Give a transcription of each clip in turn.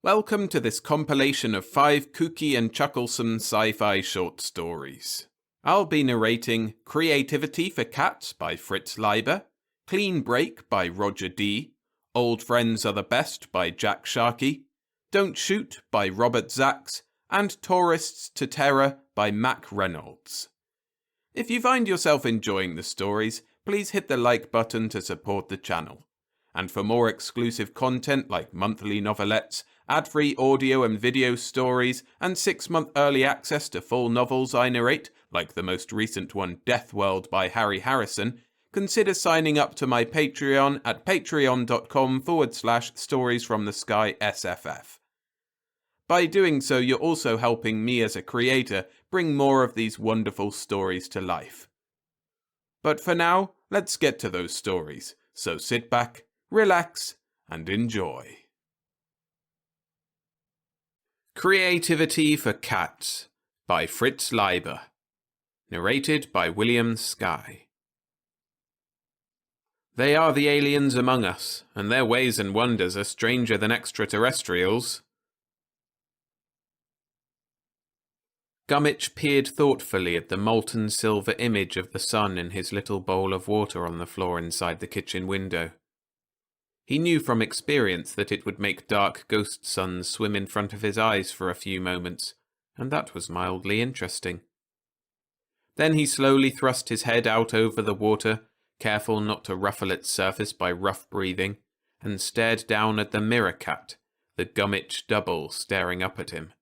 Welcome to this compilation of 5 Kooky and Chucklesome sci-fi short stories. I'll be narrating Kreativity for Cats by Fritz Leiber, Clean Break by Roger D, Old Friends Are the Best by Jack Sharkey, Don't Shoot by Robert Zacks, and Tourists to Terra by Mack Reynolds. If you find yourself enjoying the stories, please hit the like button to support the channel. And for more exclusive content like monthly novelettes, ad-free audio and video stories, and 6-month early access to full novels I narrate, like the most recent one Death World by Harry Harrison, consider signing up to my Patreon at patreon.com/storiesfromtheskysff. By doing so, you're also helping me as a creator bring more of these wonderful stories to life. But for now, let's get to those stories, so sit back, relax, and enjoy. Kreativity for Cats by Fritz Leiber. Narrated by William Skye. They are the aliens among us, and their ways and wonders are stranger than extraterrestrials. Gummidge peered thoughtfully at the molten silver image of the sun in his little bowl of water on the floor inside the kitchen window. He knew from experience that it would make dark ghost suns swim in front of his eyes for a few moments, and that was mildly interesting. Then he slowly thrust his head out over the water, careful not to ruffle its surface by rough breathing, and stared down at the mirror cat, the Gummidge double staring up at him.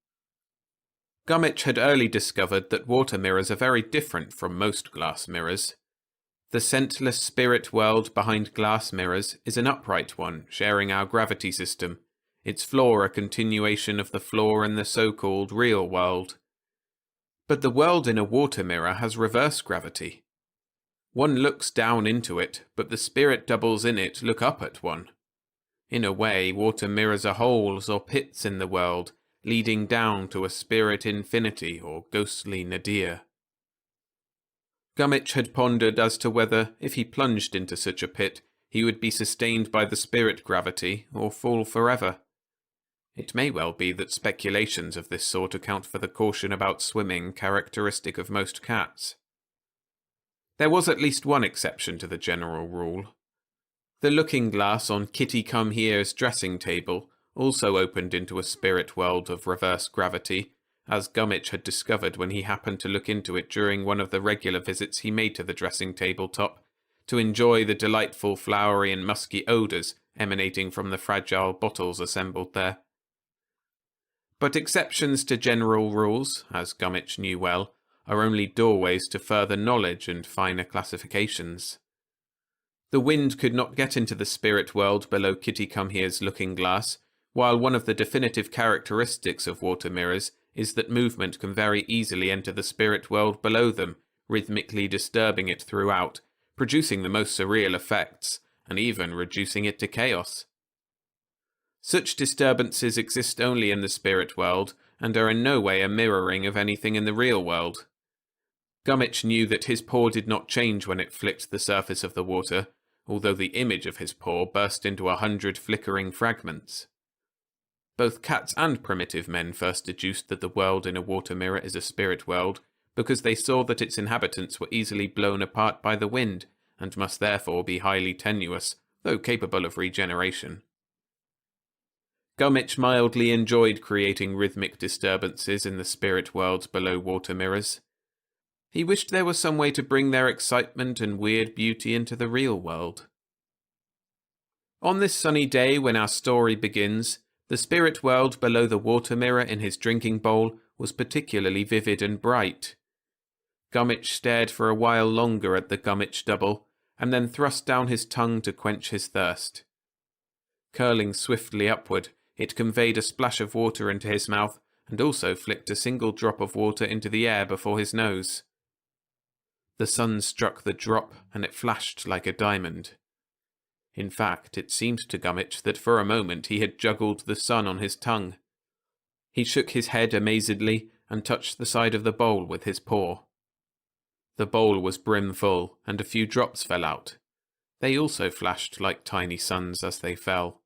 Gummidge had early discovered that water mirrors are very different from most glass mirrors. The scentless spirit world behind glass mirrors is an upright one, sharing our gravity system, its floor a continuation of the floor in the so-called real world. But the world in a water mirror has reverse gravity. One looks down into it, but the spirit doubles in it look up at one. In a way, water mirrors are holes or pits in the world, leading down to a spirit infinity or ghostly nadir. Gummidge had pondered as to whether, if he plunged into such a pit, he would be sustained by the spirit gravity or fall forever. It may well be that speculations of this sort account for the caution about swimming characteristic of most cats. There was at least one exception to the general rule. The looking glass on Kitty Come Here's dressing table also opened into a spirit world of reverse gravity, as Gummidge had discovered when he happened to look into it during one of the regular visits he made to the dressing table top, to enjoy the delightful flowery and musky odours emanating from the fragile bottles assembled there. But exceptions to general rules, as Gummidge knew well, are only doorways to further knowledge and finer classifications. The wind could not get into the spirit world below Kitty Come Here's looking glass, while one of the definitive characteristics of water mirrors is that movement can very easily enter the spirit world below them, rhythmically disturbing it throughout, producing the most surreal effects, and even reducing it to chaos. Such disturbances exist only in the spirit world, and are in no way a mirroring of anything in the real world. Gummidge knew that his paw did not change when it flicked the surface of the water, although the image of his paw burst into 100 flickering fragments. Both cats and primitive men first deduced that the world in a water mirror is a spirit world because they saw that its inhabitants were easily blown apart by the wind and must therefore be highly tenuous, though capable of regeneration. Gummidge mildly enjoyed creating rhythmic disturbances in the spirit worlds below water mirrors. He wished there was some way to bring their excitement and weird beauty into the real world. On this sunny day when our story begins, the spirit world below the water mirror in his drinking bowl was particularly vivid and bright. Gummidge stared for a while longer at the Gummidge double, and then thrust down his tongue to quench his thirst. Curling swiftly upward, it conveyed a splash of water into his mouth, and also flicked a single drop of water into the air before his nose. The sun struck the drop, and it flashed like a diamond. In fact, it seemed to Gummidge that for a moment he had juggled the sun on his tongue. He shook his head amazedly and touched the side of the bowl with his paw. The bowl was brimful, and a few drops fell out. They also flashed like tiny suns as they fell.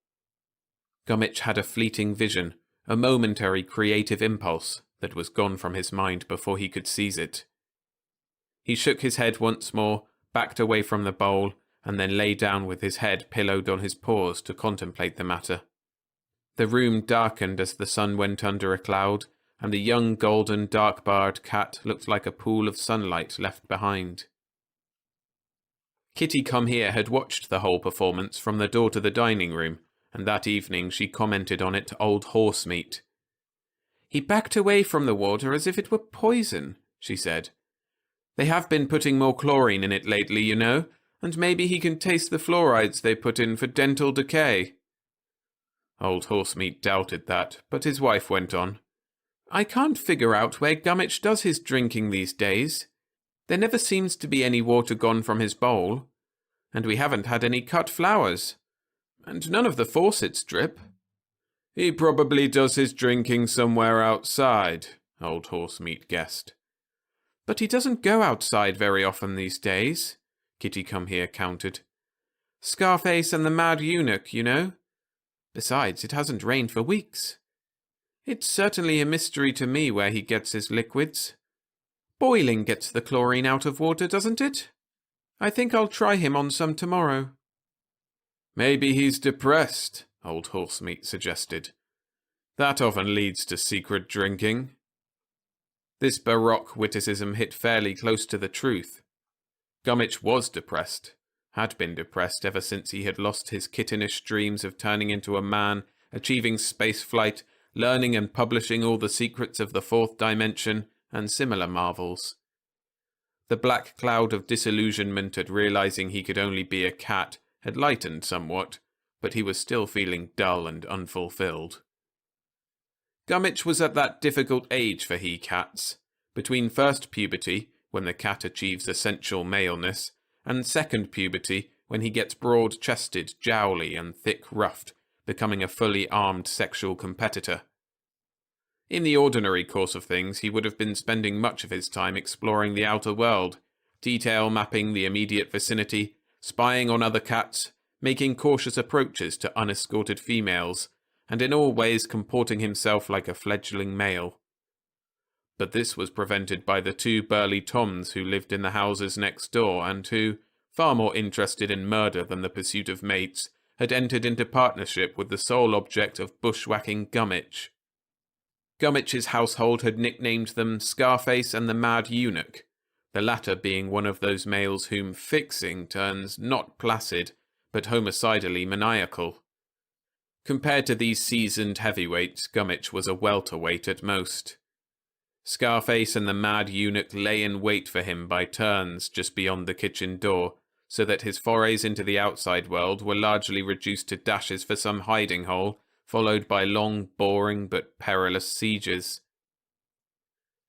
Gummidge had a fleeting vision, a momentary creative impulse that was gone from his mind before he could seize it. He shook his head once more, backed away from the bowl, and then lay down with his head pillowed on his paws to contemplate the matter. The room darkened as the sun went under a cloud, and the young golden dark-barred cat looked like a pool of sunlight left behind. Kitty Come Here had watched the whole performance from the door to the dining room, and that evening she commented on it to old Horsemeat. "He backed away from the water as if it were poison," she said. "They have been putting more chlorine in it lately, you know, and maybe he can taste the fluorides they put in for dental decay." Old Horsemeat doubted that, but his wife went on. "I can't figure out where Gummidge does his drinking these days. There never seems to be any water gone from his bowl, and we haven't had any cut flowers, and none of the faucets drip." "He probably does his drinking somewhere outside," old Horsemeat guessed. "But he doesn't go outside very often these days," Kitty Come Here countered. "Scarface and the Mad Eunuch, you know. Besides, it hasn't rained for weeks. It's certainly a mystery to me where he gets his liquids. Boiling gets the chlorine out of water, doesn't it? I think I'll try him on some tomorrow." "Maybe he's depressed," old Horsemeat suggested. "That often leads to secret drinking." This baroque witticism hit fairly close to the truth. Gummidge was depressed, had been depressed ever since he had lost his kittenish dreams of turning into a man, achieving space flight, learning and publishing all the secrets of the fourth dimension, and similar marvels. The black cloud of disillusionment at realizing he could only be a cat had lightened somewhat, but he was still feeling dull and unfulfilled. Gummidge was at that difficult age for he-cats, between first puberty, when the cat achieves essential maleness, and second puberty, when he gets broad-chested, jowly, and thick-ruffed, becoming a fully armed sexual competitor. In the ordinary course of things, he would have been spending much of his time exploring the outer world, detail mapping the immediate vicinity, spying on other cats, making cautious approaches to unescorted females, and in all ways comporting himself like a fledgling male. But this was prevented by the two burly Toms who lived in the houses next door and who, far more interested in murder than the pursuit of mates, had entered into partnership with the sole object of bushwhacking Gummidge. Gummidge's household had nicknamed them Scarface and the Mad Eunuch, the latter being one of those males whom fixing turns not placid, but homicidally maniacal. Compared to these seasoned heavyweights, Gummidge was a welterweight at most. Scarface and the Mad Eunuch lay in wait for him by turns just beyond the kitchen door, so that his forays into the outside world were largely reduced to dashes for some hiding hole, followed by long, boring but perilous sieges.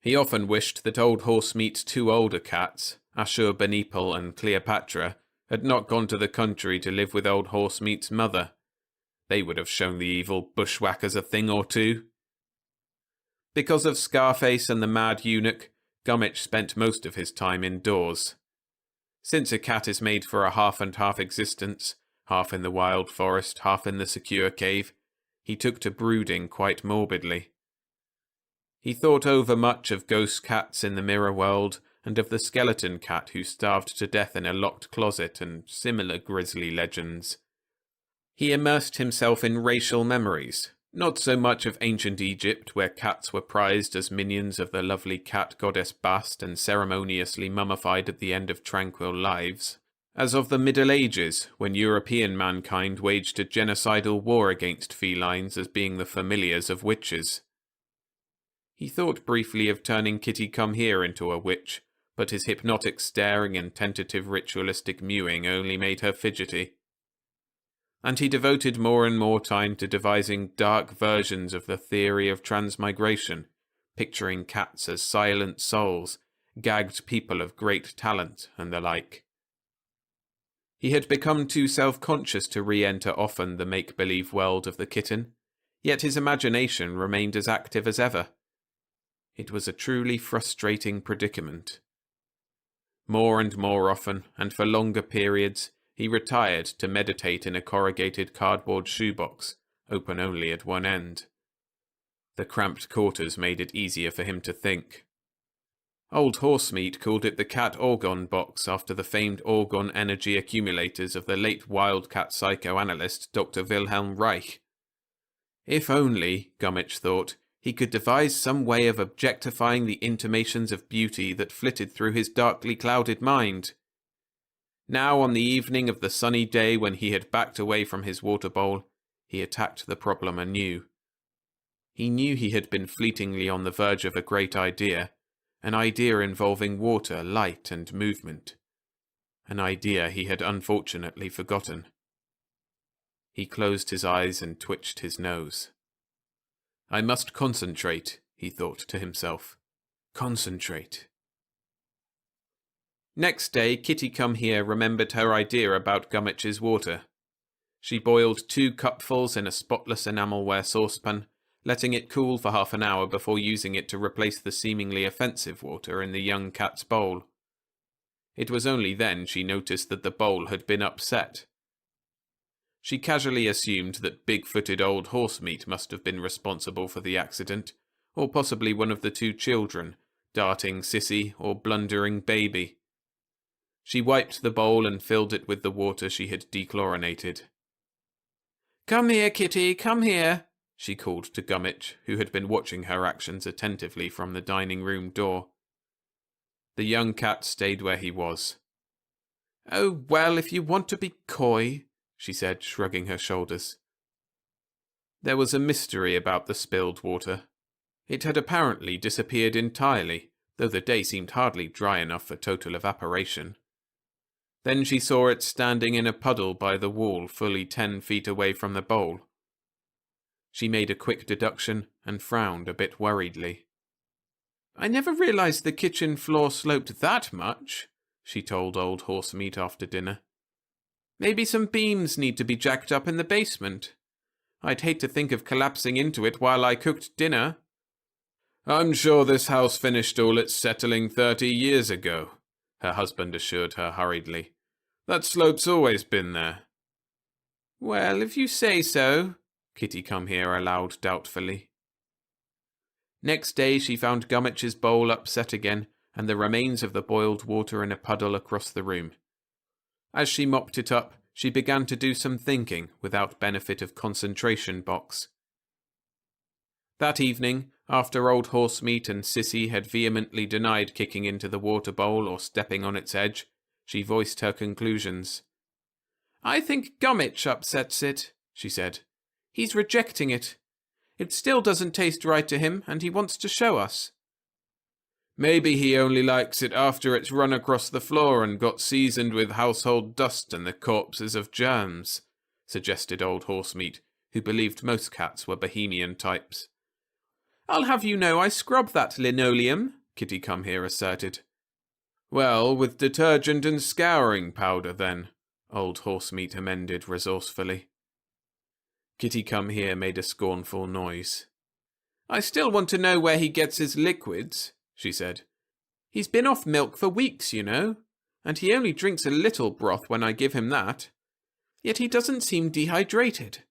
He often wished that old Horsemeat's two older cats, Ashurbanipal and Cleopatra, had not gone to the country to live with old Horsemeat's mother. They would have shown the evil bushwhackers a thing or two. Because of Scarface and the Mad Eunuch, Gummidge spent most of his time indoors. Since a cat is made for a half-and-half existence, half in the wild forest, half in the secure cave, he took to brooding quite morbidly. He thought over much of ghost cats in the mirror world, and of the skeleton cat who starved to death in a locked closet, and similar grisly legends. He immersed himself in racial memories, not so much of ancient Egypt, where cats were prized as minions of the lovely cat goddess Bast and ceremoniously mummified at the end of tranquil lives, as of the Middle Ages, when European mankind waged a genocidal war against felines as being the familiars of witches. He thought briefly of turning Kitty Come Here into a witch, but his hypnotic staring and tentative ritualistic mewing only made her fidgety. And he devoted more and more time to devising dark versions of the theory of transmigration, picturing cats as silent souls, gagged people of great talent, and the like. He had become too self-conscious to re-enter often the make-believe world of the kitten, yet his imagination remained as active as ever. It was a truly frustrating predicament. More and more often, and for longer periods, he retired to meditate in a corrugated cardboard shoebox, open only at one end. The cramped quarters made it easier for him to think. Old Horsemeat called it the Cat Orgon Box after the famed orgon energy accumulators of the late wildcat psychoanalyst Dr. Wilhelm Reich. If only, Gummidge thought, he could devise some way of objectifying the intimations of beauty that flitted through his darkly clouded mind. Now, on the evening of the sunny day when he had backed away from his water bowl, he attacked the problem anew. He knew he had been fleetingly on the verge of a great idea, an idea involving water, light, and movement. An idea he had unfortunately forgotten. He closed his eyes and twitched his nose. I must concentrate, he thought to himself. Concentrate. Next day, Kitty Come Here remembered her idea about Gummidge's water. She boiled 2 cupfuls in a spotless enamelware saucepan, letting it cool for half an hour before using it to replace the seemingly offensive water in the young cat's bowl. It was only then she noticed that the bowl had been upset. She casually assumed that big-footed old Horsemeat must have been responsible for the accident, or possibly one of the 2 children, darting Sissy or blundering Baby. She wiped the bowl and filled it with the water she had dechlorinated. "Come here, Kitty, come here," she called to Gummidge, who had been watching her actions attentively from the dining-room door. The young cat stayed where he was. "Oh, well, if you want to be coy," she said, shrugging her shoulders. There was a mystery about the spilled water. It had apparently disappeared entirely, though the day seemed hardly dry enough for total evaporation. Then she saw it standing in a puddle by the wall fully 10 feet away from the bowl. She made a quick deduction and frowned a bit worriedly. "I never realized the kitchen floor sloped that much," she told old Horsemeat after dinner. "Maybe some beams need to be jacked up in the basement. I'd hate to think of collapsing into it while I cooked dinner." "I'm sure this house finished all its settling 30 years ago," her husband assured her hurriedly. "That slope's always been there." "Well, if you say so," Kitty Come Here allowed doubtfully. Next day she found Gummidge's bowl upset again, and the remains of the boiled water in a puddle across the room. As she mopped it up, she began to do some thinking without benefit of concentration box. That evening, after old Horsemeat and Sissy had vehemently denied kicking into the water bowl or stepping on its edge, she voiced her conclusions. "I think Gummidge upsets it," she said. "He's rejecting it. It still doesn't taste right to him, and he wants to show us." "Maybe he only likes it after it's run across the floor and got seasoned with household dust and the corpses of germs," suggested old Horsemeat, who believed most cats were bohemian types. "I'll have you know I scrub that linoleum," Kitty Come Here asserted. "Well, with detergent and scouring powder, then," old Horsemeat amended resourcefully. Kitty Come Here made a scornful noise. "I still want to know where he gets his liquids," she said. "He's been off milk for weeks, you know, and he only drinks a little broth when I give him that. Yet he doesn't seem dehydrated.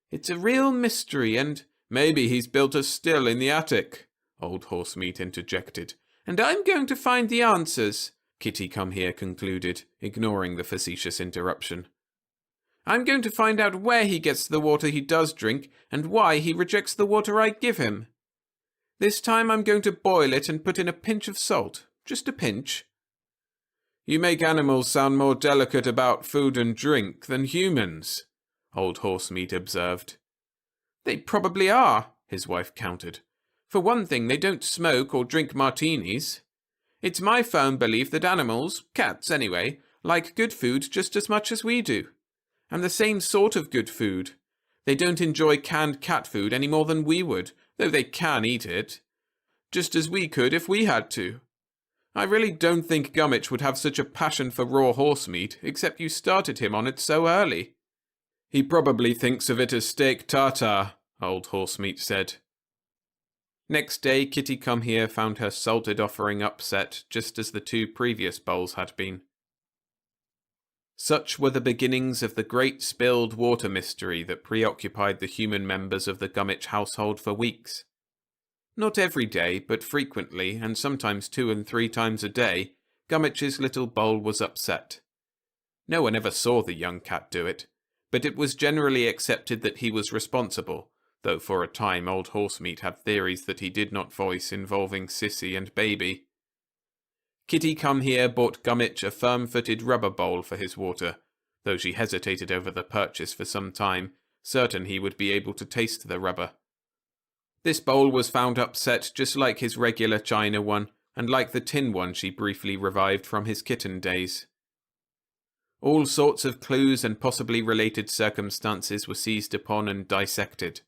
It's a real mystery, and—" "Maybe he's built a still in the attic," old Horsemeat interjected. "And I'm going to find the answers," Kitty Come Here concluded, ignoring the facetious interruption. "I'm going to find out where he gets the water he does drink and why he rejects the water I give him. This time I'm going to boil it and put in a pinch of salt, just a pinch." "You make animals sound more delicate about food and drink than humans," old Horsemeat observed. "They probably are," his wife countered. "For one thing, they don't smoke or drink martinis. It's my firm belief that animals, cats anyway, like good food just as much as we do. And the same sort of good food. They don't enjoy canned cat food any more than we would, though they can eat it. Just as we could if we had to. I really don't think Gummidge would have such a passion for raw horse meat, except you started him on it so early." "He probably thinks of it as steak tartare," old Horsemeat said. Next day, Kitty Come Here found her salted offering upset just as the 2 previous bowls had been. Such were the beginnings of the great spilled water mystery that preoccupied the human members of the Gummidge household for weeks. Not every day, but frequently, and sometimes 2 and 3 times a day, Gummitch's little bowl was upset. No one ever saw the young cat do it, but it was generally accepted that he was responsible, though for a time old Horsemeat had theories that he did not voice involving Sissy and Baby. Kitty Come Here bought Gummitch a firm-footed rubber bowl for his water, though she hesitated over the purchase for some time, certain he would be able to taste the rubber. This bowl was found upset just like his regular china one, and like the tin one she briefly revived from his kitten days. All sorts of clues and possibly related circumstances were seized upon and dissected.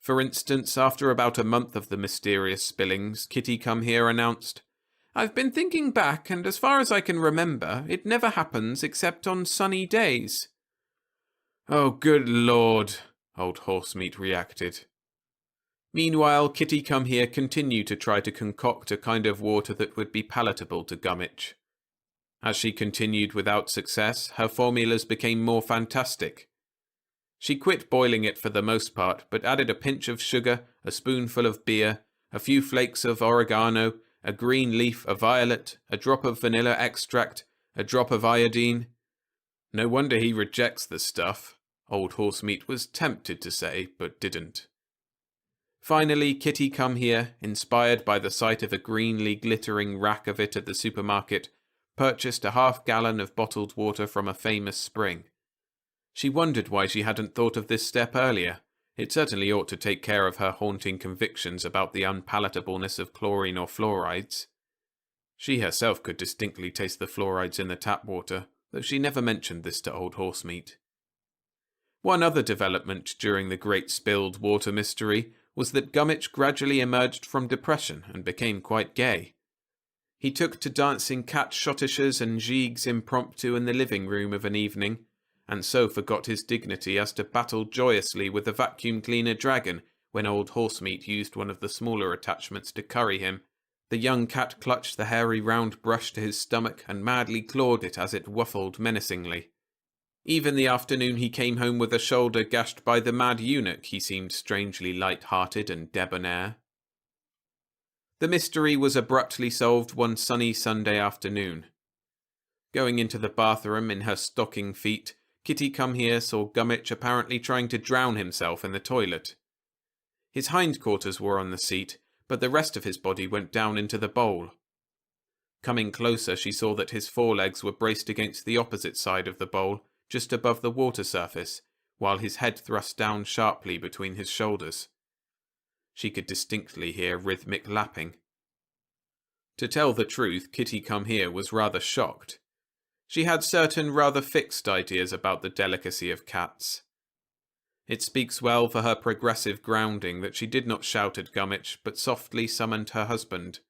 For instance, after about a month of the mysterious spillings, Kitty Come Here announced, "I've been thinking back, and as far as I can remember, it never happens except on sunny days." "Oh, good Lord," old Horsemeat reacted. Meanwhile, Kitty Come Here continued to try to concoct a kind of water that would be palatable to Gummitch. As she continued without success, her formulas became more fantastic. She quit boiling it for the most part, but added a pinch of sugar, a spoonful of beer, a few flakes of oregano, a green leaf, a violet, a drop of vanilla extract, a drop of iodine. No wonder he rejects the stuff, old Horsemeat was tempted to say, but didn't. Finally, Kitty Come Here, inspired by the sight of a greenly glittering rack of it at the supermarket, purchased a half-gallon of bottled water from a famous spring. She wondered why she hadn't thought of this step earlier. It certainly ought to take care of her haunting convictions about the unpalatableness of chlorine or fluorides. She herself could distinctly taste the fluorides in the tap water, though she never mentioned this to old Horsemeat. One other development during the great spilled water mystery was that Gummitch gradually emerged from depression and became quite gay. He took to dancing cat schottisches and gigs impromptu in the living room of an evening, and so forgot his dignity as to battle joyously with the vacuum cleaner dragon when old Horsemeat used one of the smaller attachments to curry him. The young cat clutched the hairy round brush to his stomach and madly clawed it as it waffled menacingly. Even the afternoon he came home with a shoulder gashed by the mad eunuch, he seemed strangely light-hearted and debonair. The mystery was abruptly solved one sunny Sunday afternoon. Going into the bathroom in her stocking feet, Kitty Come Here saw Gummitch apparently trying to drown himself in the toilet. His hindquarters were on the seat, but the rest of his body went down into the bowl. Coming closer, she saw that his forelegs were braced against the opposite side of the bowl, just above the water surface, while his head thrust down sharply between his shoulders. She could distinctly hear rhythmic lapping. To tell the truth, Kitty Come Here was rather shocked. She had certain rather fixed ideas about the delicacy of cats. It speaks well for her progressive grounding that she did not shout at Gummitch, but softly summoned her husband.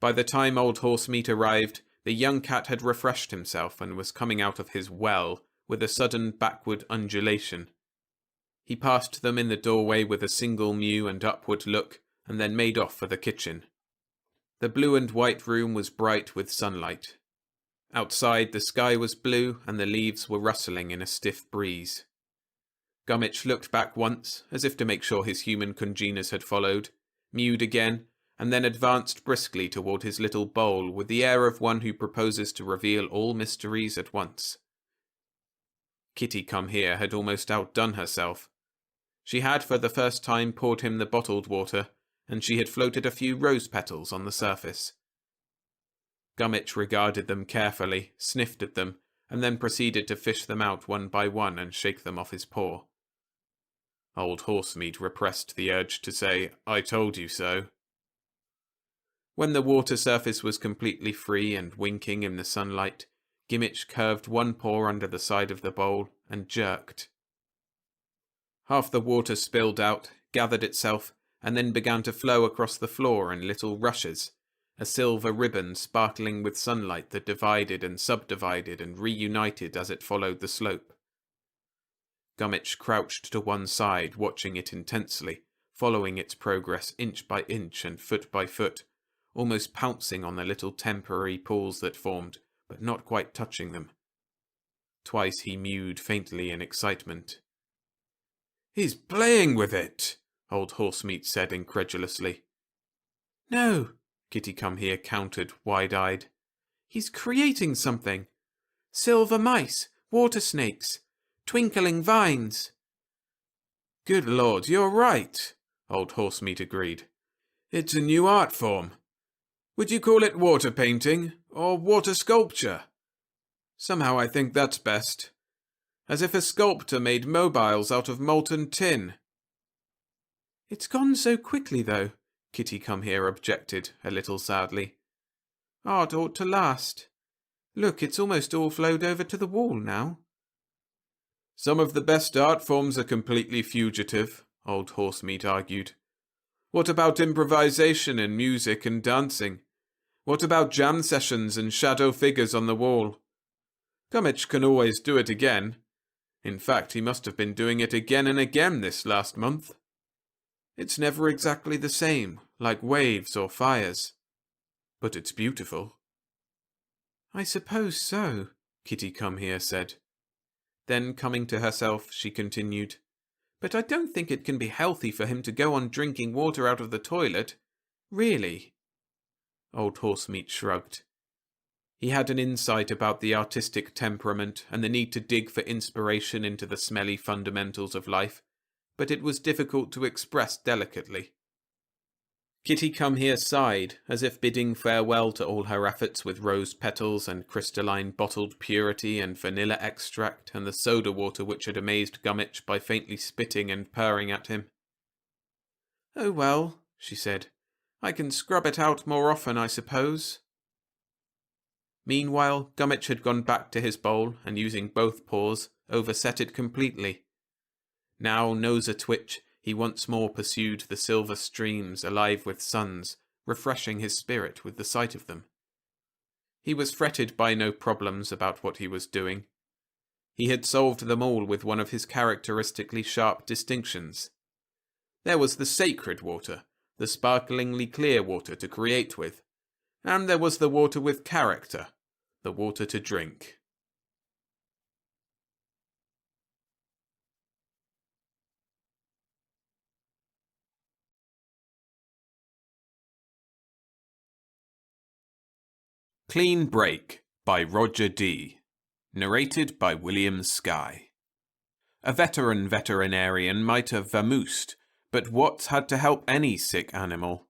By the time old Horsemeat arrived, the young cat had refreshed himself and was coming out of his well with a sudden backward undulation. He passed them in the doorway with a single mew and upward look, and then made off for the kitchen. The blue and white room was bright with sunlight. Outside, the sky was blue and the leaves were rustling in a stiff breeze. Gummitch looked back once, as if to make sure his human congeners had followed, mewed again, and then advanced briskly toward his little bowl with the air of one who proposes to reveal all mysteries at once. Kitty Come Here had almost outdone herself. She had for the first time poured him the bottled water, and she had floated a few rose petals on the surface. Gummitch regarded them carefully, sniffed at them, and then proceeded to fish them out one by one and shake them off his paw. Old Horsemeat repressed the urge to say, "I told you so." When the water surface was completely free and winking in the sunlight, Gummitch curved one paw under the side of the bowl and jerked. Half the water spilled out, gathered itself, and then began to flow across the floor in little rushes, a silver ribbon sparkling with sunlight that divided and subdivided and reunited as it followed the slope. Gummitch crouched to one side, watching it intensely, following its progress inch by inch and foot by foot, almost pouncing on the little temporary pools that formed, but not quite touching them. Twice he mewed faintly in excitement. "He's playing with it!" Old Horsemeat said incredulously. No, Kitty Come Here countered, wide-eyed. He's creating something. Silver mice, water snakes, twinkling vines. Good Lord, you're right, Old Horsemeat agreed. It's a new art form. Would you call it water painting or water sculpture? Somehow I think that's best. As if a sculptor made mobiles out of molten tin. It's gone so quickly, though, Kitty Come Here objected, a little sadly. Art ought to last. Look, it's almost all flowed over to the wall now. Some of the best art forms are completely fugitive, Old Horsemeat argued. What about improvisation in music and dancing? What about jam sessions and shadow figures on the wall? Gummidge can always do it again. In fact, he must have been doing it again and again this last month. It's never exactly the same, like waves or fires. But it's beautiful. I suppose so, Kitty Come Here said. Then, coming to herself, she continued, But I don't think it can be healthy for him to go on drinking water out of the toilet. Really? Old Horsemeat shrugged. He had an insight about the artistic temperament and the need to dig for inspiration into the smelly fundamentals of life, but it was difficult to express delicately. Kitty Come Here sighed, as if bidding farewell to all her efforts with rose petals and crystalline bottled purity and vanilla extract and the soda water which had amazed Gummidge by faintly spitting and purring at him. Oh well, she said, I can scrub it out more often, I suppose. Meanwhile, Gummidge had gone back to his bowl and, using both paws, overset it completely. Now, nose a-twitch, he once more pursued the silver streams alive with suns, refreshing his spirit with the sight of them. He was fretted by no problems about what he was doing. He had solved them all with one of his characteristically sharp distinctions. There was the sacred water, the sparklingly clear water to create with, and there was the water with character, the water to drink. Clean Break by Roger D. Narrated by William Skye. A veterinarian might have vamoosed, but Watts had to help any sick animal.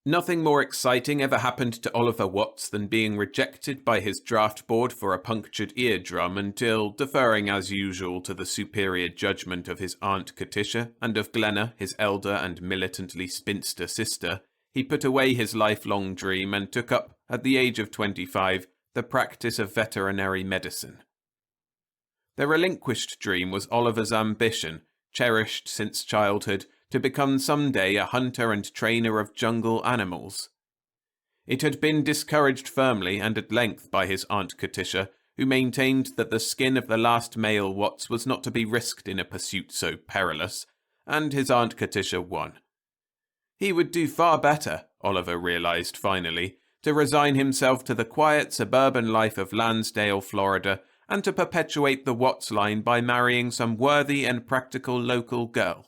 Nothing more exciting ever happened to Oliver Watts than being rejected by his draft board for a punctured eardrum until, deferring as usual to the superior judgment of his Aunt Katisha and of Glenna, his elder and militantly spinster sister, he put away his lifelong dream and took up, at the age of 25, the practice of veterinary medicine. The relinquished dream was Oliver's ambition, cherished since childhood, to become someday a hunter and trainer of jungle animals. It had been discouraged firmly and at length by his Aunt Katisha, who maintained that the skin of the last male Watts was not to be risked in a pursuit so perilous, and his Aunt Katisha won. He would do far better, Oliver realized finally, to resign himself to the quiet suburban life of Lansdale, Florida, and to perpetuate the Watts line by marrying some worthy and practical local girl.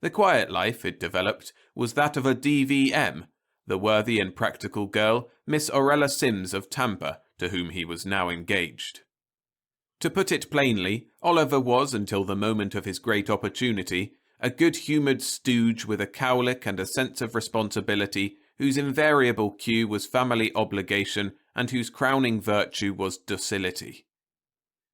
The quiet life, it developed, was that of a DVM, the worthy and practical girl, Miss Aurella Sims of Tampa, to whom he was now engaged. To put it plainly, Oliver was, until the moment of his great opportunity, a good-humoured stooge with a cowlick and a sense of responsibility, whose invariable cue was family obligation and whose crowning virtue was docility.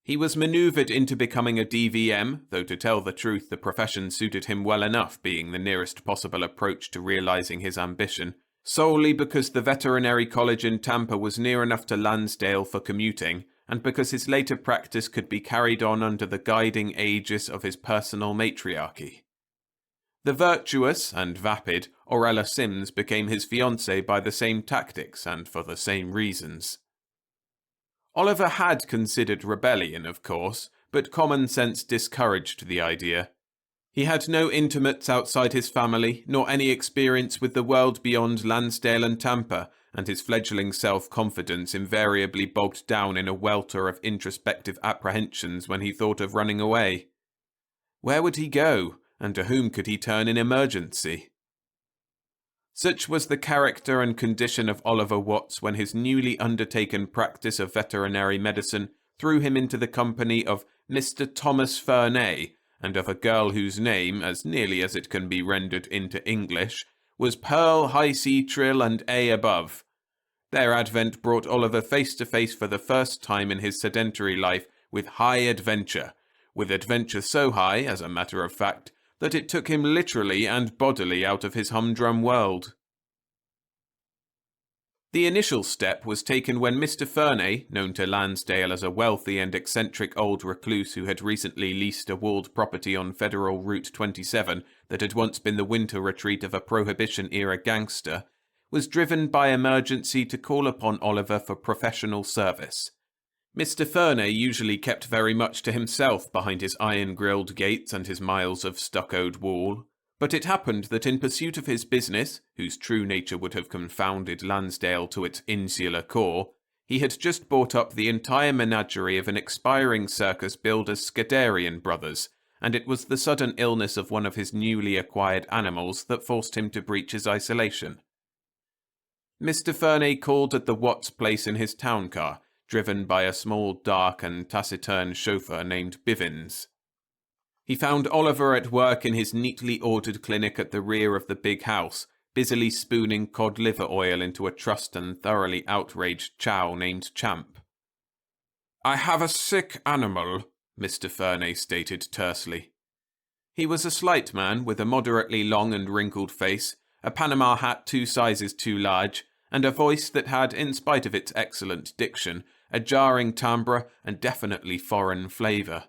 He was manoeuvred into becoming a DVM, though to tell the truth the profession suited him well enough, being the nearest possible approach to realizing his ambition, solely because the veterinary college in Tampa was near enough to Lansdale for commuting, and because his later practice could be carried on under the guiding aegis of his personal matriarchy. The virtuous and vapid Aurella Sims became his fiancée by the same tactics and for the same reasons. Oliver had considered rebellion, of course, but common sense discouraged the idea. He had no intimates outside his family, nor any experience with the world beyond Lansdale and Tampa, and his fledgling self-confidence invariably bogged down in a welter of introspective apprehensions when he thought of running away. Where would he go, and to whom could he turn in emergency? Such was the character and condition of Oliver Watts when his newly undertaken practice of veterinary medicine threw him into the company of Mr. Thomas Fernay, and of a girl whose name, as nearly as it can be rendered into English, was Pearl High C Trill and A above. Their advent brought Oliver face to face for the first time in his sedentary life with high adventure, with adventure so high, as a matter of fact, that it took him literally and bodily out of his humdrum world. The initial step was taken when Mr. Fernay, known to Lansdale as a wealthy and eccentric old recluse who had recently leased a walled property on Federal Route 27 that had once been the winter retreat of a Prohibition-era gangster, was driven by emergency to call upon Oliver for professional service. Mr. Fernay usually kept very much to himself behind his iron-grilled gates and his miles of stuccoed wall, but it happened that in pursuit of his business, whose true nature would have confounded Lansdale to its insular core, he had just bought up the entire menagerie of an expiring circus builder's Scuderian brothers, and it was the sudden illness of one of his newly acquired animals that forced him to breach his isolation. Mr. Fernay called at the Watts place in his town car, driven by a small, dark and taciturn chauffeur named Bivins. He found Oliver at work in his neatly ordered clinic at the rear of the big house, busily spooning cod liver oil into a trussed and thoroughly outraged chow named Champ. "I have a sick animal," Mr. Fernay stated tersely. He was a slight man with a moderately long and wrinkled face, a Panama hat 2 sizes too large, and a voice that had, in spite of its excellent diction, a jarring timbre and definitely foreign flavour.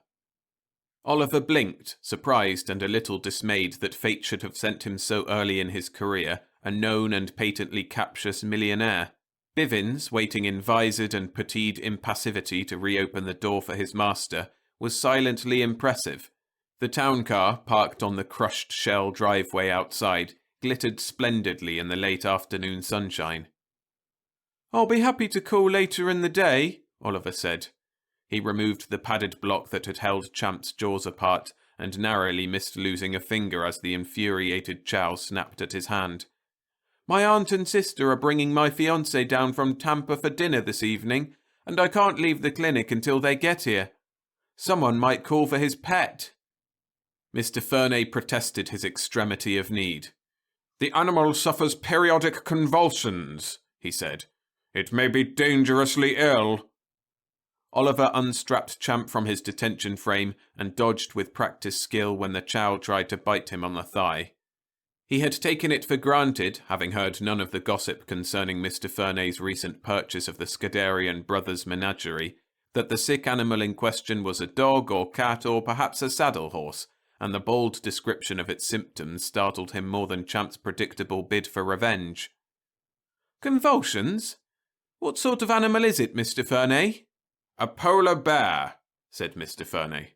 Oliver blinked, surprised and a little dismayed that fate should have sent him so early in his career, a known and patently captious millionaire. Bivins, waiting in visored and putteed impassivity to reopen the door for his master, was silently impressive. The town car, parked on the crushed shell driveway outside, glittered splendidly in the late afternoon sunshine. "I'll be happy to call later in the day," Oliver said. He removed the padded block that had held Champ's jaws apart, and narrowly missed losing a finger as the infuriated chow snapped at his hand. "My aunt and sister are bringing my fiancé down from Tampa for dinner this evening, and I can't leave the clinic until they get here. Someone might call for his pet." Mr. Fernay protested his extremity of need. "The animal suffers periodic convulsions," he said. "It may be dangerously ill." Oliver unstrapped Champ from his detention frame and dodged with practiced skill when the chow tried to bite him on the thigh. He had taken it for granted, having heard none of the gossip concerning Mr. Fernay's recent purchase of the Scuderian brothers' menagerie, that the sick animal in question was a dog or cat or perhaps a saddle horse, and the bold description of its symptoms startled him more than Champ's predictable bid for revenge. "Convulsions? What sort of animal is it, Mr. Fernay?" "A polar bear," said Mr. Fernay.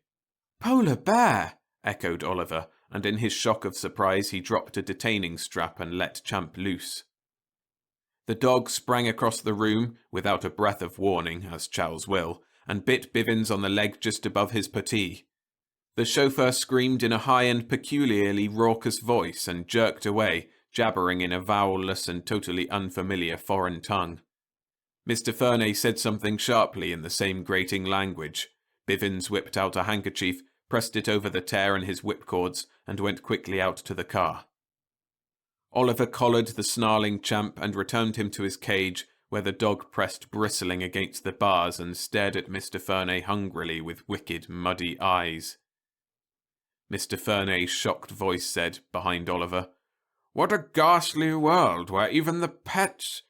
"Polar bear?" echoed Oliver, and in his shock of surprise he dropped a detaining strap and let Champ loose. The dog sprang across the room, without a breath of warning, as chows will, and bit Bivins on the leg just above his puttee. The chauffeur screamed in a high and peculiarly raucous voice and jerked away, jabbering in a vowelless and totally unfamiliar foreign tongue. Mr. Fernay said something sharply in the same grating language. Bivins whipped out a handkerchief, pressed it over the tear in his whipcords, and went quickly out to the car. Oliver collared the snarling Champ and returned him to his cage, where the dog pressed bristling against the bars and stared at Mr. Fernay hungrily with wicked, muddy eyes. Mr. Fernay's shocked voice said, behind Oliver, "What a ghastly world where even the pets—"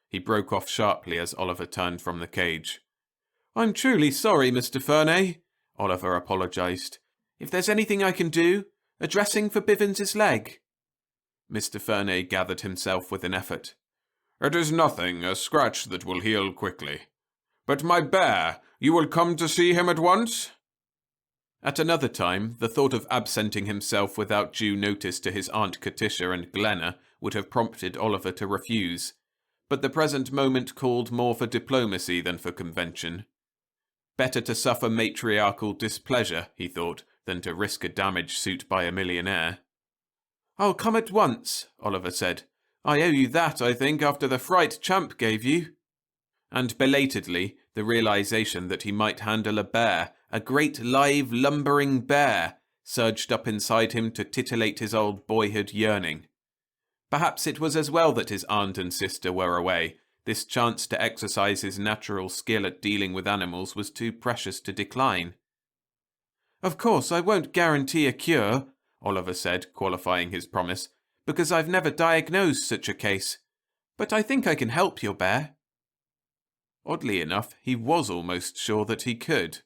He broke off sharply as Oliver turned from the cage. "I'm truly sorry, Mr. Fernay," Oliver apologized. "If there's anything I can do, a dressing for Bivins's leg." Mr. Fernay gathered himself with an effort. "It is nothing, a scratch that will heal quickly. But my bear, you will come to see him at once?" At another time, the thought of absenting himself without due notice to his Aunt Katisha and Glenna would have prompted Oliver to refuse. but the present moment called more for diplomacy than for convention. Better to suffer matriarchal displeasure, he thought, than to risk a damage suit by a millionaire. "I'll come at once," Oliver said. "I owe you that, I think, after the fright Champ gave you." And belatedly, the realization that he might handle a bear, a great live lumbering bear, surged up inside him to titillate his old boyhood yearning. Perhaps it was as well that his aunt and sister were away. This chance to exercise his natural skill at dealing with animals was too precious to decline. "Of course, I won't guarantee a cure," Oliver said, qualifying his promise, "because I've never diagnosed such a case. But I think I can help your bear." Oddly enough, he was almost sure that he could.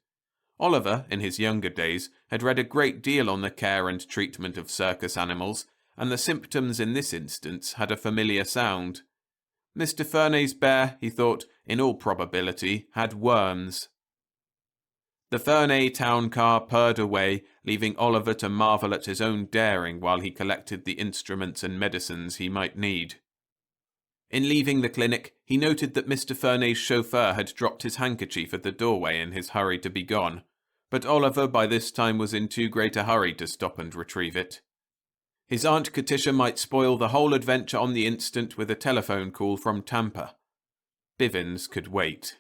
Oliver, in his younger days, had read a great deal on the care and treatment of circus animals, and the symptoms in this instance had a familiar sound. Mr. Ferney's bear, he thought, in all probability, had worms. The Ferney town car purred away, leaving Oliver to marvel at his own daring while he collected the instruments and medicines he might need. In leaving the clinic, he noted that Mr. Ferney's chauffeur had dropped his handkerchief at the doorway in his hurry to be gone, but Oliver by this time was in too great a hurry to stop and retrieve it. His Aunt Katisha might spoil the whole adventure on the instant with a telephone call from Tampa. Bivins could wait.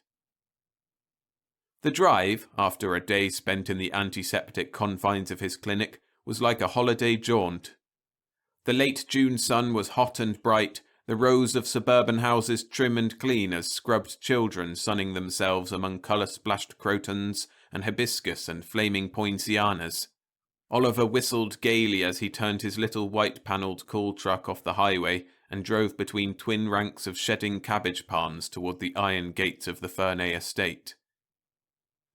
The drive, after a day spent in the antiseptic confines of his clinic, was like a holiday jaunt. The late June sun was hot and bright, the rows of suburban houses trim and clean as scrubbed children sunning themselves among colour-splashed crotons and hibiscus and flaming poincianas. Oliver whistled gaily as he turned his little white-panelled coal truck off the highway and drove between twin ranks of shedding cabbage palms toward the iron gates of the Ferney estate.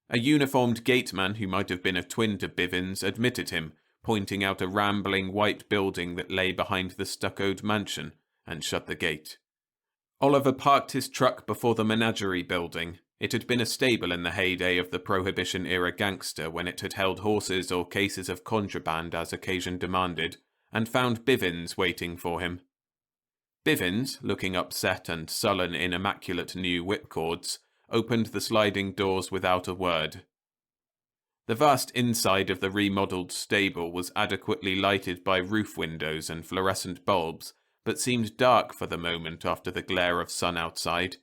A uniformed gateman who might have been a twin to Bivins admitted him, pointing out a rambling white building that lay behind the stuccoed mansion, and shut the gate. Oliver parked his truck before the menagerie building. It had been a stable in the heyday of the Prohibition-era gangster when it had held horses or cases of contraband as occasion demanded, and found Bivins waiting for him. Bivins, looking upset and sullen in immaculate new whipcords, opened the sliding doors without a word. The vast inside of the remodelled stable was adequately lighted by roof windows and fluorescent bulbs, but seemed dark for the moment after the glare of sun outside.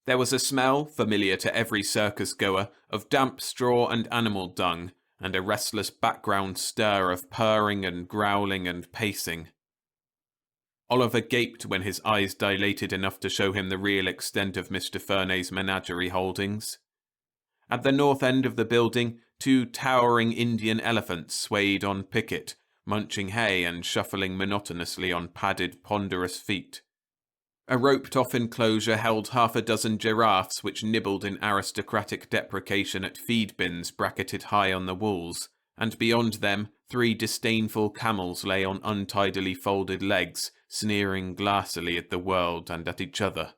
There was a smell, familiar to every circus-goer, of damp straw and animal dung, and a restless background stir of purring and growling and pacing. Oliver gaped when his eyes dilated enough to show him the real extent of Mr. Ferney's menagerie holdings. At the north end of the building, two towering Indian elephants swayed on picket, munching hay and shuffling monotonously on padded, ponderous feet. A roped-off enclosure held half a dozen giraffes which nibbled in aristocratic deprecation at feed bins bracketed high on the walls, and beyond them 3 disdainful camels lay on untidily folded legs, sneering glassily at the world and at each other.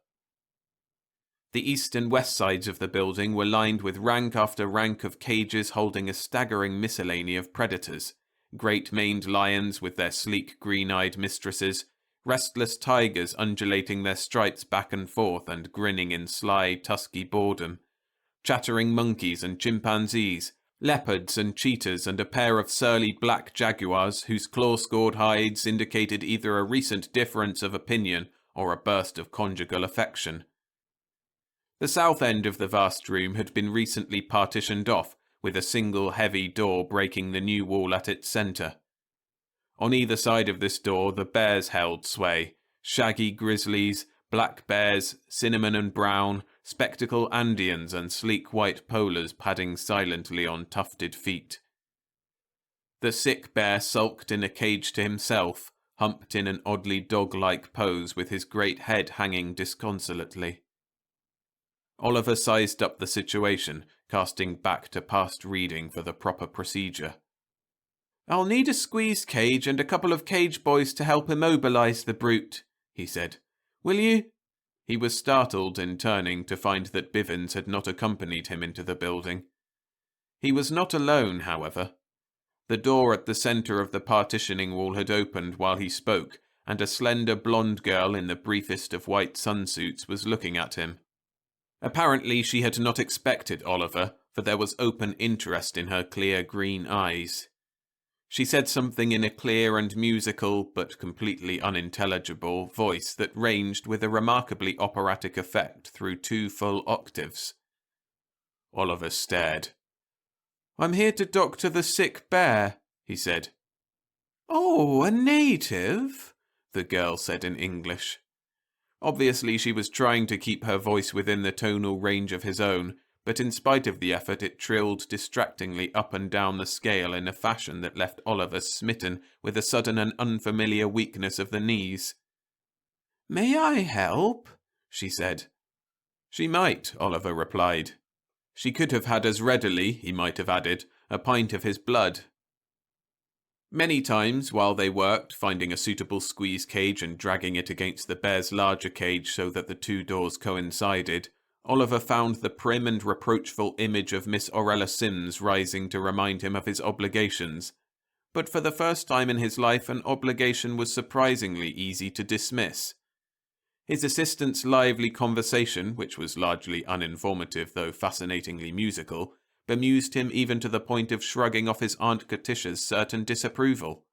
The east and west sides of the building were lined with rank after rank of cages holding a staggering miscellany of predators, great maned lions with their sleek green-eyed mistresses, restless tigers undulating their stripes back and forth and grinning in sly, tusky boredom, chattering monkeys and chimpanzees, leopards and cheetahs, and a pair of surly black jaguars whose claw-scored hides indicated either a recent difference of opinion or a burst of conjugal affection. The south end of the vast room had been recently partitioned off, with a single heavy door breaking the new wall at its centre. On either side of this door the bears held sway, shaggy grizzlies, black bears, cinnamon and brown, spectacle Andeans and sleek white polars padding silently on tufted feet. The sick bear sulked in a cage to himself, humped in an oddly dog-like pose with his great head hanging disconsolately. Oliver sized up the situation, casting back to past reading for the proper procedure. "I'll need a squeeze cage and a couple of cage boys to help immobilize the brute," he said. "Will you?" He was startled in turning to find that Bivins had not accompanied him into the building. He was not alone, however. The door at the centre of the partitioning wall had opened while he spoke, and a slender blonde girl in the briefest of white sunsuits was looking at him. Apparently she had not expected Oliver, for there was open interest in her clear green eyes. She said something in a clear and musical, but completely unintelligible, voice that ranged with a remarkably operatic effect through 2 full octaves. Oliver stared. "I'm here to doctor the sick bear," he said. "Oh, a native?" the girl said in English. Obviously she was trying to keep her voice within the tonal range of his own, but in spite of the effort it trilled distractingly up and down the scale in a fashion that left Oliver smitten with a sudden and unfamiliar weakness of the knees. "May I help?" she said. She might, Oliver replied. She could have had as readily, he might have added, a pint of his blood. Many times while they worked, finding a suitable squeeze cage and dragging it against the bear's larger cage so that the 2 doors coincided, Oliver found the prim and reproachful image of Miss Aurella Sims rising to remind him of his obligations. But for the first time in his life, an obligation was surprisingly easy to dismiss. His assistant's lively conversation, which was largely uninformative though fascinatingly musical, bemused him even to the point of shrugging off his Aunt Catitia's certain disapproval.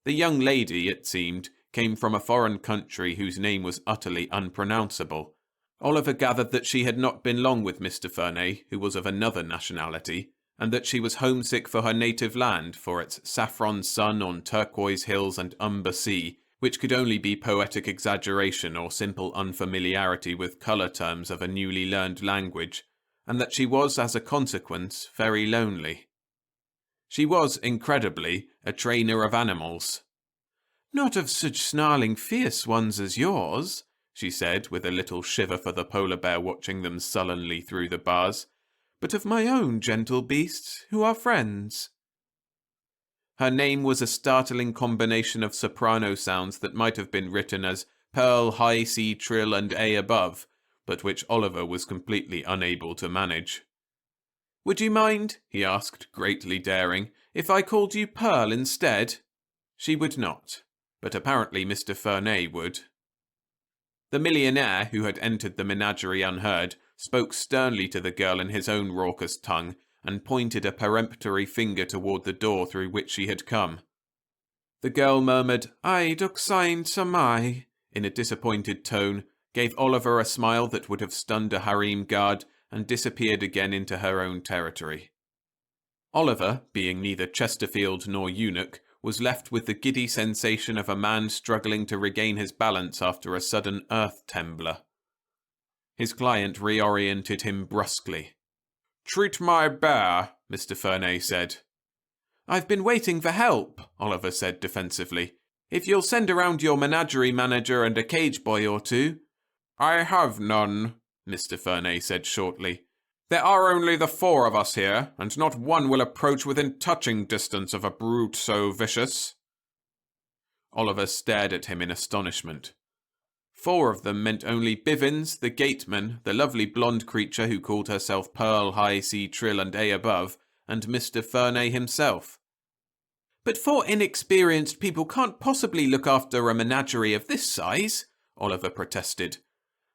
The young lady, it seemed, came from a foreign country whose name was utterly unpronounceable. Oliver gathered that she had not been long with Mr. Fernay, who was of another nationality, and that she was homesick for her native land, for its saffron sun on turquoise hills and umber sea, which could only be poetic exaggeration or simple unfamiliarity with colour terms of a newly learned language, and that she was, as a consequence, very lonely. She was, incredibly, a trainer of animals. "Not of such snarling fierce ones as yours," she said, with a little shiver for the polar bear watching them sullenly through the bars, "but of my own gentle beasts, who are friends." Her name was a startling combination of soprano sounds that might have been written as Pearl, High, C, Trill and A above, but which Oliver was completely unable to manage. "Would you mind," he asked, greatly daring, "if I called you Pearl instead?" She would not, but apparently Mr. Fernay would. The millionaire, who had entered the menagerie unheard, spoke sternly to the girl in his own raucous tongue, and pointed a peremptory finger toward the door through which she had come. The girl murmured, "Ai duxain samai," in a disappointed tone, gave Oliver a smile that would have stunned a harem guard, and disappeared again into her own territory. Oliver, being neither Chesterfield nor eunuch, was left with the giddy sensation of a man struggling to regain his balance after a sudden earth tembler. His client reoriented him brusquely. "Treat my bear," Mr. Fernay said. "I've been waiting for help," Oliver said defensively. "If you'll send around your menagerie manager and a cage boy or 2. "I have none," Mr. Fernay said shortly. "There are only the 4 of us here, and not one will approach within touching distance of a brute so vicious." Oliver stared at him in astonishment. 4 of them meant only Bivins, the gateman, the lovely blonde creature who called herself Pearl, High, C, Trill and A above, and Mr. Fernay himself. "But 4 inexperienced people can't possibly look after a menagerie of this size," Oliver protested.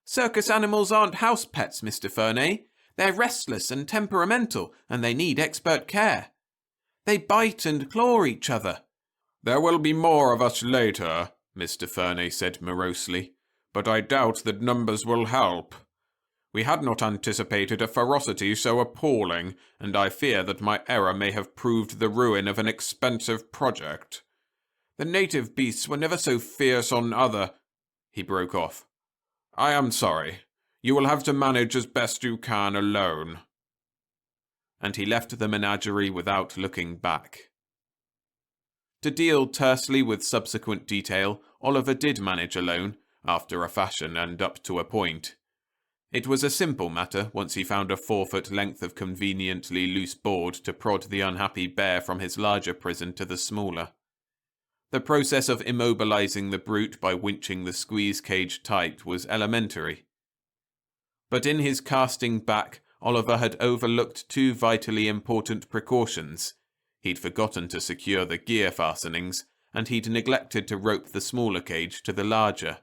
"Circus animals aren't house pets, Mr. Fernay. They're restless and temperamental, and they need expert care. They bite and claw each other." "There will be more of us later," Mr. Fernay said morosely, "but I doubt that numbers will help. We had not anticipated a ferocity so appalling, and I fear that my error may have proved the ruin of an expensive project. The native beasts were never so fierce on other—" He broke off. "I am sorry. You will have to manage as best you can alone." And he left the menagerie without looking back. To deal tersely with subsequent detail, Oliver did manage alone, after a fashion and up to a point. It was a simple matter once he found a 4-foot length of conveniently loose board to prod the unhappy bear from his larger prison to the smaller. The process of immobilizing the brute by winching the squeeze cage tight was elementary. But in his casting back, Oliver had overlooked 2 vitally important precautions. He'd forgotten to secure the gear fastenings, and he'd neglected to rope the smaller cage to the larger.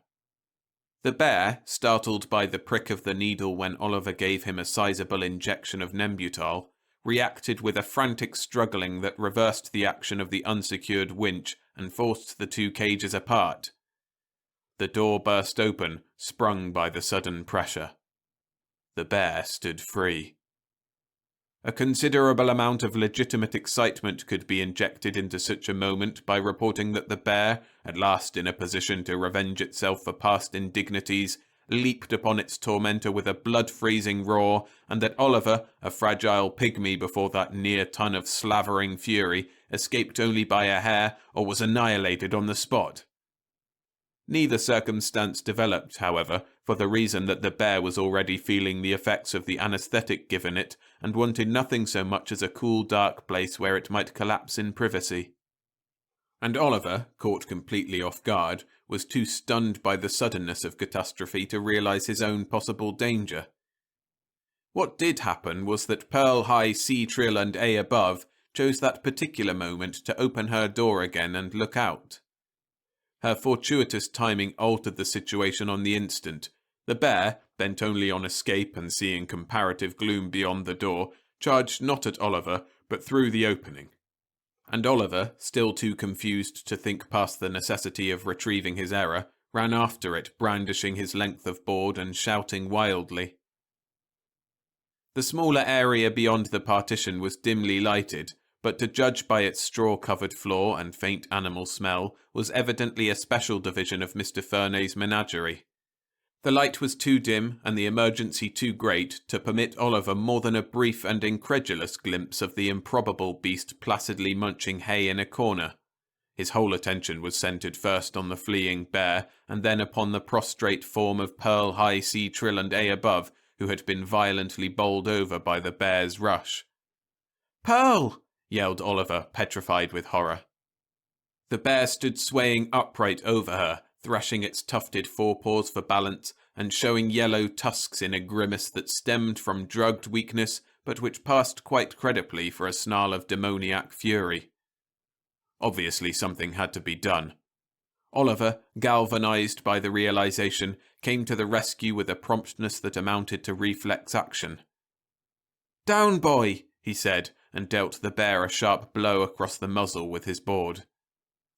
The bear, startled by the prick of the needle when Oliver gave him a sizable injection of Nembutal, reacted with a frantic struggling that reversed the action of the unsecured winch and forced the two cages apart. The door burst open, sprung by the sudden pressure. The bear stood free. A considerable amount of legitimate excitement could be injected into such a moment by reporting that the bear, at last in a position to revenge itself for past indignities, leaped upon its tormentor with a blood-freezing roar, and that Oliver, a fragile pygmy before that near-ton of slavering fury, escaped only by a hair or was annihilated on the spot. Neither circumstance developed, however, for the reason that the bear was already feeling the effects of the anaesthetic given it, and wanted nothing so much as a cool, dark place where it might collapse in privacy. And Oliver, caught completely off guard, was too stunned by the suddenness of catastrophe to realise his own possible danger. What did happen was that Pearl High, C Trill and A above chose that particular moment to open her door again and look out. Her fortuitous timing altered the situation on the instant. The bear, bent only on escape and seeing comparative gloom beyond the door, charged not at Oliver, but through the opening. And Oliver, still too confused to think past the necessity of retrieving his error, ran after it, brandishing his length of board and shouting wildly. The smaller area beyond the partition was dimly lighted, but to judge by its straw-covered floor and faint animal smell, was evidently a special division of Mr. Fernay's menagerie. The light was too dim and the emergency too great to permit Oliver more than a brief and incredulous glimpse of the improbable beast placidly munching hay in a corner. His whole attention was centred first on the fleeing bear, and then upon the prostrate form of Pearl High, C Trill and A above, who had been violently bowled over by the bear's rush. "Pearl!" yelled Oliver, petrified with horror. The bear stood swaying upright over her, thrashing its tufted forepaws for balance, and showing yellow tusks in a grimace that stemmed from drugged weakness, but which passed quite credibly for a snarl of demoniac fury. Obviously something had to be done. Oliver, galvanized by the realization, came to the rescue with a promptness that amounted to reflex action. "Down, boy!" he said, and dealt the bear a sharp blow across the muzzle with his board.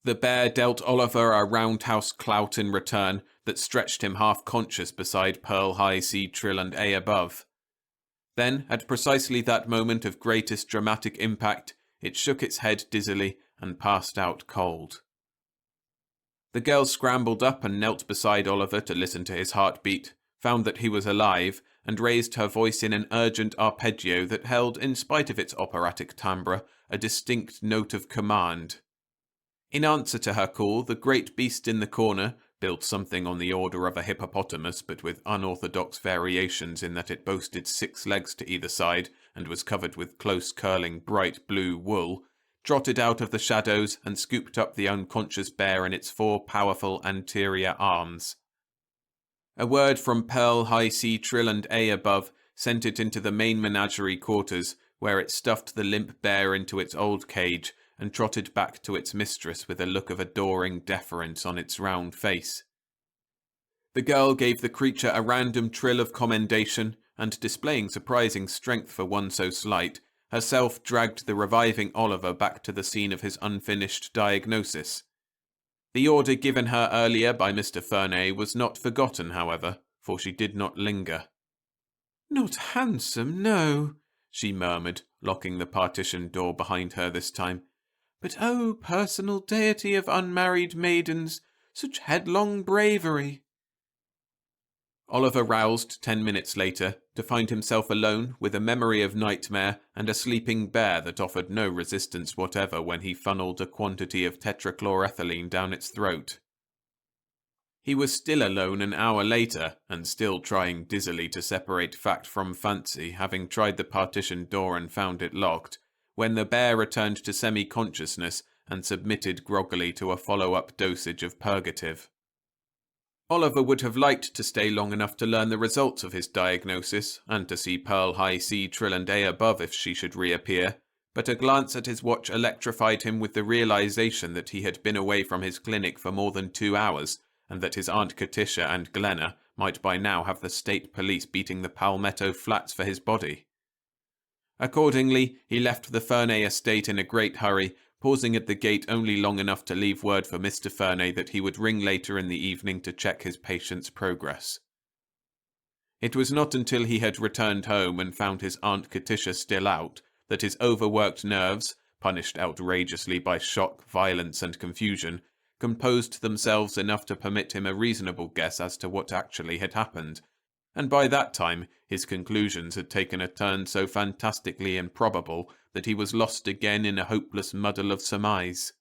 The bear dealt Oliver a roundhouse clout in return that stretched him half-conscious beside Pearl High, C Trill and A above. Then, at precisely that moment of greatest dramatic impact, it shook its head dizzily and passed out cold. The girl scrambled up and knelt beside Oliver to listen to his heartbeat, found that he was alive, and raised her voice in an urgent arpeggio that held, in spite of its operatic timbre, a distinct note of command. In answer to her call, the great beast in the corner, built something on the order of a hippopotamus but with unorthodox variations in that it boasted 6 legs to either side and was covered with close curling bright blue wool, trotted out of the shadows and scooped up the unconscious bear in its 4 powerful anterior arms. A word from Pearl High, C Trill and A above sent it into the main menagerie quarters, where it stuffed the limp bear into its old cage and trotted back to its mistress with a look of adoring deference on its round face. The girl gave the creature a random trill of commendation, and displaying surprising strength for one so slight, herself dragged the reviving Oliver back to the scene of his unfinished diagnosis. The order given her earlier by Mr. Fernay was not forgotten, however, for she did not linger. "Not handsome, no," she murmured, locking the partition door behind her this time. "But oh, personal deity of unmarried maidens, such headlong bravery!" Oliver roused 10 minutes later to find himself alone with a memory of nightmare and a sleeping bear that offered no resistance whatever when he funneled a quantity of tetrachloroethylene down its throat. He was still alone an hour later, and still trying dizzily to separate fact from fancy, having tried the partition door and found it locked, when the bear returned to semi-consciousness and submitted groggily to a follow-up dosage of purgative. Oliver would have liked to stay long enough to learn the results of his diagnosis, and to see Pearl High, C Trill and A above if she should reappear, but a glance at his watch electrified him with the realization that he had been away from his clinic for more than 2 hours, and that his Aunt Katisha and Glenna might by now have the state police beating the Palmetto Flats for his body. Accordingly, he left the Ferney estate in a great hurry, pausing at the gate only long enough to leave word for Mr. Ferney that he would ring later in the evening to check his patient's progress. It was not until he had returned home and found his Aunt Katisha still out that his overworked nerves, punished outrageously by shock, violence, and confusion, composed themselves enough to permit him a reasonable guess as to what actually had happened, and by that time his conclusions had taken a turn so fantastically improbable that he was lost again in a hopeless muddle of surmise.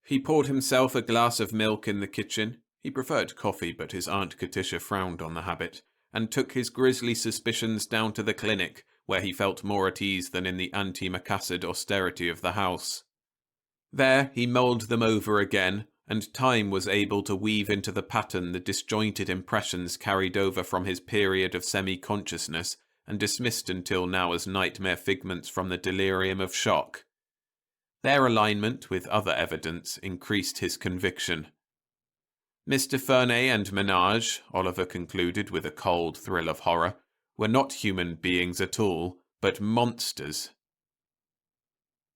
He poured himself a glass of milk in the kitchen. He preferred coffee, but his Aunt Katisha frowned on the habit, and took his grisly suspicions down to the clinic, where he felt more at ease than in the antimacassar austerity of the house. There he mulled them over again, and time was able to weave into the pattern the disjointed impressions carried over from his period of semi-consciousness and dismissed until now as nightmare figments from the delirium of shock. Their alignment with other evidence increased his conviction. Mr. Ferney and Menage, Oliver concluded with a cold thrill of horror, were not human beings at all, but monsters.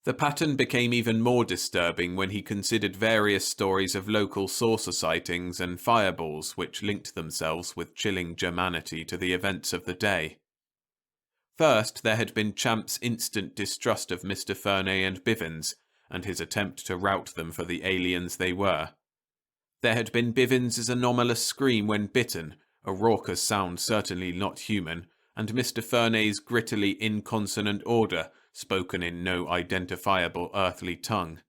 The pattern became even more disturbing when he considered various stories of local saucer sightings and fireballs which linked themselves with chilling germanity to the events of the day. First, there had been Champ's instant distrust of Mr. Ferney and Bivens, and his attempt to rout them for the aliens they were. There had been Bivens' anomalous scream when bitten, a raucous sound certainly not human, and Mr. Ferney's grittily inconsonant order, spoken in no identifiable earthly tongue.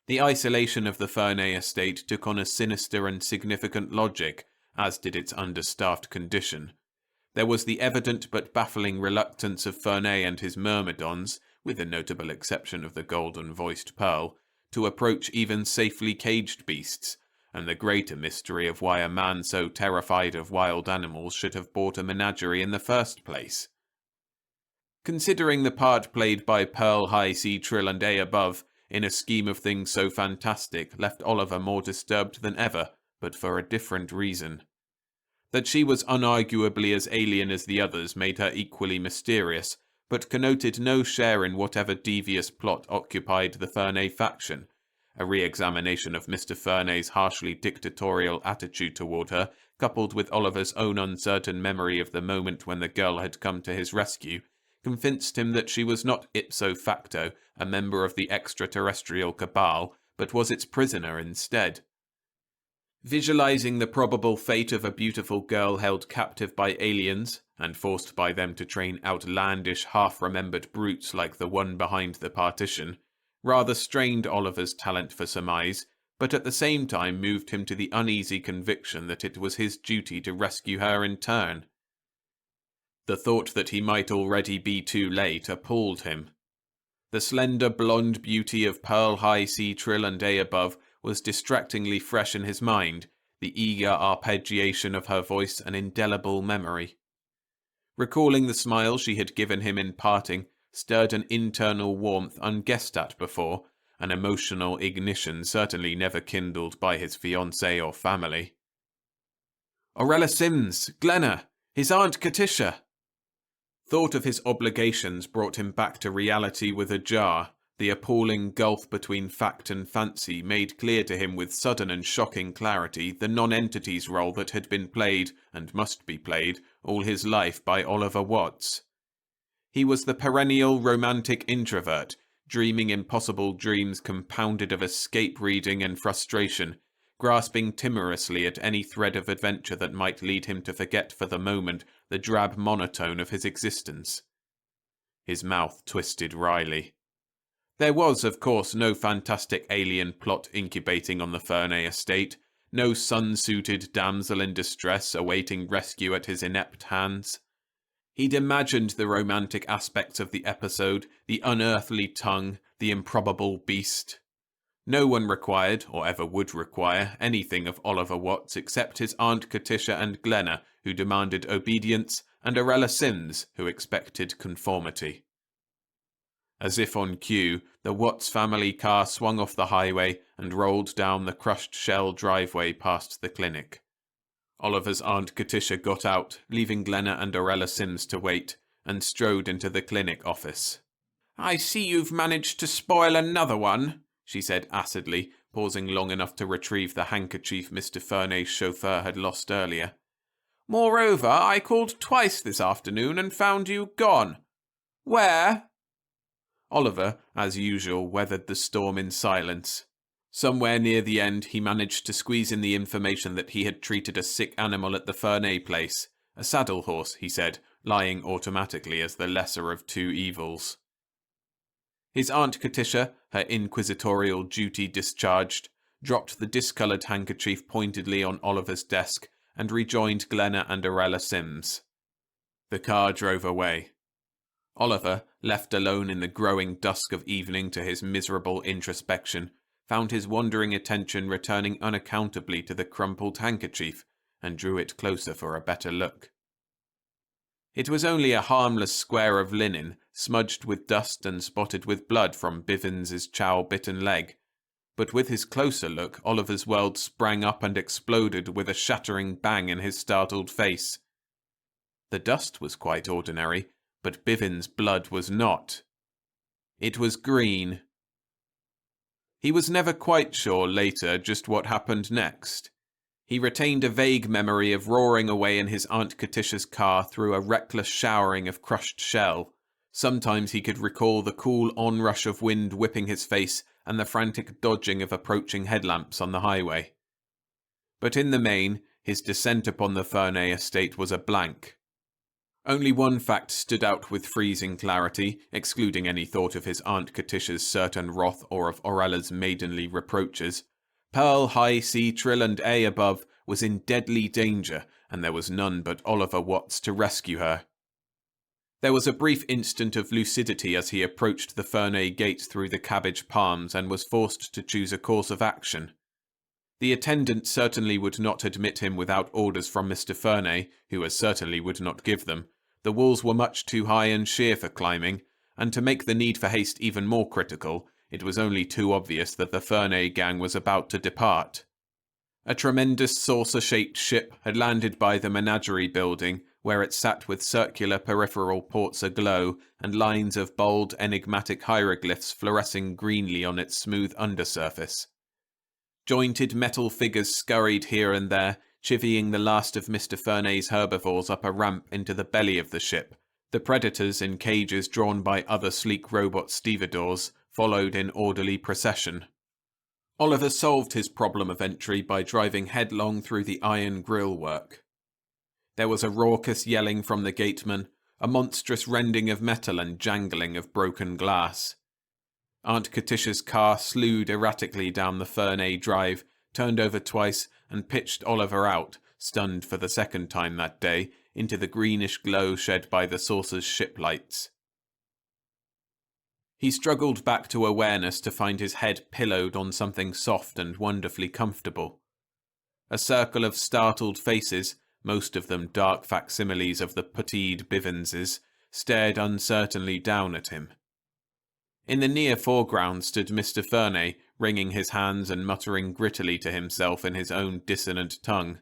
The isolation of the Ferney estate took on a sinister and significant logic, as did its understaffed condition. There was the evident but baffling reluctance of Ferney and his myrmidons, with the notable exception of the golden-voiced Pearl, to approach even safely caged beasts, and the greater mystery of why a man so terrified of wild animals should have bought a menagerie in the first place. Considering the part played by Pearl High C Trill and A above in a scheme of things so fantastic left Oliver more disturbed than ever, but for a different reason. That she was unarguably as alien as the others made her equally mysterious, but connoted no share in whatever devious plot occupied the Ferney faction. A re-examination of Mr. Ferney's harshly dictatorial attitude toward her, coupled with Oliver's own uncertain memory of the moment when the girl had come to his rescue, convinced him that she was not ipso facto a member of the extraterrestrial cabal, but was its prisoner instead. Visualizing the probable fate of a beautiful girl held captive by aliens, and forced by them to train outlandish, half-remembered brutes like the one behind the partition, rather strained Oliver's talent for surmise, but at the same time moved him to the uneasy conviction that it was his duty to rescue her in turn. The thought that he might already be too late appalled him. The slender blonde beauty of Pearl High C Trill and A above was distractingly fresh in his mind, the eager arpeggiation of her voice an indelible memory. Recalling the smile she had given him in parting stirred an internal warmth unguessed at before, an emotional ignition certainly never kindled by his fiancée or family. Orella Sims, Glenna, his Aunt Katisha! Thought of his obligations brought him back to reality with a jar. The appalling gulf between fact and fancy made clear to him with sudden and shocking clarity the non-entity's role that had been played, and must be played, all his life by Oliver Watts. He was the perennial romantic introvert, dreaming impossible dreams compounded of escape reading and frustration, grasping timorously at any thread of adventure that might lead him to forget for the moment the drab monotone of his existence. His mouth twisted wryly. There was, of course, no fantastic alien plot incubating on the Ferney estate, no sun-suited damsel in distress awaiting rescue at his inept hands. He'd imagined the romantic aspects of the episode, the unearthly tongue, the improbable beast. No one required, or ever would require, anything of Oliver Watts except his Aunt Katisha and Glenna, who demanded obedience, and Orella Sims, who expected conformity. As if on cue, the Watts family car swung off the highway and rolled down the crushed shell driveway past the clinic. Oliver's Aunt Katisha got out, leaving Glenna and Orella Sims to wait, and strode into the clinic office. "I see you've managed to spoil another one," she said acidly, pausing long enough to retrieve the handkerchief Mr. Fernay's chauffeur had lost earlier. "Moreover, I called twice this afternoon and found you gone. Where?" Oliver, as usual, weathered the storm in silence. Somewhere near the end, he managed to squeeze in the information that he had treated a sick animal at the Fernay place. A saddle horse, he said, lying automatically as the lesser of two evils. His Aunt Katisha, her inquisitorial duty discharged, dropped the discoloured handkerchief pointedly on Oliver's desk and rejoined Glenna and Orella Sims. The car drove away. Oliver, left alone in the growing dusk of evening to his miserable introspection, found his wandering attention returning unaccountably to the crumpled handkerchief, and drew it closer for a better look. It was only a harmless square of linen, smudged with dust and spotted with blood from Bivens's chow-bitten leg, but with his closer look, Oliver's world sprang up and exploded with a shattering bang in his startled face. The dust was quite ordinary, but Bivens' blood was not. It was green. He was never quite sure later just what happened next. He retained a vague memory of roaring away in his Aunt Katisha's car through a reckless showering of crushed shell. Sometimes he could recall the cool onrush of wind whipping his face and the frantic dodging of approaching headlamps on the highway. But in the main, his descent upon the Fernay estate was a blank. Only one fact stood out with freezing clarity, excluding any thought of his Aunt Katisha's certain wrath or of Orella's maidenly reproaches. Pearl High C Trill and A above was in deadly danger, and there was none but Oliver Watts to rescue her. There was a brief instant of lucidity as he approached the Fernay gate through the cabbage palms and was forced to choose a course of action. The attendant certainly would not admit him without orders from Mr. Fernay, who as certainly would not give them. The walls were much too high and sheer for climbing, and to make the need for haste even more critical, it was only too obvious that the Fernay gang was about to depart. A tremendous saucer-shaped ship had landed by the menagerie building, where it sat with circular peripheral ports aglow and lines of bold, enigmatic hieroglyphs fluorescing greenly on its smooth undersurface. Jointed metal figures scurried here and there, chivying the last of Mr. Fernay's herbivores up a ramp into the belly of the ship. The predators, in cages drawn by other sleek robot stevedores, followed in orderly procession. Oliver solved his problem of entry by driving headlong through the iron grill work. There was a raucous yelling from the gateman, a monstrous rending of metal and jangling of broken glass. Aunt Katisha's car slewed erratically down the Fernay drive, turned over twice, and pitched Oliver out, stunned for the second time that day, into the greenish glow shed by the saucer's ship lights. He struggled back to awareness to find his head pillowed on something soft and wonderfully comfortable. A circle of startled faces, most of them dark facsimiles of the puttied Bivenses, stared uncertainly down at him. In the near foreground stood Mr. Fernay, wringing his hands and muttering grittily to himself in his own dissonant tongue.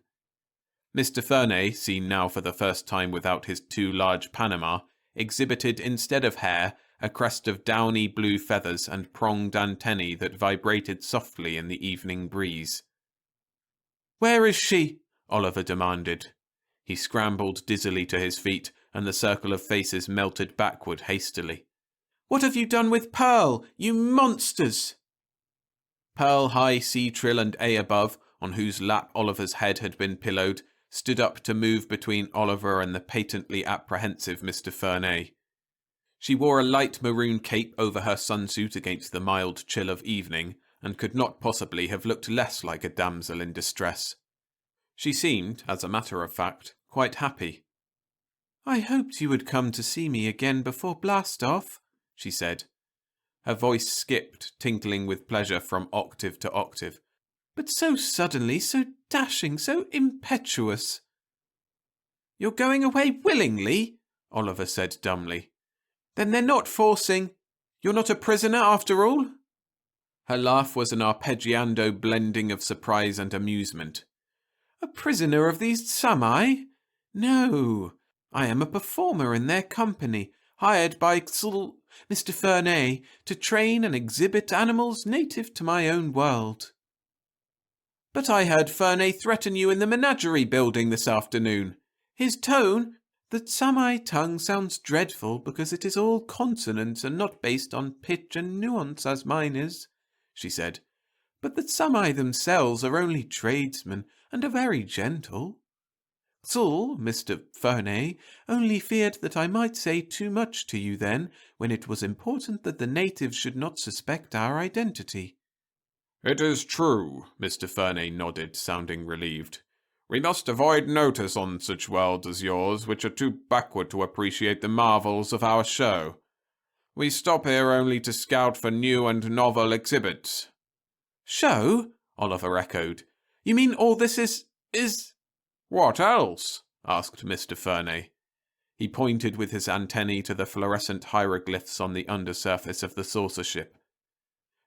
Mr. Fernay, seen now for the first time without his too large Panama, exhibited instead of hair a crest of downy blue feathers and pronged antennae that vibrated softly in the evening breeze. "Where is she?" Oliver demanded. He scrambled dizzily to his feet, and the circle of faces melted backward hastily. "What have you done with Pearl, you monsters?" Pearl High C Trill and A above, on whose lap Oliver's head had been pillowed, stood up to move between Oliver and the patently apprehensive Mr. Fernay. She wore a light maroon cape over her sunsuit against the mild chill of evening, and could not possibly have looked less like a damsel in distress. She seemed, as a matter of fact, quite happy. "I hoped you would come to see me again before blast-off," she said. Her voice skipped, tinkling with pleasure from octave to octave. "But so suddenly, so dashing, so impetuous." "You're going away willingly?" Oliver said dumbly. "Then they're not forcing—" You're not a prisoner after all? Her laugh was an arpeggiando blending of surprise and amusement. A prisoner of these Sami? No, I am a performer in their company, hired by Mr. Fernay to train and exhibit animals native to my own world. But I heard Fernay threaten you in the menagerie building this afternoon. His tone, the Sami tongue sounds dreadful because it is all consonants and not based on pitch and nuance as mine is, she said. But the Sami themselves are only tradesmen and are very gentle. Mr. Fernay, only feared that I might say too much to you then, when it was important that the natives should not suspect our identity. It is true, Mr. Fernay nodded, sounding relieved. We must avoid notice on such worlds as yours, which are too backward to appreciate the marvels of our show. We stop here only to scout for new and novel exhibits. Show? Oliver echoed. You mean all this is... What else? Asked Mr. Fernay. He pointed with his antennae to the fluorescent hieroglyphs on the undersurface of the saucer ship.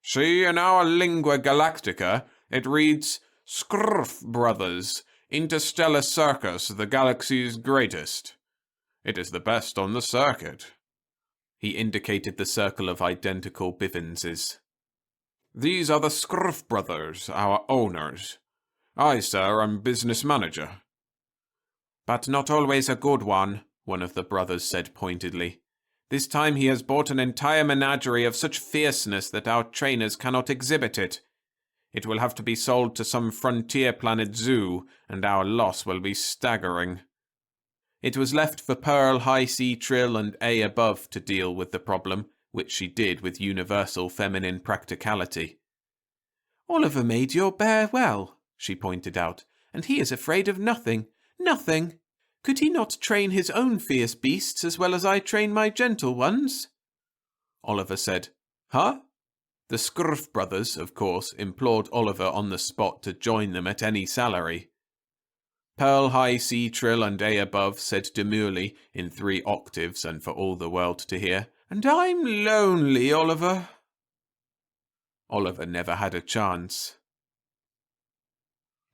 See, in our lingua galactica, it reads, Skrf Brothers, Interstellar Circus, the galaxy's greatest. It is the best on the circuit. He indicated the circle of identical Bivenses. These are the Skrf Brothers, our owners. I, sir, am business manager. But not always a good one of the brothers said pointedly. This time he has bought an entire menagerie of such fierceness that our trainers cannot exhibit it. It will have to be sold to some frontier planet zoo, and our loss will be staggering. It was left for Pearl High C Trill and A Above to deal with the problem, which she did with universal feminine practicality. Oliver made your bear well, she pointed out, and he is afraid of nothing. Nothing. Could he not train his own fierce beasts as well as I train my gentle ones? Oliver said, Huh? The Skrf brothers, of course, implored Oliver on the spot to join them at any salary. Pearl High C Trill and A Above said demurely, in 3 octaves and for all the world to hear, And I'm lonely, Oliver. Oliver never had a chance.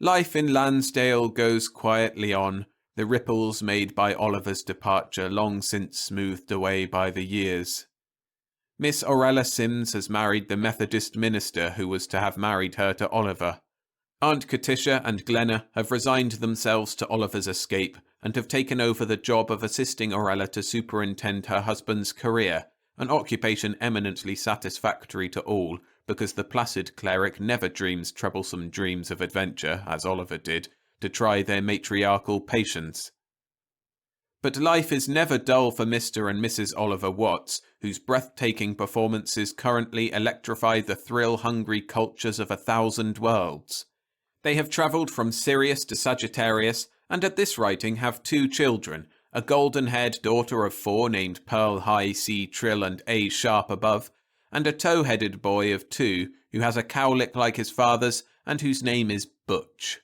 Life in Lansdale goes quietly on, the ripples made by Oliver's departure long since smoothed away by the years. Miss Orella Sims has married the Methodist minister who was to have married her to Oliver. Aunt Katisha and Glenna have resigned themselves to Oliver's escape and have taken over the job of assisting Orella to superintend her husband's career, an occupation eminently satisfactory to all, because the placid cleric never dreams troublesome dreams of adventure, as Oliver did, to try their matriarchal patience. But life is never dull for Mr. and Mrs. Oliver Watts, whose breathtaking performances currently electrify the thrill-hungry cultures of 1,000 worlds. They have travelled from Sirius to Sagittarius, and at this writing have 2 children, a golden-haired daughter of 4 named Pearl High C Trill and A Sharp Above, and a tow-headed boy of 2 who has a cowlick like his father's and whose name is Butch.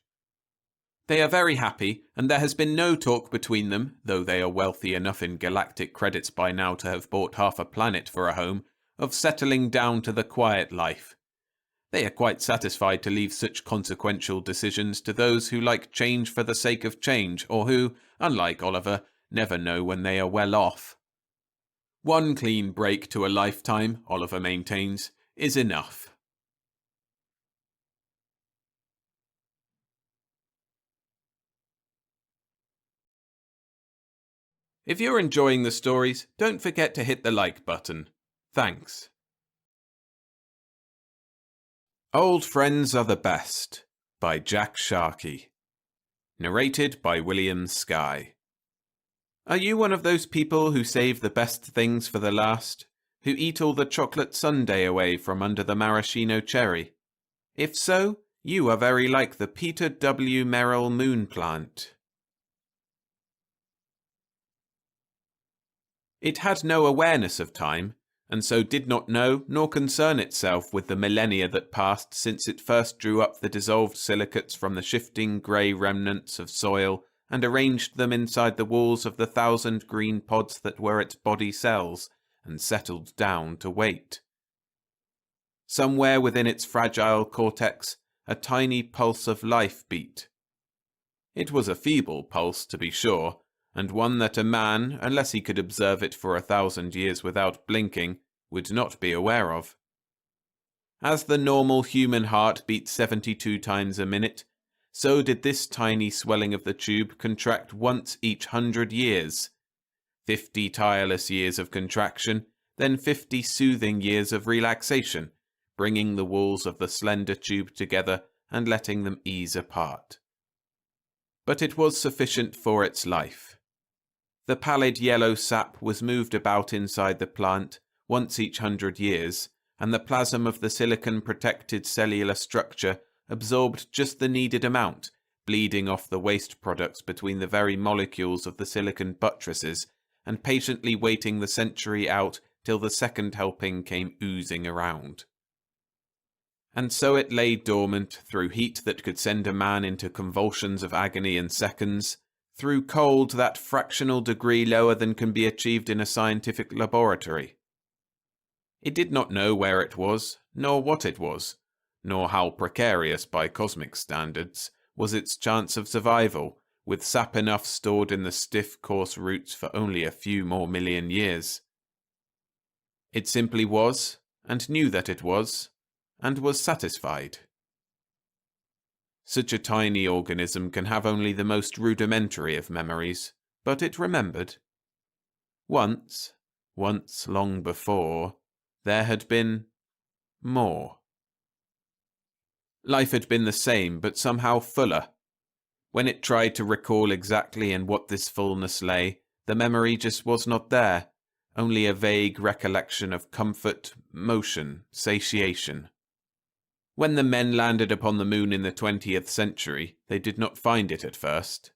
They are very happy, and there has been no talk between them, though they are wealthy enough in galactic credits by now to have bought half a planet for a home, of settling down to the quiet life. They are quite satisfied to leave such consequential decisions to those who like change for the sake of change, or who, unlike Oliver, never know when they are well off. 1 clean break to a lifetime, Oliver maintains, is enough. If you're enjoying the stories, don't forget to hit the like button. Thanks. Old Friends Are the Best by Jack Sharkey. Narrated by William Skye. Are you one of those people who save the best things for the last? Who eat all the chocolate sundae away from under the maraschino cherry? If so, you are very like the Peter W. Merrill moon plant. It had no awareness of time, and so did not know nor concern itself with the millennia that passed since it first drew up the dissolved silicates from the shifting grey remnants of soil and arranged them inside the walls of the 1,000 green pods that were its body cells, and settled down to wait. Somewhere within its fragile cortex, a tiny pulse of life beat. It was a feeble pulse, to be sure, and one that a man, unless he could observe it for 1,000 years without blinking, would not be aware of. As the normal human heart beat 72 times a minute, so did this tiny swelling of the tube contract once each 100 years. 50 tireless years of contraction, then 50 soothing years of relaxation, bringing the walls of the slender tube together and letting them ease apart. But it was sufficient for its life. The pallid yellow sap was moved about inside the plant once each 100 years, and the plasm of the silicon-protected cellular structure absorbed just the needed amount, bleeding off the waste products between the very molecules of the silicon buttresses, and patiently waiting the century out till the second helping came oozing around. And so it lay dormant through heat that could send a man into convulsions of agony in seconds, through cold that fractional degree lower than can be achieved in a scientific laboratory. It did not know where it was, nor what it was, nor how precarious by cosmic standards was its chance of survival, with sap enough stored in the stiff, coarse roots for only a few more million years. It simply was, and knew that it was, and was satisfied. Such a tiny organism can have only the most rudimentary of memories, but it remembered. Once long before, there had been more. Life had been the same, but somehow fuller. When it tried to recall exactly in what this fullness lay, the memory just was not there, only a vague recollection of comfort, motion, satiation. When the men landed upon the moon in the 20th century, they did not find it at first.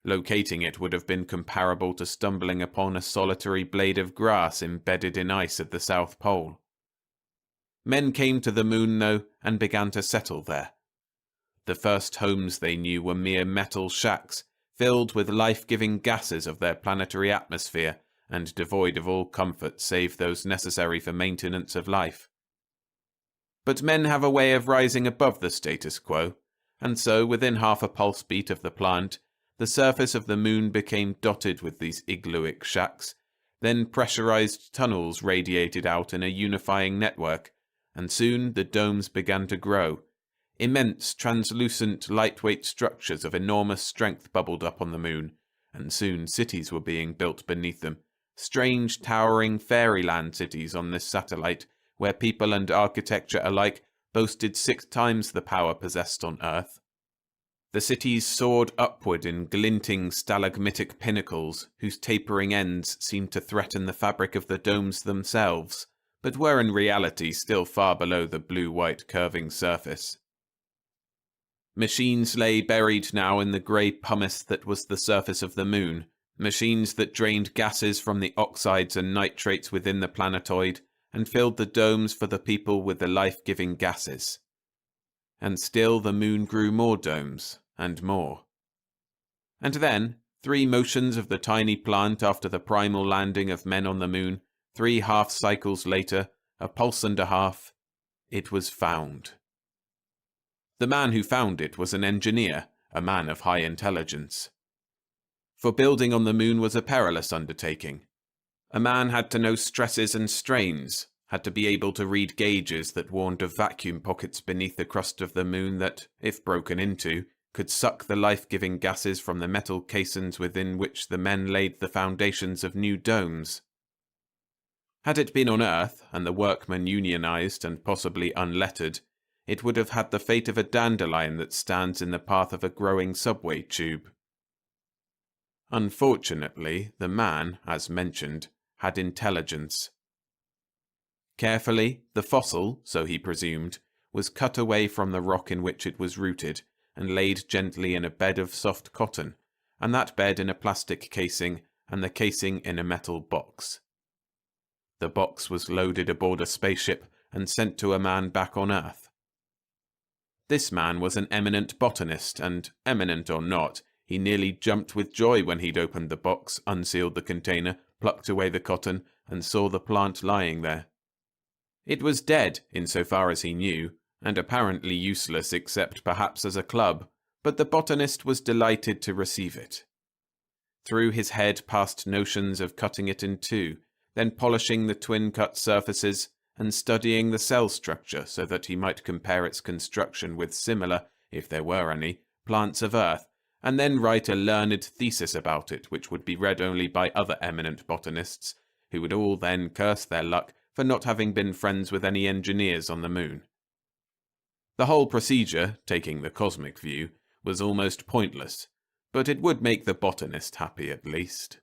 Locating it would have been comparable to stumbling upon a solitary blade of grass embedded in ice at the South Pole. Men came to the moon, though, and began to settle there. The first homes they knew were mere metal shacks, filled with life-giving gases of their planetary atmosphere, and devoid of all comfort save those necessary for maintenance of life. But men have a way of rising above the status quo, and so, within half a pulse beat of the plant, the surface of the moon became dotted with these iglooic shacks, then pressurized tunnels radiated out in a unifying network, and soon the domes began to grow. Immense, translucent, lightweight structures of enormous strength bubbled up on the moon, and soon cities were being built beneath them, strange, towering fairyland cities on this satellite, where people and architecture alike boasted 6 times the power possessed on Earth. The cities soared upward in glinting stalagmitic pinnacles, whose tapering ends seemed to threaten the fabric of the domes themselves, but were in reality still far below the blue-white curving surface. Machines lay buried now in the grey pumice that was the surface of the moon, machines that drained gases from the oxides and nitrates within the planetoid, and filled the domes for the people with the life-giving gases. And still the moon grew more domes, and more. And then, 3 motions of the tiny plant after the primal landing of men on the moon, 3 half-cycles later, a pulse and a half, it was found. The man who found it was an engineer, a man of high intelligence. For building on the moon was a perilous undertaking. A man had to know stresses and strains, had to be able to read gauges that warned of vacuum pockets beneath the crust of the moon that, if broken into, could suck the life-giving gases from the metal caissons within which the men laid the foundations of new domes. Had it been on Earth, and the workmen unionized and possibly unlettered, it would have had the fate of a dandelion that stands in the path of a growing subway tube. Unfortunately, the man, as mentioned, had intelligence. Carefully, the fossil, so he presumed, was cut away from the rock in which it was rooted, and laid gently in a bed of soft cotton, and that bed in a plastic casing, and the casing in a metal box. The box was loaded aboard a spaceship and sent to a man back on Earth. This man was an eminent botanist, and, eminent or not, he nearly jumped with joy when he'd opened the box, unsealed the container, plucked away the cotton, and saw the plant lying there. It was dead, insofar as he knew, and apparently useless except perhaps as a club, but the botanist was delighted to receive it. Through his head passed notions of cutting it in two, then polishing the twin-cut surfaces and studying the cell structure so that he might compare its construction with similar, if there were any, plants of Earth, and then write a learned thesis about it which would be read only by other eminent botanists, who would all then curse their luck for not having been friends with any engineers on the moon. The whole procedure, taking the cosmic view, was almost pointless, but it would make the botanist happy at least.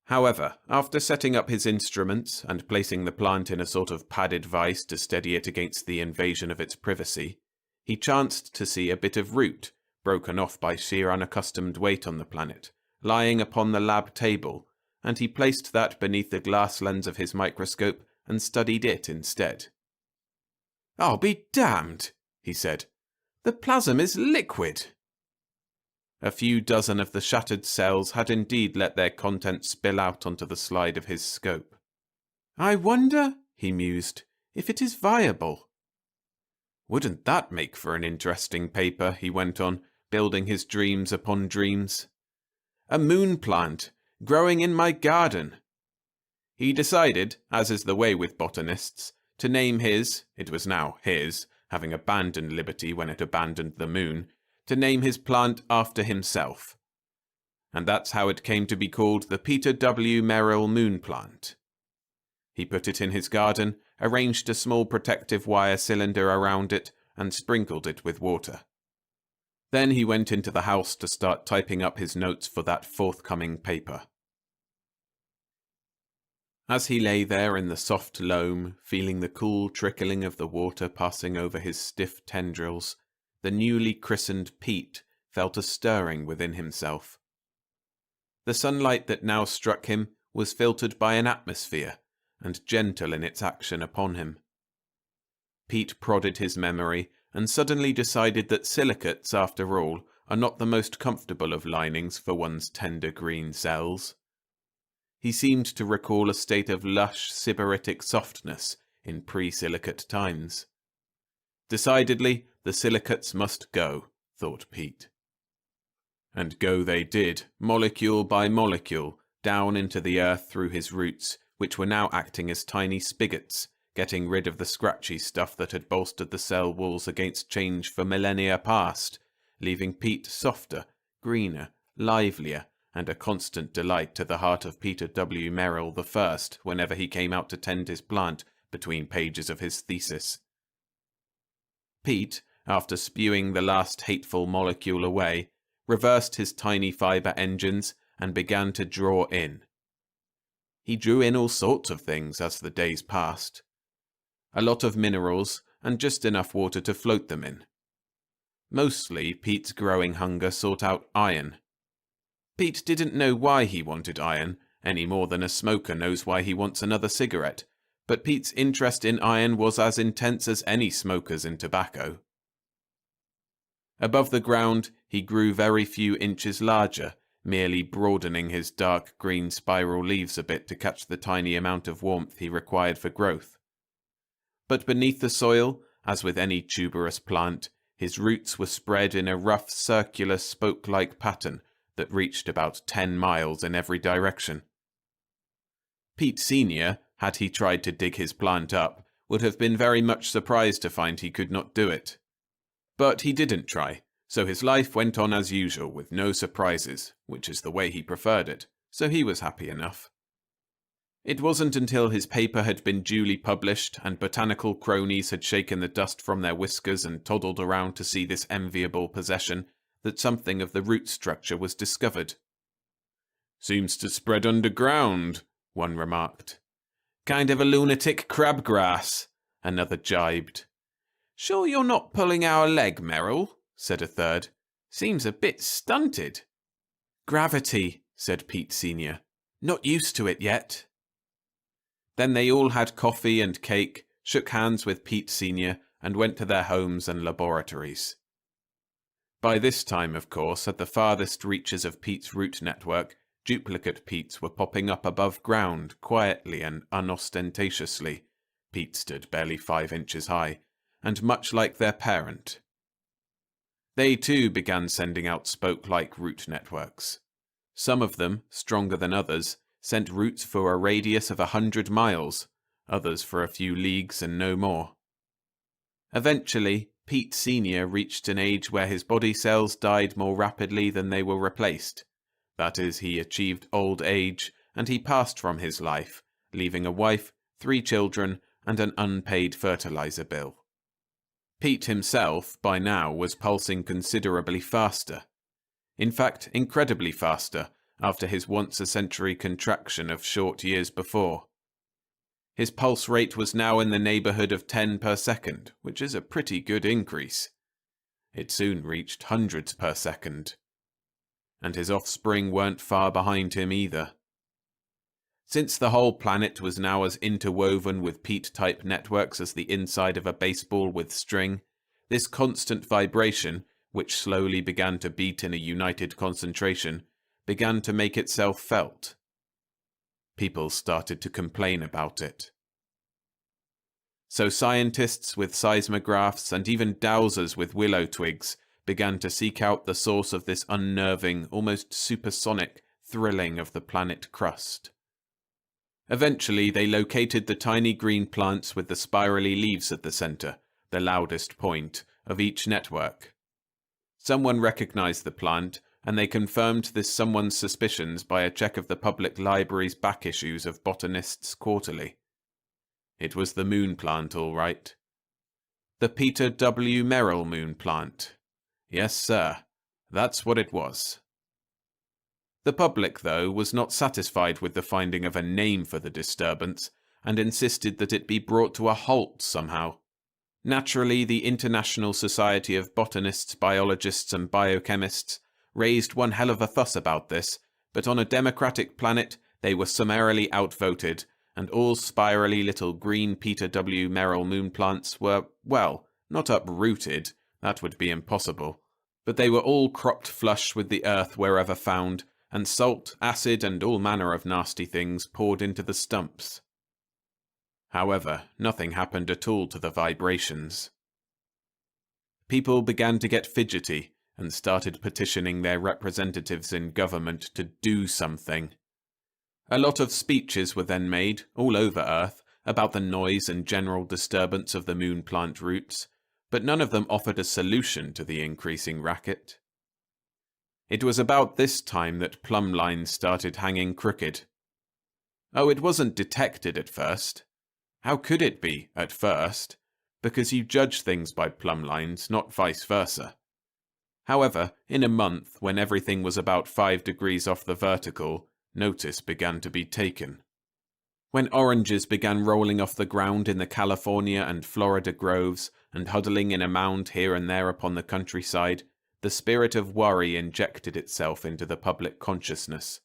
However, after setting up his instruments and placing the plant in a sort of padded vise to steady it against the invasion of its privacy, he chanced to see a bit of root, broken off by sheer unaccustomed weight on the planet, lying upon the lab table, and he placed that beneath the glass lens of his microscope and studied it instead. "I'll be damned," he said. "The plasm is liquid." A few dozen of the shattered cells had indeed let their contents spill out onto the slide of his scope. "I wonder," he mused, "if it is viable." "Wouldn't that make for an interesting paper?" he went on, building his dreams upon dreams. "A moon plant, growing in my garden." He decided, as is the way with botanists, to name his, it was now his, having abandoned liberty when it abandoned the moon, to name his plant after himself. And that's how it came to be called the Peter W. Merrill moon plant. He put it in his garden, arranged a small protective wire cylinder around it, and sprinkled it with water. Then he went into the house to start typing up his notes for that forthcoming paper. As he lay there in the soft loam, feeling the cool trickling of the water passing over his stiff tendrils, the newly christened Pete felt a stirring within himself. The sunlight that now struck him was filtered by an atmosphere, and gentle in its action upon him. Pete prodded his memory, and suddenly decided that silicates, after all, are not the most comfortable of linings for one's tender green cells. He seemed to recall a state of lush, sybaritic softness in pre-silicate times. Decidedly, the silicates must go, thought Pete. And go they did, molecule by molecule, down into the earth through his roots, which were now acting as tiny spigots, getting rid of the scratchy stuff that had bolstered the cell walls against change for millennia past, leaving Pete softer, greener, livelier, and a constant delight to the heart of Peter W. Merrill I whenever he came out to tend his plant between pages of his thesis. Pete, after spewing the last hateful molecule away, reversed his tiny fibre engines and began to draw in. He drew in all sorts of things as the days passed. A lot of minerals and just enough water to float them in. Mostly, Pete's growing hunger sought out iron. Pete didn't know why he wanted iron, any more than a smoker knows why he wants another cigarette, but Pete's interest in iron was as intense as any smoker's in tobacco. Above the ground, he grew very few inches larger, merely broadening his dark green spiral leaves a bit to catch the tiny amount of warmth he required for growth. But beneath the soil, as with any tuberous plant, his roots were spread in a rough circular spoke-like pattern that reached about 10 miles in every direction. Pete Sr., had he tried to dig his plant up, would have been very much surprised to find he could not do it. But he didn't try, so his life went on as usual with no surprises, which is the way he preferred it, so he was happy enough. It wasn't until his paper had been duly published and botanical cronies had shaken the dust from their whiskers and toddled around to see this enviable possession that something of the root structure was discovered. "Seems to spread underground," one remarked. "Kind of a lunatic crabgrass," another jibed. "Sure you're not pulling our leg, Merrill?" said a third. "Seems a bit stunted." "Gravity," said Pete Sr. "Not used to it yet." Then they all had coffee and cake, shook hands with Pete Sr., and went to their homes and laboratories. By this time, of course, at the farthest reaches of Pete's root network, duplicate Petes were popping up above ground, quietly and unostentatiously. Pete stood barely 5 inches high, and much like their parent. They too began sending out spoke-like root networks. Some of them, stronger than others, sent roots for a radius of 100 miles, others for a few leagues and no more. Eventually, Pete Sr. reached an age where his body cells died more rapidly than they were replaced. That is, he achieved old age, and he passed from his life, leaving a wife, 3 children, and an unpaid fertilizer bill. Pete himself, by now, was pulsing considerably faster. In fact, incredibly faster, after his once-a-century contraction of short years before. His pulse rate was now in the neighborhood of 10 per second, which is a pretty good increase. It soon reached hundreds per second. And his offspring weren't far behind him either. Since the whole planet was now as interwoven with Pete-type networks as the inside of a baseball with string, this constant vibration, which slowly began to beat in a united concentration, began to make itself felt. People started to complain about it. So scientists with seismographs and even dowsers with willow twigs began to seek out the source of this unnerving, almost supersonic thrilling of the planet crust. Eventually, they located the tiny green plants with the spirally leaves at the center, the loudest point, of each network. Someone recognized the plant, and they confirmed this someone's suspicions by a check of the public library's back issues of Botanists Quarterly. It was the moon plant, all right. The Peter W. Merrill moon plant. Yes, sir. That's what it was. The public, though, was not satisfied with the finding of a name for the disturbance, and insisted that it be brought to a halt somehow. Naturally, the International Society of Botanists, Biologists, and Biochemists raised one hell of a fuss about this, but on a democratic planet, they were summarily outvoted, and all spirally little green Peter W. Merrill moon plants were, well, not uprooted, that would be impossible, but they were all cropped flush with the earth wherever found, and salt, acid, and all manner of nasty things poured into the stumps. However, nothing happened at all to the vibrations. People began to get fidgety and started petitioning their representatives in government to do something. A lot of speeches were then made, all over Earth, about the noise and general disturbance of the moon plant roots, but none of them offered a solution to the increasing racket. It was about this time that plumb lines started hanging crooked. Oh, it wasn't detected at first. How could it be, at first? Because you judge things by plumb lines, not vice versa. However, in a month, when everything was about 5 degrees off the vertical, notice began to be taken. When oranges began rolling off the ground in the California and Florida groves, and huddling in a mound here and there upon the countryside, the spirit of worry injected itself into the public consciousness.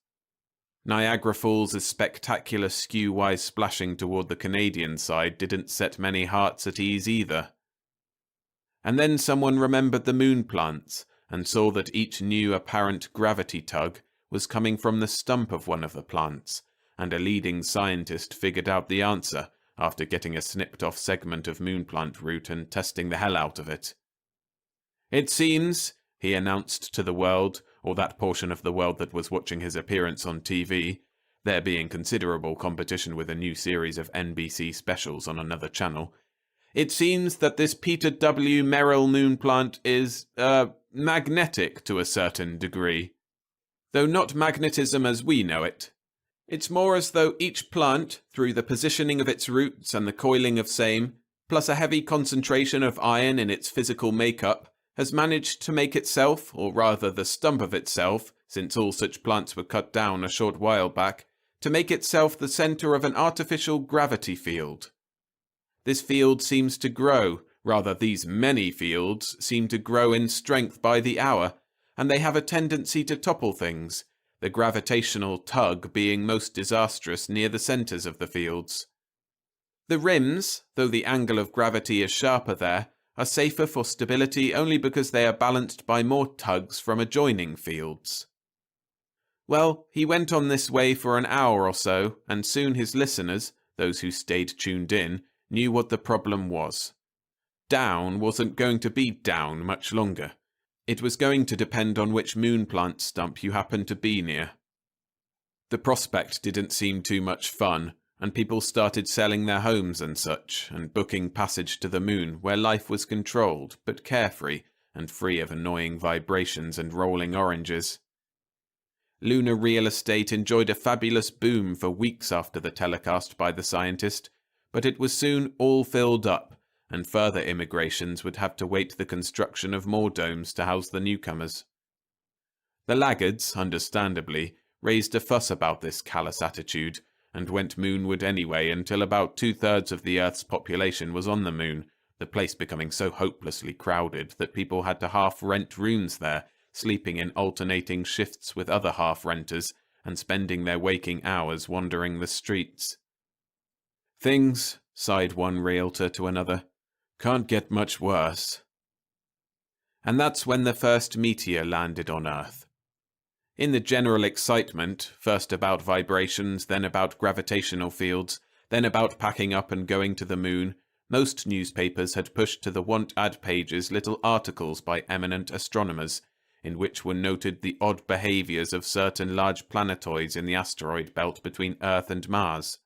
Niagara Falls' spectacular skew-wise splashing toward the Canadian side didn't set many hearts at ease either. And then someone remembered the moon plants, and saw that each new apparent gravity tug was coming from the stump of one of the plants, and a leading scientist figured out the answer after getting a snipped-off segment of moon plant root and testing the hell out of it. "It seems," he announced to the world, or that portion of the world that was watching his appearance on TV, there being considerable competition with a new series of NBC specials on another channel, "it seems that this Peter W. Merrill moon plant is, magnetic to a certain degree. Though not magnetism as we know it. It's more as though each plant, through the positioning of its roots and the coiling of same, plus a heavy concentration of iron in its physical makeup, has managed to make itself, or rather the stump of itself, since all such plants were cut down a short while back, to make itself the center of an artificial gravity field. This field seems to grow, rather these many fields seem to grow in strength by the hour, and they have a tendency to topple things, the gravitational tug being most disastrous near the centers of the fields. The rims, though the angle of gravity is sharper there, are safer for stability only because they are balanced by more tugs from adjoining fields. Well, he went on this way for an hour or so, and soon his listeners, those who stayed tuned in, knew what the problem was. Down wasn't going to be down much longer. It was going to depend on which moon plant stump you happened to be near. The prospect didn't seem too much fun, and people started selling their homes and such, and booking passage to the moon, where life was controlled, but carefree, and free of annoying vibrations and rolling oranges. Lunar real estate enjoyed a fabulous boom for weeks after the telecast by the scientist, but it was soon all filled up, and further immigrations would have to wait the construction of more domes to house the newcomers. The laggards, understandably, raised a fuss about this callous attitude, and went moonward anyway until about 2/3 of the Earth's population was on the moon, the place becoming so hopelessly crowded that people had to half-rent rooms there, sleeping in alternating shifts with other half-renters, and spending their waking hours wandering the streets. "Things," sighed one realtor to another, "can't get much worse." And that's when the first meteor landed on Earth. In the general excitement, first about vibrations, then about gravitational fields, then about packing up and going to the moon, most newspapers had pushed to the want-ad pages little articles by eminent astronomers, in which were noted the odd behaviors of certain large planetoids in the asteroid belt between Earth and Mars.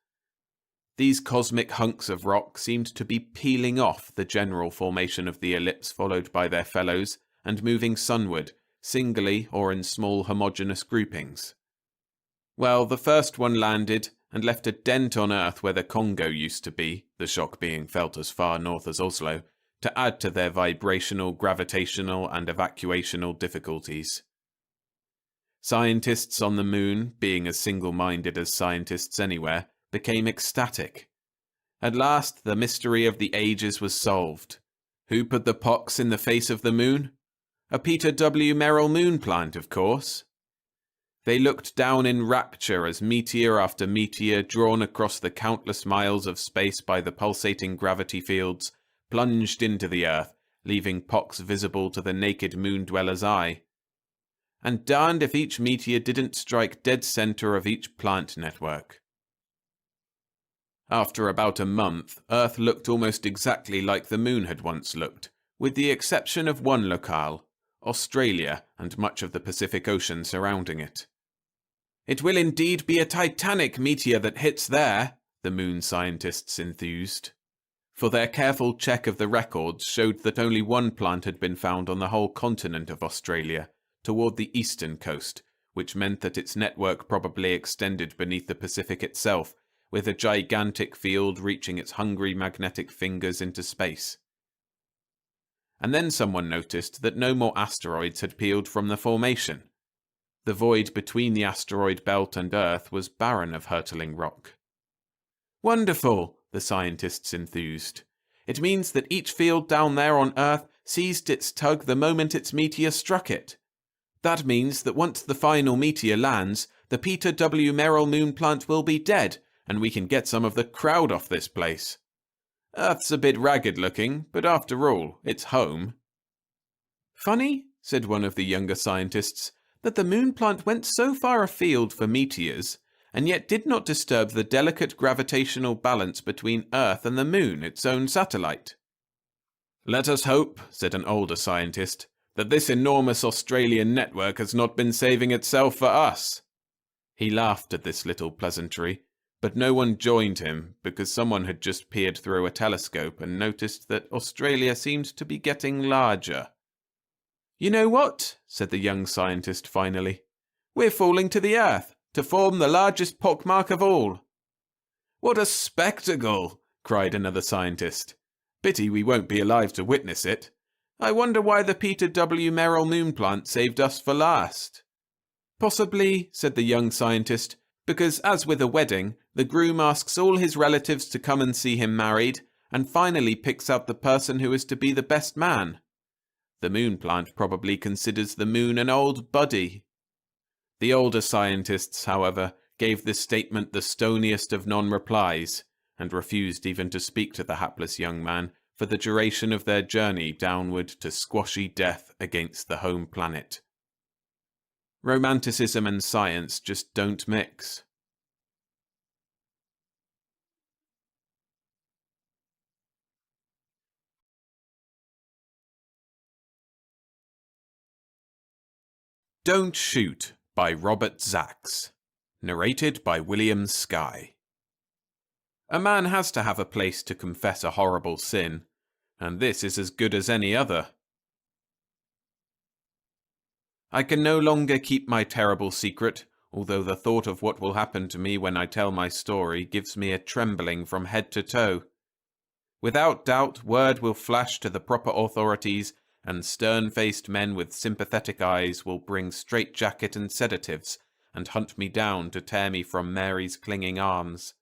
These cosmic hunks of rock seemed to be peeling off the general formation of the ellipse followed by their fellows, and moving sunward, singly or in small homogeneous groupings. Well, the first one landed and left a dent on Earth where the Congo used to be, the shock being felt as far north as Oslo, to add to their vibrational, gravitational, and evacuational difficulties. Scientists on the moon, being as single-minded as scientists anywhere, became ecstatic. At last, the mystery of the ages was solved. Who put the pox in the face of the moon? A Peter W. Merrill moon plant, of course. They looked down in rapture as meteor after meteor, drawn across the countless miles of space by the pulsating gravity fields, plunged into the Earth, leaving pox visible to the naked moon-dweller's eye. And darned if each meteor didn't strike dead center of each plant network. After about a month, Earth looked almost exactly like the moon had once looked, with the exception of one locale, Australia, and much of the Pacific Ocean surrounding it. "It will indeed be a titanic meteor that hits there," the moon scientists enthused. For their careful check of the records showed that only one plant had been found on the whole continent of Australia, toward the eastern coast, which meant that its network probably extended beneath the Pacific itself, with a gigantic field reaching its hungry magnetic fingers into space. And then someone noticed that no more asteroids had peeled from the formation. The void between the asteroid belt and Earth was barren of hurtling rock. "Wonderful," the scientists enthused. "It means that each field down there on Earth ceased its tug the moment its meteor struck it. That means that once the final meteor lands, the Peter W. Merrill moon plant will be dead, and we can get some of the crowd off this place. Earth's a bit ragged looking, but after all, it's home." "Funny," said one of the younger scientists, "that the moon plant went so far afield for meteors, and yet did not disturb the delicate gravitational balance between Earth and the moon, its own satellite." "Let us hope," said an older scientist, "that this enormous Australian network has not been saving itself for us." He laughed at this little pleasantry, but no one joined him because someone had just peered through a telescope and noticed that Australia seemed to be getting larger. "You know what?" said the young scientist finally. "We're falling to the Earth, to form the largest pockmark of all." "What a spectacle!" cried another scientist. "Pity we won't be alive to witness it. I wonder why the Peter W. Merrill moon plant saved us for last." "Possibly," said the young scientist, "because, as with a wedding, the groom asks all his relatives to come and see him married, and finally picks out the person who is to be the best man. The moon plant probably considers the moon an old buddy." The older scientists, however, gave this statement the stoniest of non-replies, and refused even to speak to the hapless young man for the duration of their journey downward to squashy death against the home planet. Romanticism and science just don't mix. Don't Shoot by Robert Zacks. Narrated by William Skye. A man has to have a place to confess a horrible sin, and this is as good as any other. I can no longer keep my terrible secret, although the thought of what will happen to me when I tell my story gives me a trembling from head to toe. Without doubt, word will flash to the proper authorities, and stern-faced men with sympathetic eyes will bring straitjacket and sedatives and hunt me down to tear me from Mary's clinging arms.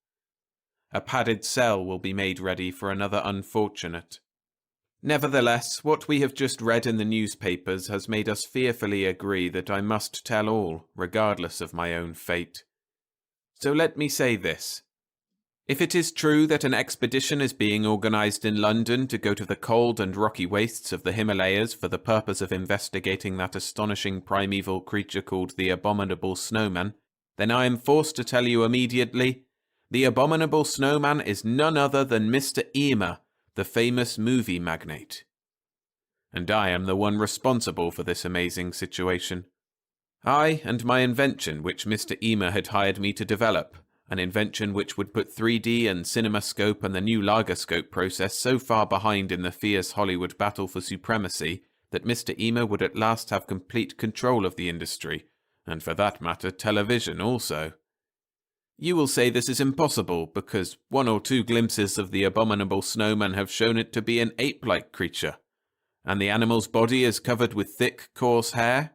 A padded cell will be made ready for another unfortunate. Nevertheless, what we have just read in the newspapers has made us fearfully agree that I must tell all, regardless of my own fate. So let me say this. If it is true that an expedition is being organized in London to go to the cold and rocky wastes of the Himalayas for the purpose of investigating that astonishing primeval creature called the Abominable Snowman, then I am forced to tell you immediately, the Abominable Snowman is none other than Mr. Eamer, the famous movie magnate. And I am the one responsible for this amazing situation. I and my invention, which Mr. Eamer had hired me to develop, an invention which would put 3D and CinemaScope and the new Lagerscope process so far behind in the fierce Hollywood battle for supremacy that Mr. Eamer would at last have complete control of the industry, and for that matter television also. You will say this is impossible because 1 or 2 glimpses of the Abominable Snowman have shown it to be an ape-like creature, and the animal's body is covered with thick, coarse hair.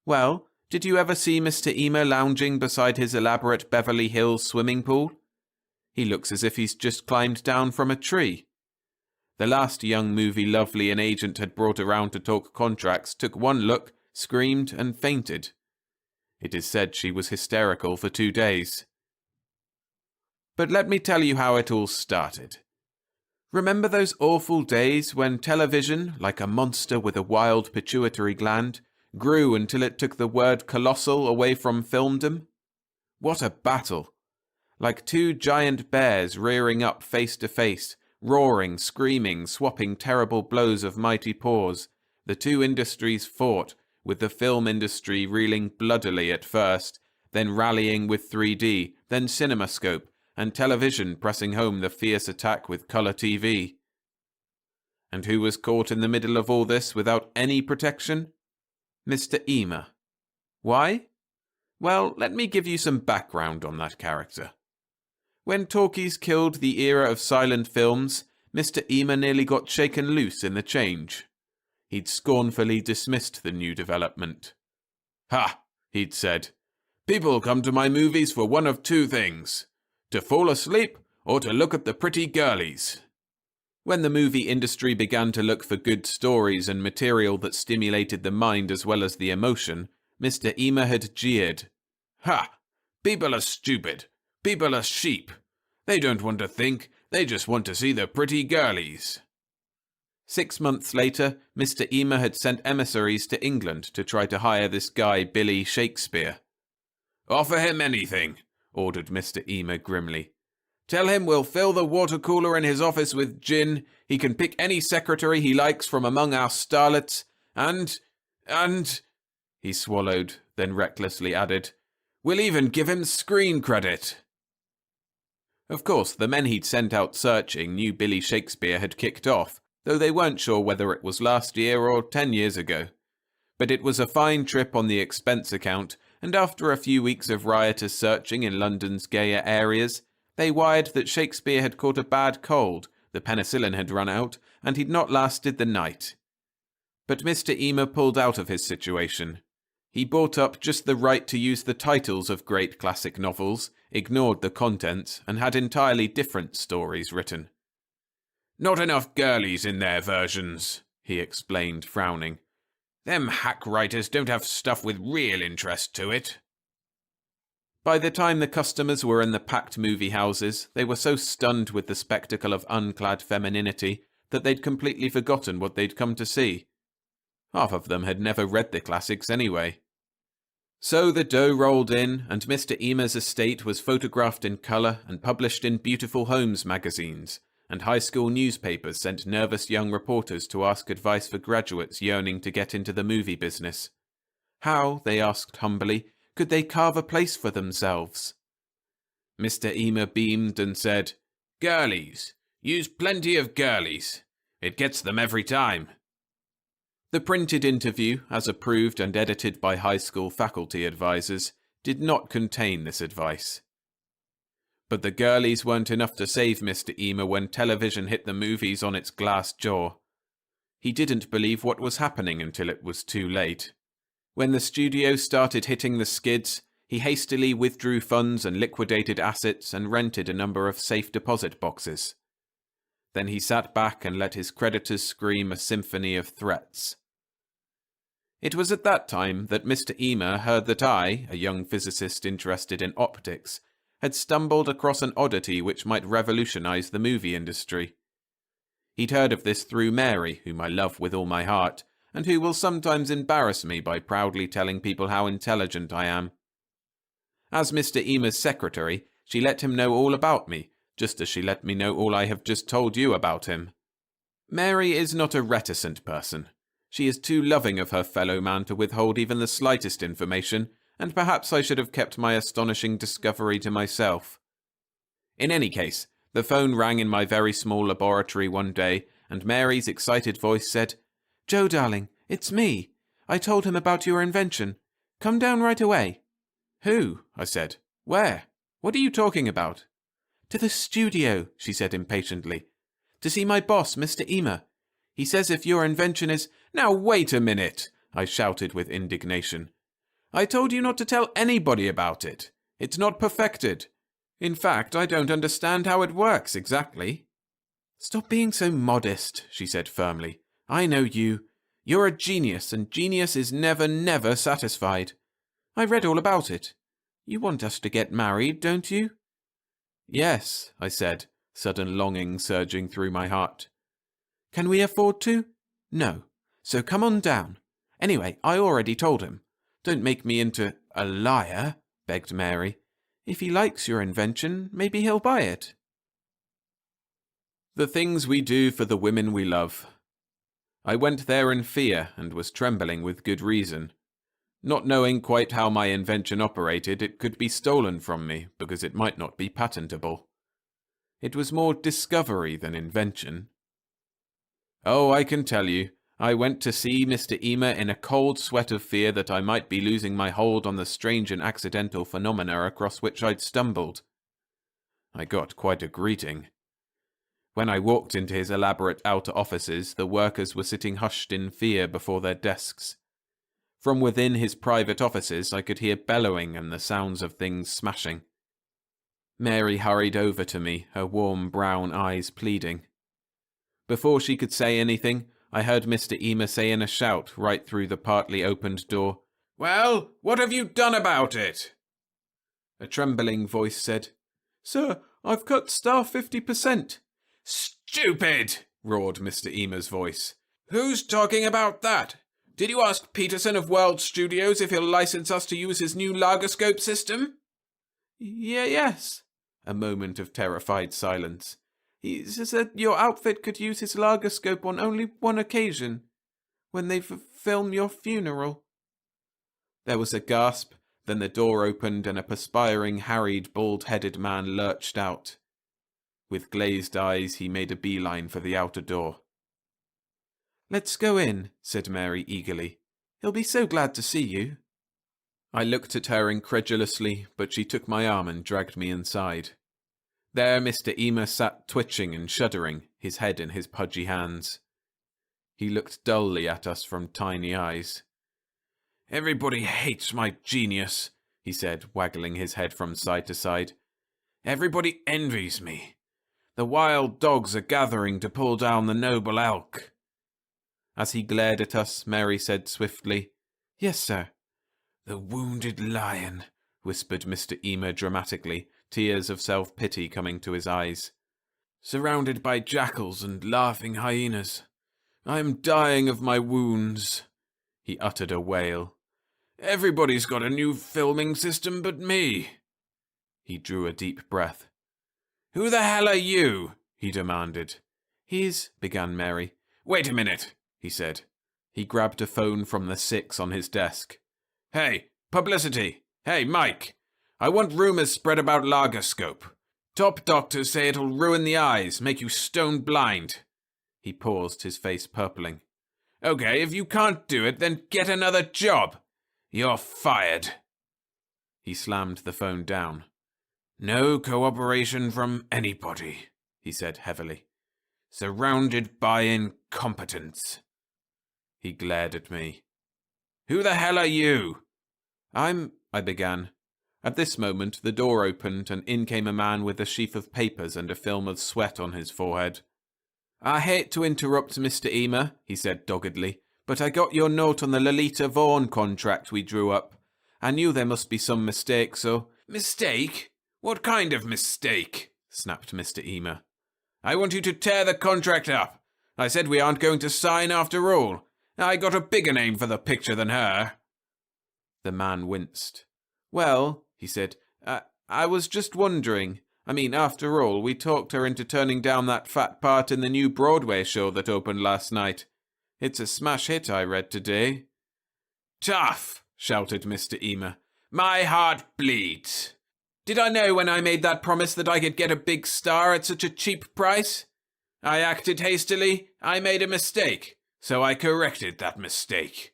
Well, did you ever see Mr. Eamer lounging beside his elaborate Beverly Hills swimming pool? He looks as if he's just climbed down from a tree. The last young movie lovely an agent had brought around to talk contracts took one look, screamed, and fainted. It is said she was hysterical for 2 days. But let me tell you how it all started. Remember those awful days when television, like a monster with a wild pituitary gland, grew until it took the word colossal away from filmdom? What a battle! Like 2 giant bears rearing up face to face, roaring, screaming, swapping terrible blows of mighty paws, the 2 industries fought, with the film industry reeling bloodily at first, then rallying with 3D, then CinemaScope, and television pressing home the fierce attack with colour TV. And who was caught in the middle of all this without any protection? Mr. Eamer. Why? Well, let me give you some background on that character. When talkies killed the era of silent films, Mr. Eamer nearly got shaken loose in the change. He'd scornfully dismissed the new development. "Ha!" he'd said. "People come to my movies for one of 2 things. To fall asleep or to look at the pretty girlies." When the movie industry began to look for good stories and material that stimulated the mind as well as the emotion, Mr. Eamer had jeered. "Ha! People are stupid. People are sheep. They don't want to think, they just want to see the pretty girlies." 6 months later, Mr. Eamer had sent emissaries to England to try to hire this guy Billy Shakespeare. "Offer him anything," ordered Mr. Eamer grimly. "Tell him we'll fill the water cooler in his office with gin, he can pick any secretary he likes from among our starlets, and, he swallowed, then recklessly added, "we'll even give him screen credit." Of course, the men he'd sent out searching knew Billy Shakespeare had kicked off, though they weren't sure whether it was last year or 10 years ago. But it was a fine trip on the expense account, and after a few weeks of riotous searching in London's gayer areas, they wired that Shakespeare had caught a bad cold, the penicillin had run out, and he'd not lasted the night. But Mr. Eamer pulled out of his situation. He bought up just the right to use the titles of great classic novels, ignored the contents, and had entirely different stories written. "Not enough girlies in their versions," he explained, frowning. "Them hack writers don't have stuff with real interest to it." By the time the customers were in the packed movie houses, they were so stunned with the spectacle of unclad femininity that they'd completely forgotten what they'd come to see. Half of them had never read the classics anyway. So the dough rolled in, and Mr. Emer's estate was photographed in colour and published in beautiful homes magazines, and high school newspapers sent nervous young reporters to ask advice for graduates yearning to get into the movie business. How, they asked humbly, could they carve a place for themselves? Mr. Emer beamed and said, "Girlies. Use plenty of girlies. It gets them every time." The printed interview, as approved and edited by high school faculty advisors, did not contain this advice. But the girlies weren't enough to save Mr. Emer when television hit the movies on its glass jaw. He didn't believe what was happening until it was too late. When the studio started hitting the skids, he hastily withdrew funds and liquidated assets and rented a number of safe deposit boxes. Then he sat back and let his creditors scream a symphony of threats. It was at that time that Mr. Emer heard that I, a young physicist interested in optics, had stumbled across an oddity which might revolutionize the movie industry. He'd heard of this through Mary, whom I love with all my heart, and who will sometimes embarrass me by proudly telling people how intelligent I am. As Mr. Emer's secretary, she let him know all about me, just as she let me know all I have just told you about him. Mary is not a reticent person. She is too loving of her fellow man to withhold even the slightest information, and perhaps I should have kept my astonishing discovery to myself. In any case, the phone rang in my very small laboratory one day, and Mary's excited voice said, "Joe, darling, it's me. I told him about your invention. Come down right away." "Who?" I said. "Where? What are you talking about?" "To the studio," she said impatiently. "To see my boss, Mr. Emer. He says if your invention is—" "Now wait a minute," I shouted with indignation. "I told you not to tell anybody about it. It's not perfected. In fact, I don't understand how it works exactly." "Stop being so modest," she said firmly. "I know you. You're a genius, and genius is never, never satisfied. I read all about it. You want us to get married, don't you?" "Yes," I said, sudden longing surging through my heart. "Can we afford to?" "No. So come on down. Anyway, I already told him. Don't make me into a liar," begged Mary. "If he likes your invention, maybe he'll buy it." The things we do for the women we love. I went there in fear and was trembling with good reason. Not knowing quite how my invention operated, it could be stolen from me because it might not be patentable. It was more discovery than invention. Oh, I can tell you, I went to see Mr. Emer in a cold sweat of fear that I might be losing my hold on the strange and accidental phenomena across which I'd stumbled. I got quite a greeting. When I walked into his elaborate outer offices, the workers were sitting hushed in fear before their desks. From within his private offices, I could hear bellowing and the sounds of things smashing. Mary hurried over to me, her warm brown eyes pleading. Before she could say anything, I heard Mr. Emer say in a shout right through the partly opened door, "Well, what have you done about it?" A trembling voice said, "Sir, I've cut staff 50%. "Stupid!" roared Mr. Emer's voice. "Who's talking about that? Did you ask Peterson of World Studios if he'll license us to use his new Lagerscope system?" Yes. A moment of terrified silence. "He said your outfit could use his Lagerscope on only one occasion, when they film your funeral." There was a gasp, then the door opened and a perspiring, harried, bald-headed man lurched out. With glazed eyes, he made a beeline for the outer door. "Let's go in," said Mary eagerly. "He'll be so glad to see you." I looked at her incredulously, but she took my arm and dragged me inside. There Mr. Emer sat twitching and shuddering, his head in his pudgy hands. He looked dully at us from tiny eyes. "Everybody hates my genius," he said, waggling his head from side to side. "Everybody envies me. The wild dogs are gathering to pull down the noble elk." As he glared at us, Mary said swiftly, "Yes, sir." "The wounded lion," whispered Mr. Emer dramatically, tears of self-pity coming to his eyes. "Surrounded by jackals and laughing hyenas. I am dying of my wounds." He uttered a wail. Everybody's got a new filming system but me. He drew a deep breath. Who the hell are you? He demanded. Began Mary. Wait a minute, he said. He grabbed a phone from the 6 on his desk. Hey, publicity. Hey, Mike. I want rumors spread about Lagerscope. Top doctors say it'll ruin the eyes, make you stone blind. He paused, his face purpling. Okay, if you can't do it, then get another job. You're fired. He slammed the phone down. No cooperation from anybody, he said heavily. Surrounded by incompetence. He glared at me. Who the hell are you? I began. At this moment, the door opened and in came a man with a sheaf of papers and a film of sweat on his forehead. I hate to interrupt, Mr. Eamer, he said doggedly, but I got your note on the Lolita Vaughan contract we drew up. I knew there must be some mistake, so... Mistake? What kind of mistake? Snapped Mr. Eamer. I want you to tear the contract up. I said we aren't going to sign after all. I got a bigger name for the picture than her. The man winced. Well, he said, I was just wondering. I mean, after all, we talked her into turning down that fat part in the new Broadway show that opened last night. It's a smash hit, I read today. Tough, shouted Mr. Eamer. My heart bleeds. Did I know when I made that promise that I could get a big star at such a cheap price? I acted hastily. I made a mistake, so I corrected that mistake.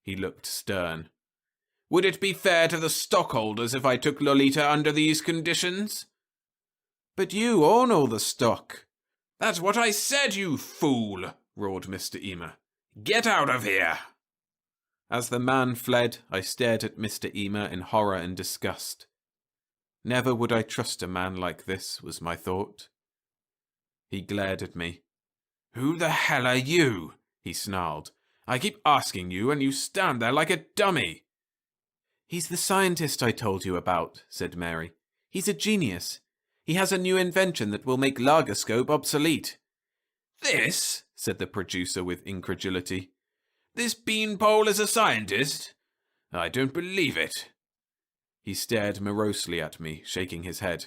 He looked stern. Would it be fair to the stockholders if I took Lolita under these conditions? But you own all the stock. That's what I said, you fool, roared Mr. Eamer. Get out of here. As the man fled, I stared at Mr. Eamer in horror and disgust. Never would I trust a man like this, was my thought. He glared at me. Who the hell are you? He snarled. I keep asking you and you stand there like a dummy. He's the scientist I told you about, said Mary. He's a genius. He has a new invention that will make Lagerscope obsolete. This, said the producer with incredulity. This beanpole is a scientist? I don't believe it. He stared morosely at me, shaking his head.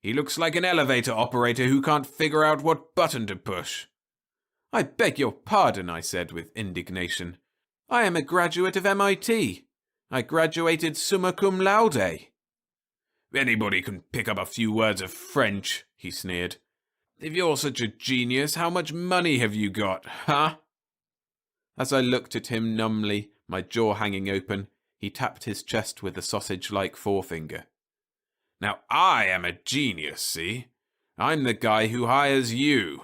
He looks like an elevator operator who can't figure out what button to push. I beg your pardon, I said with indignation. I am a graduate of MIT. I graduated summa cum laude. Anybody can pick up a few words of French, he sneered. If you're such a genius, how much money have you got, huh? As I looked at him numbly, my jaw hanging open, he tapped his chest with a sausage-like forefinger. Now I am a genius, see? I'm the guy who hires you.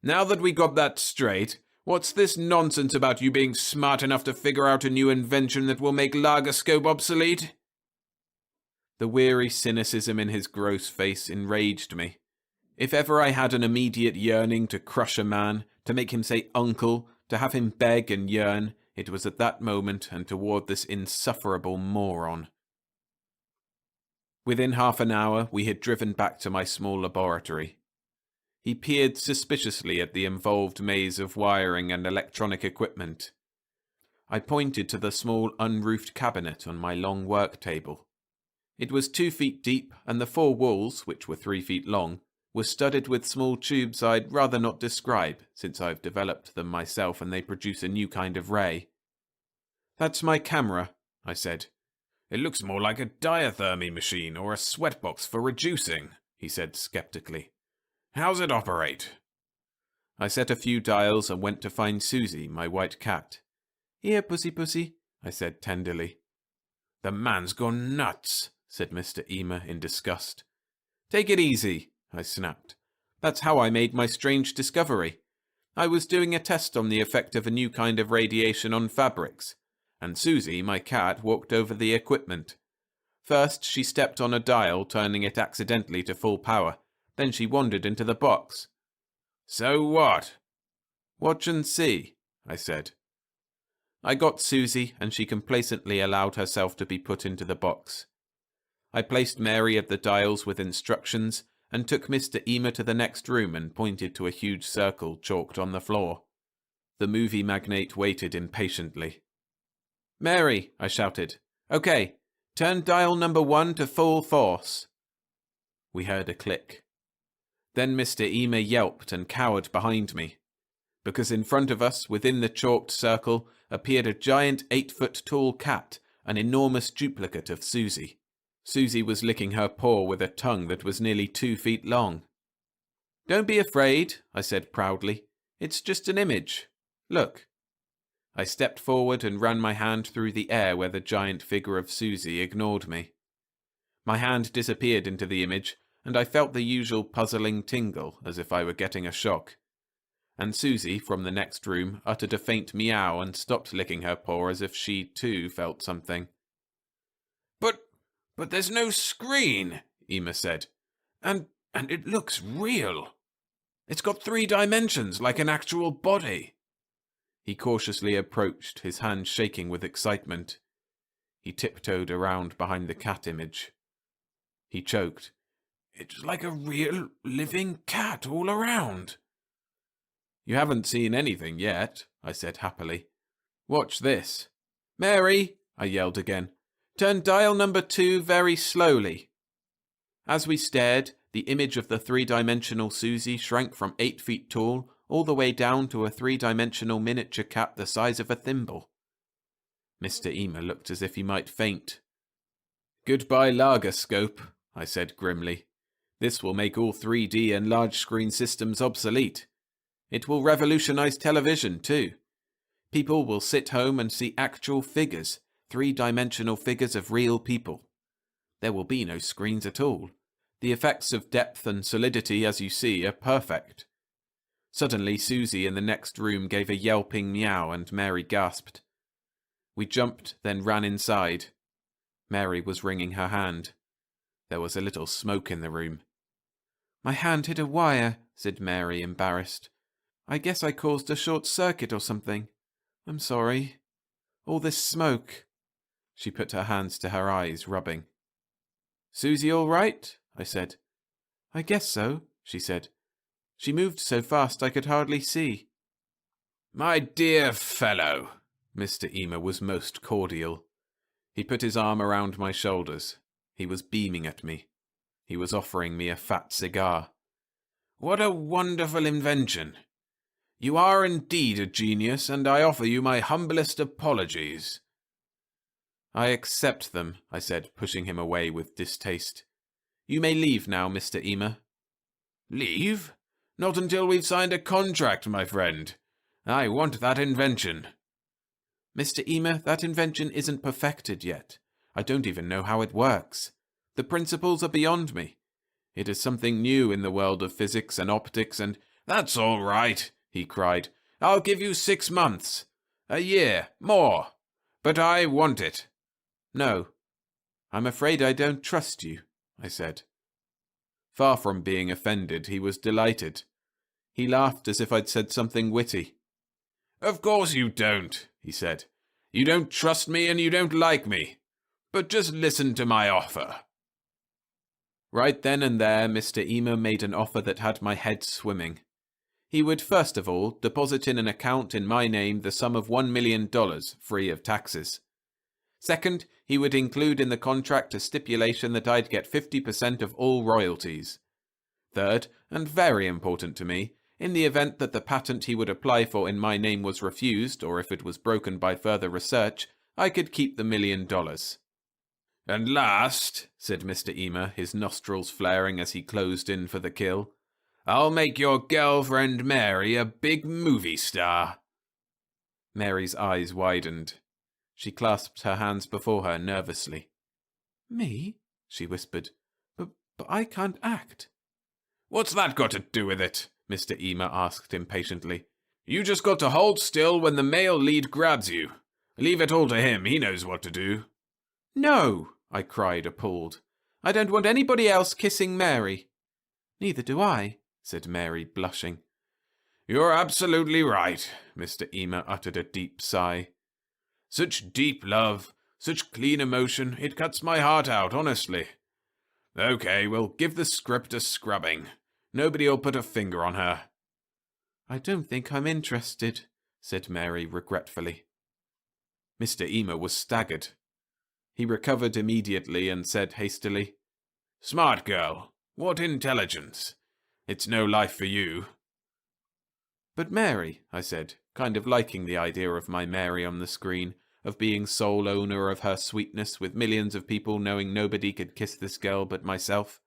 Now that we got that straight, what's this nonsense about you being smart enough to figure out a new invention that will make Lagerscope obsolete? The weary cynicism in his gross face enraged me. If ever I had an immediate yearning to crush a man, to make him say uncle, to have him beg and yearn, it was at that moment and toward this insufferable moron. Within half an hour, we had driven back to my small laboratory. He peered suspiciously at the involved maze of wiring and electronic equipment. I pointed to the small unroofed cabinet on my long work table. It was 2 feet deep, and the 4 walls, which were 3 feet long, were studded with small tubes I'd rather not describe, since I've developed them myself and they produce a new kind of ray. That's my camera, I said. It looks more like a diathermy machine or a sweatbox for reducing, he said skeptically. How's it operate? I set a few dials and went to find Susie, my white cat. Here, pussy pussy, I said tenderly. The man's gone nuts, said Mr. Eamer in disgust. Take it easy, I snapped. That's how I made my strange discovery. I was doing a test on the effect of a new kind of radiation on fabrics, and Susie, my cat, walked over the equipment. First, she stepped on a dial, turning it accidentally to full power. Then she wandered into the box. So what? Watch and see, I said. I got Susie, and she complacently allowed herself to be put into the box. I placed Mary at the dials with instructions, and took Mr. Eamer to the next room and pointed to a huge circle chalked on the floor. The movie magnate waited impatiently. "Mary," I shouted. "Okay, turn dial number 1 to full force." We heard a click. Then Mr. Ema yelped and cowered behind me, because in front of us, within the chalked circle, appeared a giant 8-foot-tall cat, an enormous duplicate of Susie. Susie was licking her paw with a tongue that was nearly 2 feet long. "Don't be afraid," I said proudly. "It's just an image. Look." I stepped forward and ran my hand through the air where the giant figure of Susie ignored me. My hand disappeared into the image, and I felt the usual puzzling tingle, as if I were getting a shock. And Susie, from the next room, uttered a faint meow and stopped licking her paw as if she, too, felt something. But there's no screen," Ema said. And it looks real. It's got 3 dimensions, like an actual body." He cautiously approached, his hand shaking with excitement. He tiptoed around behind the cat image. He choked. "It's like a real, living cat all around." "You haven't seen anything yet," I said happily. "Watch this." "Mary," I yelled again, "turn dial number 2 very slowly." As we stared, the image of the 3-dimensional Susie shrank from 8 feet tall all the way down to a 3-dimensional miniature cat the size of a thimble. Mr. Ema looked as if he might faint. "Goodbye, Lagerscope," I said grimly. "This will make all 3D and large-screen systems obsolete. It will revolutionize television, too. People will sit home and see actual figures, 3-dimensional figures of real people. There will be no screens at all. The effects of depth and solidity, as you see, are perfect." Suddenly, Susie in the next room gave a yelping meow and Mary gasped. We jumped, then ran inside. Mary was wringing her hand. There was a little smoke in the room. "My hand hit a wire," said Mary, embarrassed. "I guess I caused a short circuit or something. I'm sorry. All this smoke." She put her hands to her eyes, rubbing. "Susie all right?" I said. "I guess so," she said. "She moved so fast I could hardly see." "My dear fellow," Mr. Ema was most cordial. He put his arm around my shoulders. He was beaming at me. He was offering me a fat cigar. "What a wonderful invention. You are indeed a genius, and I offer you my humblest apologies." "I accept them," I said, pushing him away with distaste. "You may leave now, Mr. Ema." "Leave? Not until we've signed a contract, my friend. I want that invention." "Mr. Ema, that invention isn't perfected yet. I don't even know how it works. The principles are beyond me. It is something new in the world of physics and optics and—" "That's all right," he cried. "I'll give you 6 months. A year. More. But I want it." "No. I'm afraid I don't trust you," I said. Far from being offended, he was delighted. He laughed as if I'd said something witty. "Of course you don't," he said. "You don't trust me and you don't like me. But just listen to my offer." Right then and there, Mr. Ema made an offer that had my head swimming. He would, first of all, deposit in an account in my name the sum of $1 million, free of taxes. Second, he would include in the contract a stipulation that I'd get 50% of all royalties. Third, and very important to me, in the event that the patent he would apply for in my name was refused, or if it was broken by further research, I could keep the $1 million. "And last," said Mr. Ema, his nostrils flaring as he closed in for the kill, "I'll make your girlfriend Mary a big movie star." Mary's eyes widened. She clasped her hands before her nervously. "Me?" she whispered. But I can't act." "What's that got to do with it?" Mr. Ema asked impatiently. "You just got to hold still when the male lead grabs you. Leave it all to him, he knows what to do." "No," I cried, appalled. "I don't want anybody else kissing Mary." "Neither do I," said Mary, blushing. "You're absolutely right," Mr. Ema uttered a deep sigh. "Such deep love, such clean emotion, it cuts my heart out, honestly. Okay, we'll give the script a scrubbing. Nobody'll put a finger on her." "I don't think I'm interested," said Mary regretfully. Mr. Ema was staggered. He recovered immediately and said hastily, "Smart girl. What intelligence. It's no life for you." "But Mary," I said, kind of liking the idea of my Mary on the screen, of being sole owner of her sweetness with millions of people knowing nobody could kiss this girl but myself.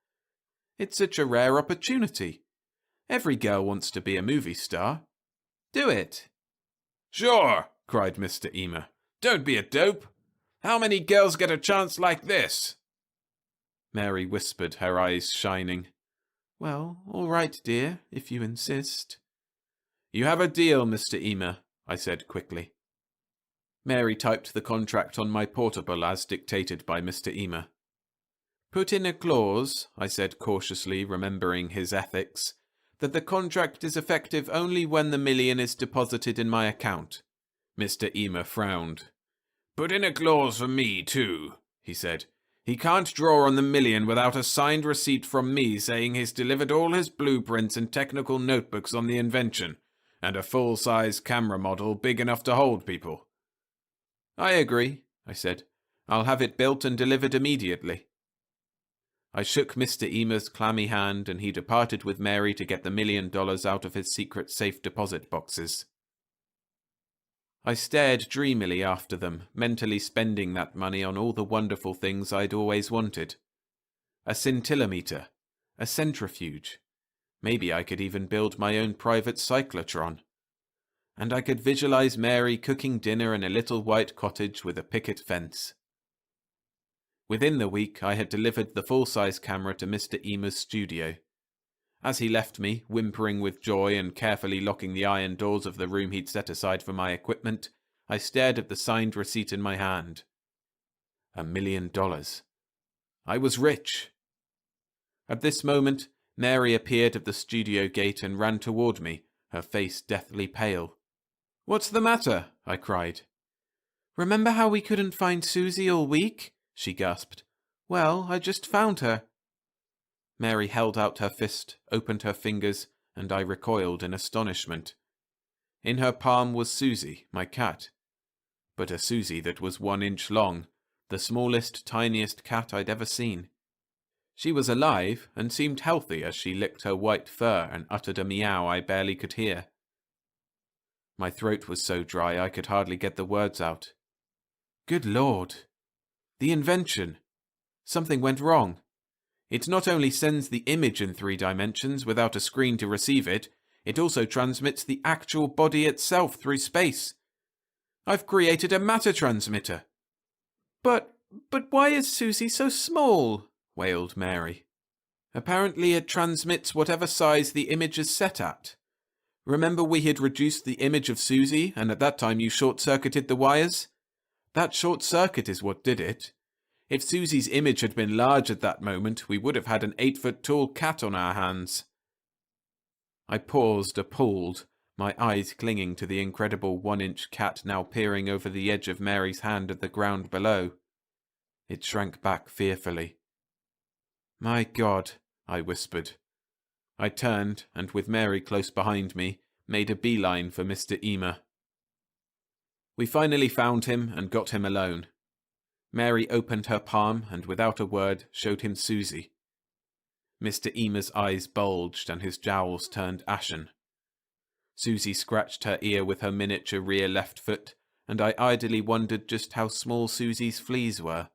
"It's such a rare opportunity. Every girl wants to be a movie star. Do it." "Sure," cried Mr. Ema. "Don't be a dope. How many girls get a chance like this?" Mary whispered, her eyes shining. "Well, all right, dear, if you insist." "You have a deal, Mr. Ema," I said quickly. Mary typed the contract on my portable as dictated by Mr. Ema. "Put in a clause," I said cautiously, remembering his ethics, "that the contract is effective only when the $1 million is deposited in my account." Mr. Ema frowned. "Put in a clause for me, too," he said. "He can't draw on the $1 million without a signed receipt from me saying he's delivered all his blueprints and technical notebooks on the invention, and a full-size camera model big enough to hold people." "I agree," I said. "I'll have it built and delivered immediately." I shook Mr. Ema's clammy hand, and he departed with Mary to get the $1 million out of his secret safe deposit boxes. I stared dreamily after them, mentally spending that money on all the wonderful things I'd always wanted. A scintillometer, a centrifuge. Maybe I could even build my own private cyclotron. And I could visualize Mary cooking dinner in a little white cottage with a picket fence. Within the week, I had delivered the full-size camera to Mr. Ema's studio. As he left me, whimpering with joy and carefully locking the iron doors of the room he'd set aside for my equipment, I stared at the signed receipt in my hand. $1 million. I was rich. At this moment, Mary appeared at the studio gate and ran toward me, her face deathly pale. "What's the matter?" I cried. "Remember how we couldn't find Susie all week?" she gasped. "Well, I just found her." Mary held out her fist, opened her fingers, and I recoiled in astonishment. In her palm was Susie, my cat. But a Susie that was 1 inch long, the smallest, tiniest cat I'd ever seen. She was alive and seemed healthy as she licked her white fur and uttered a meow I barely could hear. My throat was so dry I could hardly get the words out. Good Lord! The invention! Something went wrong. It not only sends the image in 3 dimensions without a screen to receive it, it also transmits the actual body itself through space. I've created a matter transmitter. But why is Susie so small?" wailed Mary. "Apparently it transmits whatever size the image is set at. Remember we had reduced the image of Susie, and at that time you short-circuited the wires? That short circuit is what did it. If Susie's image had been large at that moment, we would have had an 8-foot-tall cat on our hands." I paused, appalled, my eyes clinging to the incredible 1-inch cat now peering over the edge of Mary's hand at the ground below. It shrank back fearfully. "My God," I whispered. I turned, and with Mary close behind me, made a beeline for Mr. Ema. We finally found him and got him alone. Mary opened her palm and without a word showed him Susie. Mr. Ema's eyes bulged and his jowls turned ashen. Susie scratched her ear with her miniature rear left foot, and I idly wondered just how small Susie's fleas were.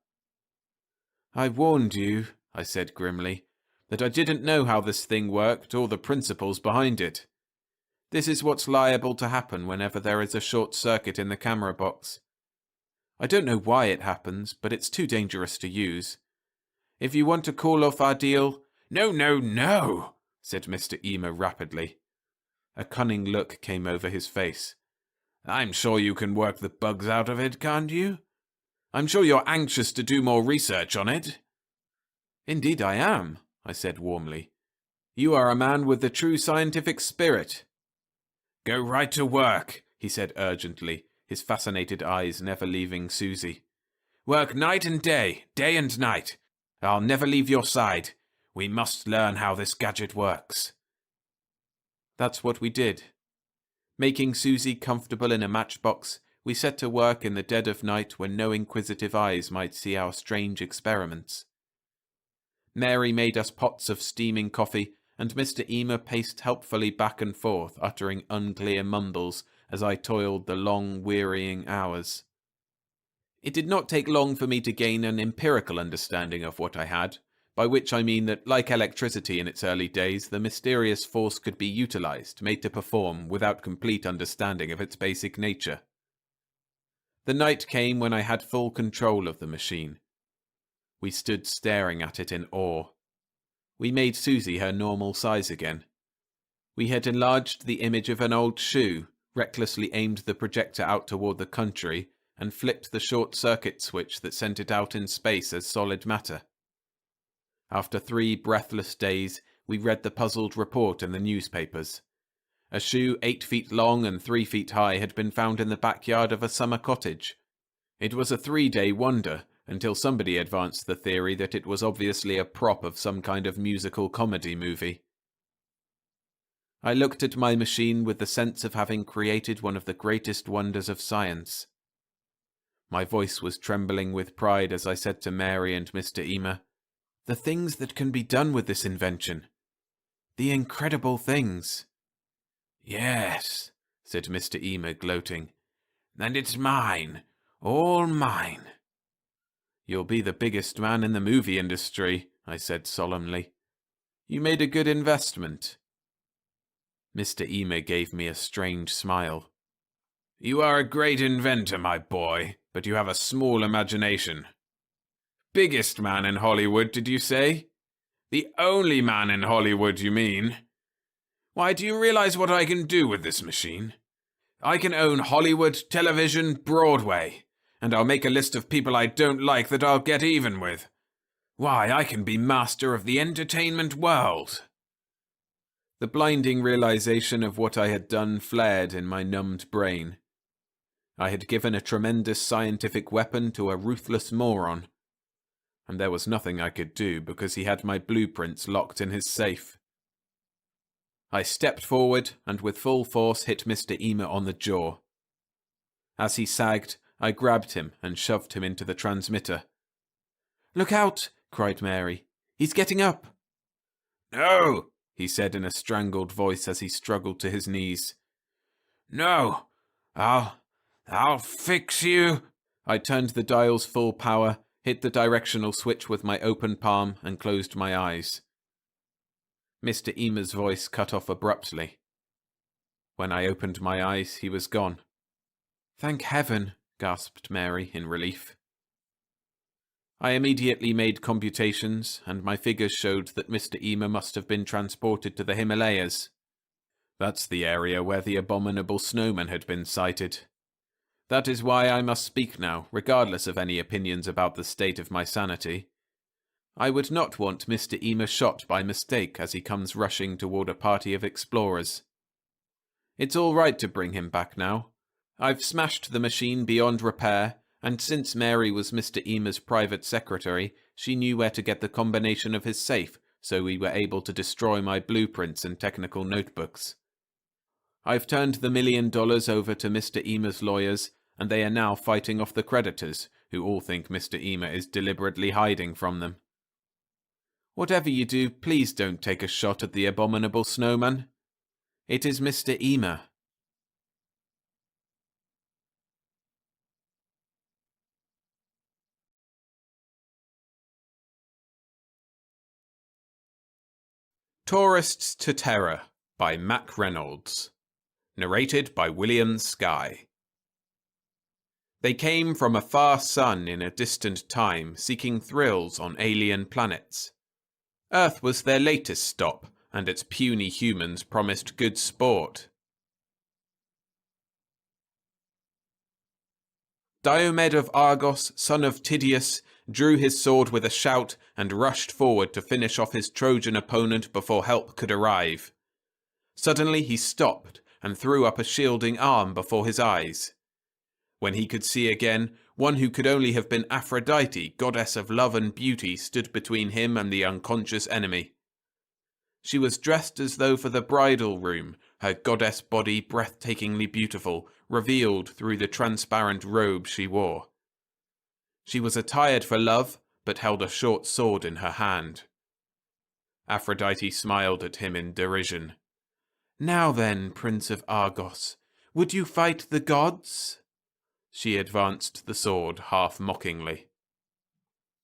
"I warned you," I said grimly, "that I didn't know how this thing worked or the principles behind it. This is what's liable to happen whenever there is a short circuit in the camera box. I don't know why it happens, but it's too dangerous to use. If you want to call off our deal—" No, no, no, said Mr. Ema rapidly. A cunning look came over his face. "I'm sure you can work the bugs out of it, can't you? I'm sure you're anxious to do more research on it." "Indeed I am," I said warmly. "You are a man with the true scientific spirit." "Go right to work," he said urgently, his fascinated eyes never leaving Susie. "Work night and day and night. I'll never leave your side. We must learn how this gadget works." That's what we did. Making Susie comfortable in a matchbox, we set to work in the dead of night when no inquisitive eyes might see our strange experiments. Mary made us pots of steaming coffee, and Mr. Emer paced helpfully back and forth, uttering unclear mumbles as I toiled the long, wearying hours. It did not take long for me to gain an empirical understanding of what I had, by which I mean that, like electricity in its early days, the mysterious force could be utilized, made to perform, without complete understanding of its basic nature. The night came when I had full control of the machine. We stood staring at it in awe. We made Susie her normal size again. We had enlarged the image of an old shoe, recklessly aimed the projector out toward the country, and flipped the short-circuit switch that sent it out in space as solid matter. After 3 breathless days, we read the puzzled report in the newspapers. A shoe 8 feet long and 3 feet high had been found in the backyard of a summer cottage. It was a 3-day wonder, until somebody advanced the theory that it was obviously a prop of some kind of musical comedy movie. I looked at my machine with the sense of having created one of the greatest wonders of science. My voice was trembling with pride as I said to Mary and Mr. Emer, "The things that can be done with this invention. The incredible things." "Yes," said Mr. Emer, gloating. "And it's mine. All mine." "You'll be the biggest man in the movie industry," I said solemnly. "You made a good investment." Mr. Emer gave me a strange smile. "You are a great inventor, my boy, but you have a small imagination." "Biggest man in Hollywood, did you say? The only man in Hollywood, you mean? Why, do you realize what I can do with this machine? I can own Hollywood, television, Broadway, and I'll make a list of people I don't like that I'll get even with. Why, I can be master of the entertainment world." The blinding realization of what I had done flared in my numbed brain. I had given a tremendous scientific weapon to a ruthless moron, and there was nothing I could do because he had my blueprints locked in his safe. I stepped forward and with full force hit Mr. Emer on the jaw. As he sagged, I grabbed him and shoved him into the transmitter. "Look out!" cried Mary. "He's getting up!" "No!" he said in a strangled voice as he struggled to his knees. "No! I'll fix you." I turned the dial's full power, hit the directional switch with my open palm, and closed my eyes. Mr. Emer's voice cut off abruptly. When I opened my eyes, he was gone. "Thank heaven," gasped Mary in relief. I immediately made computations, and my figures showed that Mr. Emer must have been transported to the Himalayas. That's the area where the abominable snowman had been sighted. That is why I must speak now, regardless of any opinions about the state of my sanity. I would not want Mr. Emer shot by mistake as he comes rushing toward a party of explorers. It's all right to bring him back now. I've smashed the machine beyond repair, and since Mary was Mr. Emer's private secretary, she knew where to get the combination of his safe, so we were able to destroy my blueprints and technical notebooks. I've turned the $1 million over to Mr. Emer's lawyers, and they are now fighting off the creditors, who all think Mr. Emer is deliberately hiding from them. Whatever you do, please don't take a shot at the abominable snowman. It is Mr. Emer. Tourists to Terra by Mack Reynolds. Narrated by William Skye. They came from a far sun in a distant time, seeking thrills on alien planets. Earth was their latest stop, and its puny humans promised good sport. Diomed of Argos, son of Tydeus, drew his sword with a shout and rushed forward to finish off his Trojan opponent before help could arrive. Suddenly he stopped and threw up a shielding arm before his eyes. When he could see again, one who could only have been Aphrodite, goddess of love and beauty, stood between him and the unconscious enemy. She was dressed as though for the bridal room, her goddess body breathtakingly beautiful, revealed through the transparent robe she wore. She was attired for love, but held a short sword in her hand. Aphrodite smiled at him in derision. "Now then, Prince of Argos, would you fight the gods?" She advanced the sword half-mockingly.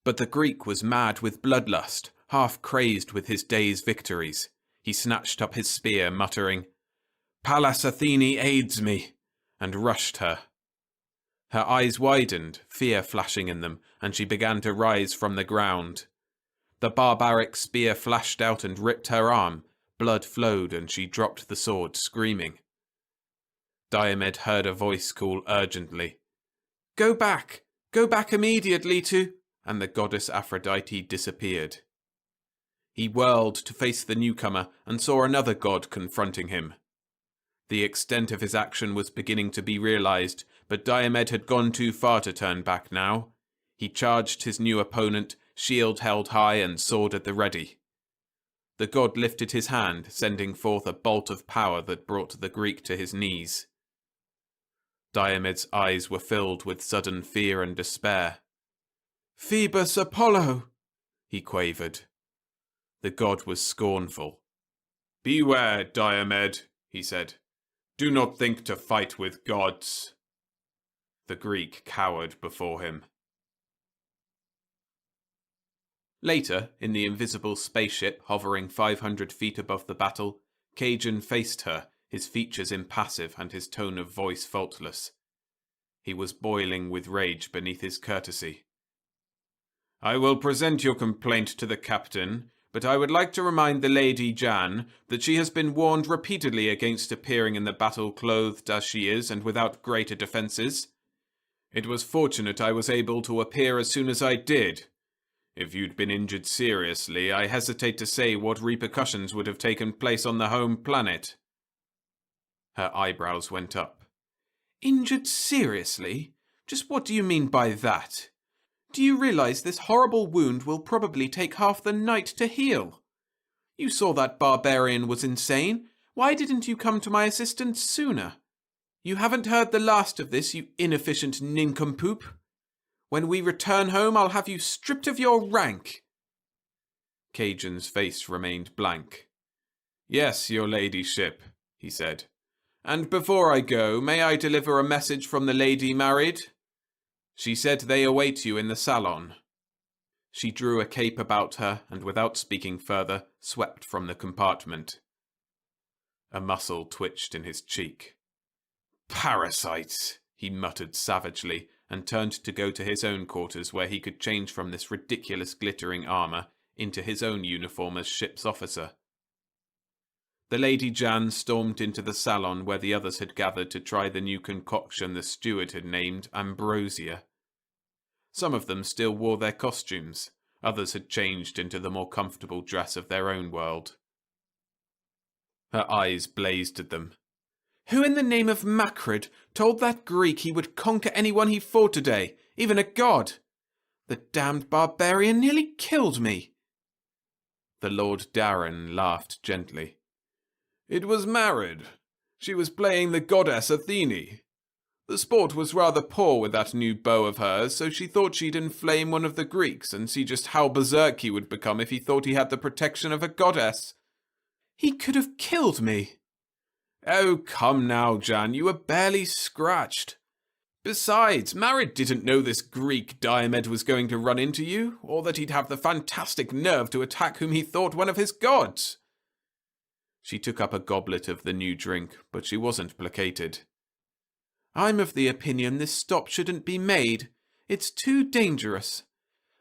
But the Greek was mad with bloodlust, half-crazed with his day's victories. He snatched up his spear, muttering, "Pallas Athene aids me," and rushed her. Her eyes widened, fear flashing in them, and she began to rise from the ground. The barbaric spear flashed out and ripped her arm. Blood flowed, and she dropped the sword, screaming. Diomed heard a voice call urgently, Go back immediately to—" and the goddess Aphrodite disappeared. He whirled to face the newcomer and saw another god confronting him. The extent of his action was beginning to be realized, but Diomed had gone too far to turn back now. He charged his new opponent, shield held high and sword at the ready. The god lifted his hand, sending forth a bolt of power that brought the Greek to his knees. Diomed's eyes were filled with sudden fear and despair. "Phoebus Apollo," he quavered. The god was scornful. "Beware, Diomed," he said. "Do not think to fight with gods." The Greek cowered before him. Later, in the invisible spaceship hovering 500 feet above the battle, Cajun faced her, his features impassive and his tone of voice faultless. He was boiling with rage beneath his courtesy. "I will present your complaint to the captain, but I would like to remind the Lady Jan that she has been warned repeatedly against appearing in the battle clothed as she is and without greater defences. It was fortunate I was able to appear as soon as I did. If you'd been injured seriously, I hesitate to say what repercussions would have taken place on the home planet." Her eyebrows went up. "Injured seriously? Just what do you mean by that? Do you realize this horrible wound will probably take half the night to heal? You saw that barbarian was insane. Why didn't you come to my assistance sooner? You haven't heard the last of this, you inefficient nincompoop. When we return home, I'll have you stripped of your rank." Cajun's face remained blank. "Yes, your ladyship," he said. "And before I go, may I deliver a message from the lady married? She said they await you in the salon." She drew a cape about her and, without speaking further, swept from the compartment. A muscle twitched in his cheek. "Parasites!" he muttered savagely, and turned to go to his own quarters where he could change from this ridiculous glittering armour into his own uniform as ship's officer. The Lady Jan stormed into the salon where the others had gathered to try the new concoction the steward had named Ambrosia. Some of them still wore their costumes, others had changed into the more comfortable dress of their own world. Her eyes blazed at them. "Who in the name of Macrid told that Greek he would conquer anyone he fought today, even a god? The damned barbarian nearly killed me." The Lord Darren laughed gently. "It was married. She was playing the goddess Athene. The sport was rather poor with that new bow of hers, so she thought she'd inflame one of the Greeks and see just how berserk he would become if he thought he had the protection of a goddess." "He could have killed me." "Oh, come now, Jan, you were barely scratched. Besides, Marid didn't know this Greek Diomed was going to run into you, or that he'd have the fantastic nerve to attack whom he thought one of his gods." She took up a goblet of the new drink, but she wasn't placated. "I'm of the opinion this stop shouldn't be made. It's too dangerous.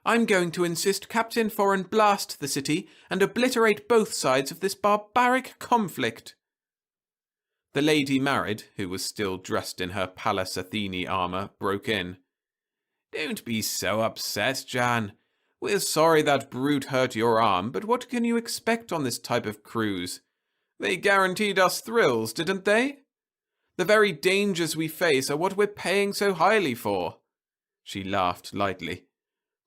I'm going to insist Captain Foreign blast the city and obliterate both sides of this barbaric conflict." The lady married, who was still dressed in her Pallas Athene armour, broke in. "Don't be so upset, Jan. We're sorry that brute hurt your arm, but what can you expect on this type of cruise? They guaranteed us thrills, didn't they? The very dangers we face are what we're paying so highly for." She laughed lightly.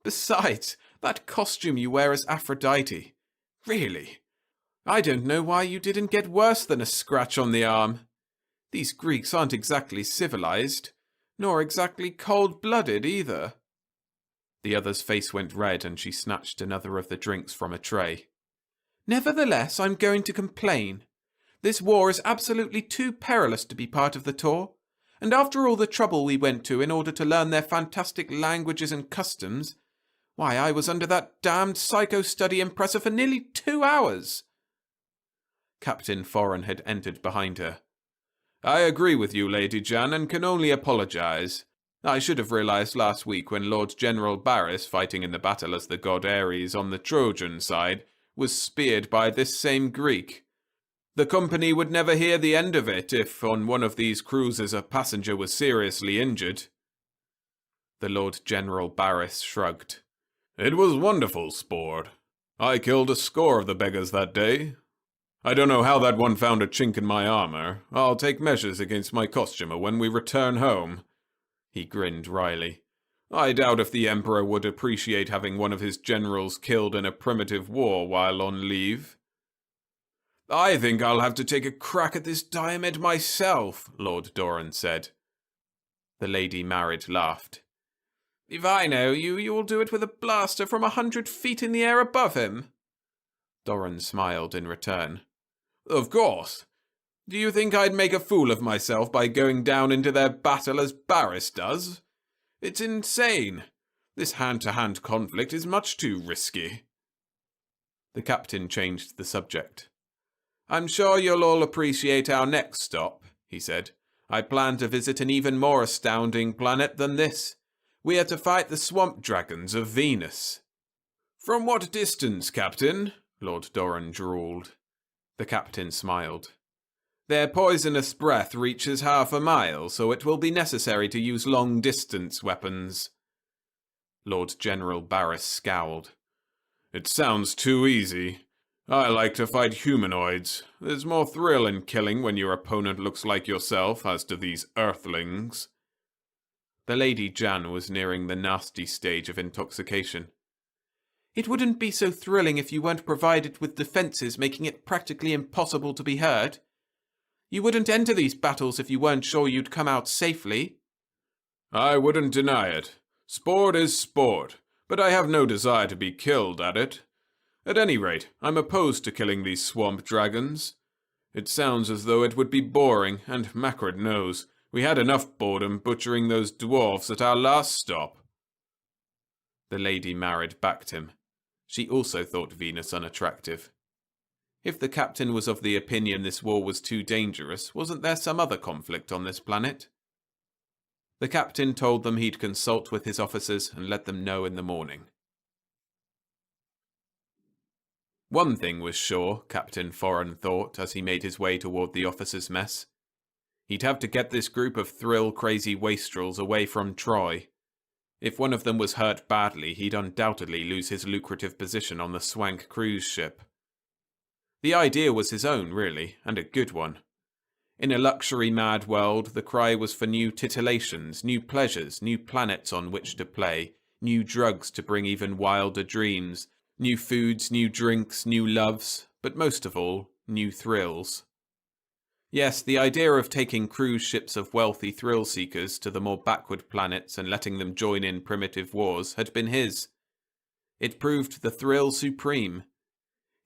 "Besides, that costume you wear as Aphrodite. Really, I don't know why you didn't get worse than a scratch on the arm. These Greeks aren't exactly civilized, nor exactly cold-blooded either." The other's face went red and she snatched another of the drinks from a tray. "Nevertheless, I'm going to complain. This war is absolutely too perilous to be part of the tour, and after all the trouble we went to in order to learn their fantastic languages and customs, why, I was under that damned psycho-study impressor for nearly 2 hours." Captain Foreign had entered behind her. "I agree with you, Lady Jan, and can only apologize. I should have realized last week when Lord General Barris, fighting in the battle as the god Ares on the Trojan side, was speared by this same Greek. The company would never hear the end of it if on one of these cruises a passenger was seriously injured." The Lord General Barris shrugged. "It was wonderful sport. I killed a score of the beggars that day. I don't know how that one found a chink in my armor. I'll take measures against my costumer when we return home." He grinned wryly. "I doubt if the Emperor would appreciate having one of his generals killed in a primitive war while on leave." "I think I'll have to take a crack at this Diomed myself," Lord Doran said. The lady married laughed. "If I know you, you'll do it with a blaster from 100 feet in the air above him." Doran smiled in return. "Of course. Do you think I'd make a fool of myself by going down into their battle as Barris does? It's insane. This hand-to-hand conflict is much too risky." The captain changed the subject. "I'm sure you'll all appreciate our next stop," he said. "I plan to visit an even more astounding planet than this. We are to fight the swamp dragons of Venus." "From what distance, Captain?" Lord Doran drawled. The captain smiled. "Their poisonous breath reaches 1/2 a mile, so it will be necessary to use long-distance weapons." Lord General Barris scowled. "It sounds too easy. I like to fight humanoids. There's more thrill in killing when your opponent looks like yourself as to these earthlings." The Lady Jan was nearing the nasty stage of intoxication. "It wouldn't be so thrilling if you weren't provided with defenses making it practically impossible to be hurt. You wouldn't enter these battles if you weren't sure you'd come out safely." "I wouldn't deny it. Sport is sport, but I have no desire to be killed at it. At any rate, I'm opposed to killing these swamp dragons. It sounds as though it would be boring, and Macrid knows. We had enough boredom butchering those dwarfs at our last stop." The lady married backed him. She also thought Venus unattractive. If the captain was of the opinion this war was too dangerous, wasn't there some other conflict on this planet? The captain told them he'd consult with his officers and let them know in the morning. One thing was sure, Captain Foreign thought as he made his way toward the officers' mess. He'd have to get this group of thrill-crazy wastrels away from Troy. If one of them was hurt badly, he'd undoubtedly lose his lucrative position on the swank cruise ship. The idea was his own, really, and a good one. In a luxury-mad world, the cry was for new titillations, new pleasures, new planets on which to play, new drugs to bring even wilder dreams, new foods, new drinks, new loves, but most of all, new thrills. Yes, the idea of taking cruise ships of wealthy thrill-seekers to the more backward planets and letting them join in primitive wars had been his. It proved the thrill supreme.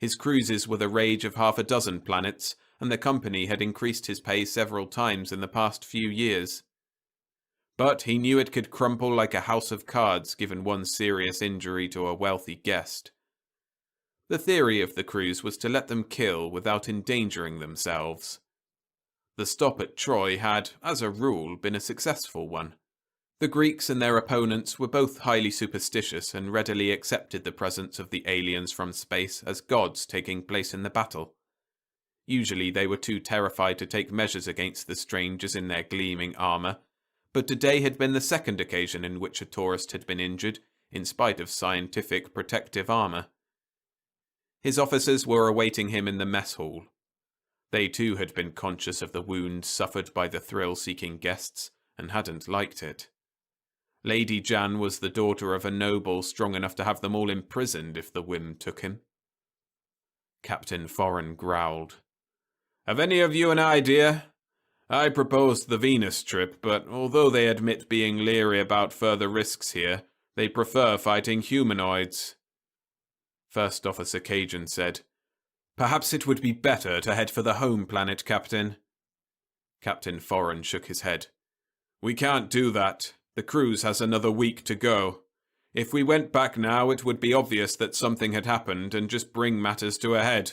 His cruises were the rage of 6 planets, and the company had increased his pay several times in the past few years. But he knew it could crumple like a house of cards given one serious injury to a wealthy guest. The theory of the cruise was to let them kill without endangering themselves. The stop at Troy had, as a rule, been a successful one. The Greeks and their opponents were both highly superstitious and readily accepted the presence of the aliens from space as gods taking place in the battle. Usually they were too terrified to take measures against the strangers in their gleaming armor, but today had been the second occasion in which a tourist had been injured, in spite of scientific protective armor. His officers were awaiting him in the mess hall. They too had been conscious of the wounds suffered by the thrill-seeking guests, and hadn't liked it. Lady Jan was the daughter of a noble strong enough to have them all imprisoned if the whim took him. Captain Foran growled. Have any of you an idea? I proposed the Venus trip, but although they admit being leery about further risks here, they prefer fighting humanoids. First Officer Cajun said, Perhaps it would be better to head for the home planet, Captain. Captain Foran shook his head. We can't do that. The cruise has another week to go. If we went back now, it would be obvious that something had happened and just bring matters to a head.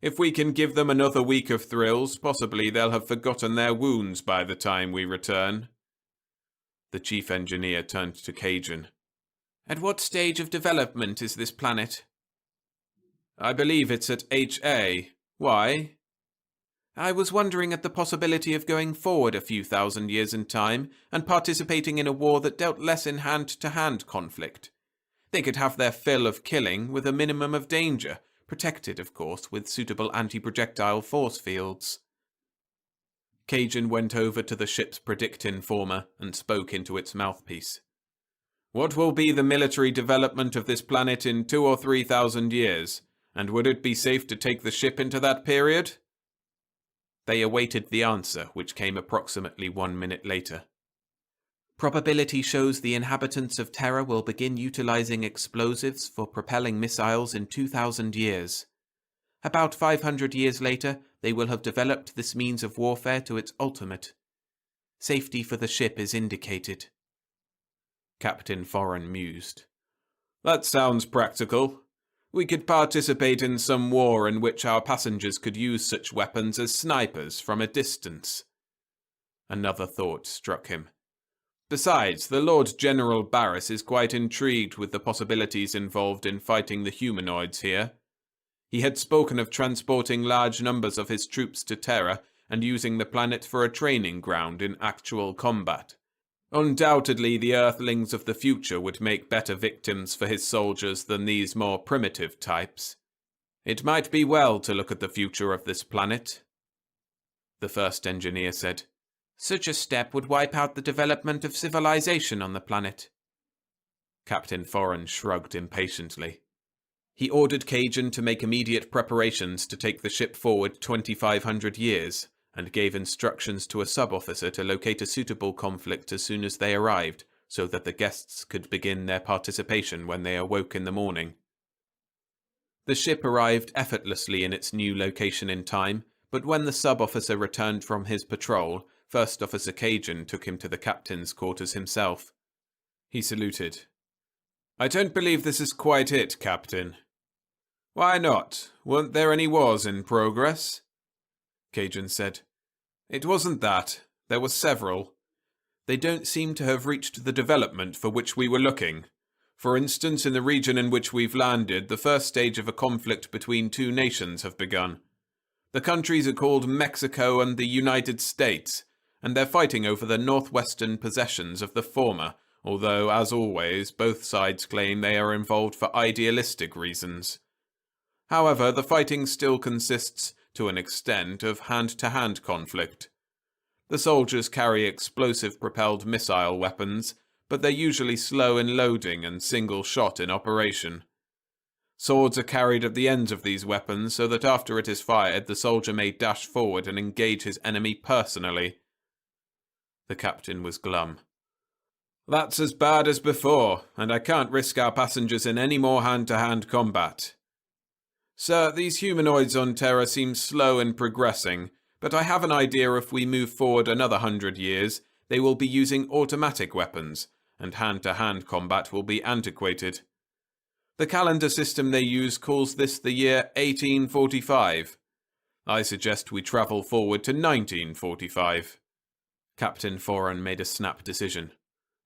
If we can give them another week of thrills, possibly they'll have forgotten their wounds by the time we return. The chief engineer turned to Cajun. At what stage of development is this planet? I believe it's at HA. Why? I was wondering at the possibility of going forward a few thousand years in time and participating in a war that dealt less in hand-to-hand conflict. They could have their fill of killing with a minimum of danger, protected, of course, with suitable anti-projectile force fields. Cajun went over to the ship's predict informer and spoke into its mouthpiece. What will be the military development of this planet in 2,000 or 3,000 years, and would it be safe to take the ship into that period? They awaited the answer, which came approximately 1 minute later. Probability shows the inhabitants of Terra will begin utilizing explosives for propelling missiles in 2,000 years. About 500 years later, they will have developed this means of warfare to its ultimate. Safety for the ship is indicated. Captain Foran mused. That sounds practical. We could participate in some war in which our passengers could use such weapons as snipers from a distance. Another thought struck him. Besides, the Lord General Barris is quite intrigued with the possibilities involved in fighting the humanoids here. He had spoken of transporting large numbers of his troops to Terra and using the planet for a training ground in actual combat. Undoubtedly, the Earthlings of the future would make better victims for his soldiers than these more primitive types. It might be well to look at the future of this planet. The first engineer said, Such a step would wipe out the development of civilization on the planet. Captain Foran shrugged impatiently. He ordered Cajun to make immediate preparations to take the ship forward 2,500 years, and gave instructions to a sub-officer to locate a suitable conflict as soon as they arrived, so that the guests could begin their participation when they awoke in the morning. The ship arrived effortlessly in its new location in time, but when the sub-officer returned from his patrol, First Officer Cajun took him to the captain's quarters himself. He saluted. I don't believe this is quite it, Captain. Why not? Weren't there any wars in progress? Cajun said. It wasn't that. There were several. They don't seem to have reached the development for which we were looking. For instance, in the region in which we've landed, the first stage of a conflict between two nations have begun. The countries are called Mexico and the United States, and they're fighting over the northwestern possessions of the former, although, as always, both sides claim they are involved for idealistic reasons. However, the fighting still consists, to an extent, of hand-to-hand conflict. The soldiers carry explosive-propelled missile weapons, but they're usually slow in loading and single-shot in operation. Swords are carried at the ends of these weapons so that after it is fired, the soldier may dash forward and engage his enemy personally. The captain was glum. That's as bad as before, and I can't risk our passengers in any more hand-to-hand combat. Sir, these humanoids on Terra seem slow in progressing, but I have an idea if we move forward another 100 years, they will be using automatic weapons, and hand-to-hand combat will be antiquated. The calendar system they use calls this the year 1845. I suggest we travel forward to 1945. Captain Foran made a snap decision.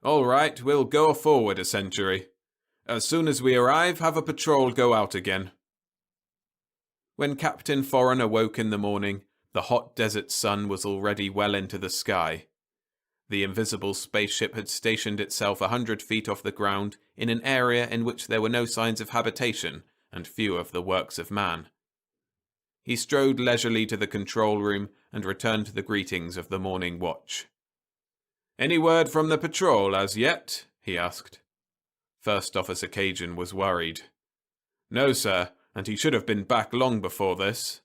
All right, we'll go forward a century. As soon as we arrive, have a patrol go out again. When Captain Foran awoke in the morning, the hot desert sun was already well into the sky. The invisible spaceship had stationed itself 100 feet off the ground in an area in which there were no signs of habitation and few of the works of man. He strode leisurely to the control room and returned to the greetings of the morning watch. Any word from the patrol as yet? He asked. First Officer Cajun was worried. No, sir. and he should have been back long before this.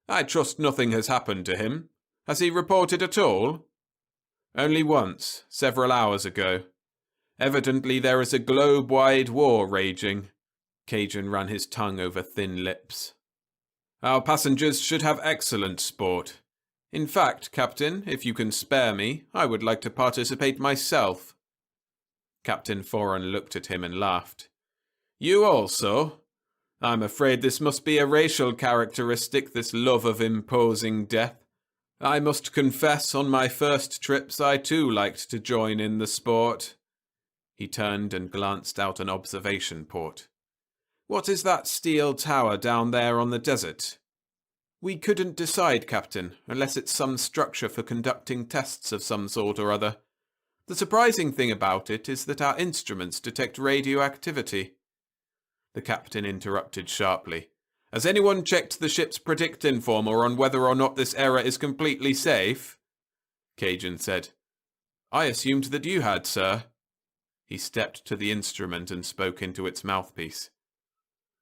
I trust nothing has happened to him. Has he reported at all? Only once, several hours ago. Evidently there is a globe-wide war raging. Cajun ran his tongue over thin lips. Our passengers should have excellent sport. In fact, Captain, if you can spare me, I would like to participate myself. Captain Foran looked at him and laughed. You also? I'm afraid this must be a racial characteristic, this love of imposing death. I must confess, on my first trips I too liked to join in the sport. He turned and glanced out an observation port. What is that steel tower down there on the desert? We couldn't decide, Captain, unless it's some structure for conducting tests of some sort or other. The surprising thing about it is that our instruments detect radioactivity. The captain interrupted sharply. Has anyone checked the ship's predict informer on whether or not this error is completely safe? Cajun said. I assumed that you had, sir. He stepped to the instrument and spoke into its mouthpiece.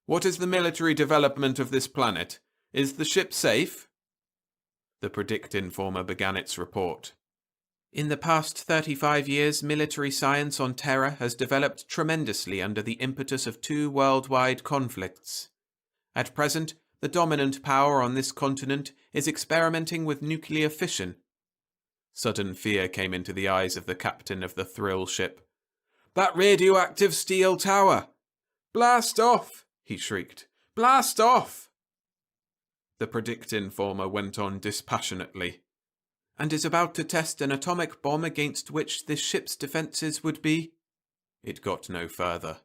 What is the military development of this planet? Is the ship safe? The predict informer began its report. In the past 35 years, military science on Terra has developed tremendously under the impetus of 2 worldwide conflicts. At present, the dominant power on this continent is experimenting with nuclear fission. Sudden fear came into the eyes of the captain of the thrill ship. That radioactive steel tower! Blast off! He shrieked. Blast off! The predict informer went on dispassionately. And is about to test an atomic bomb against which this ship's defences would be? It got no further.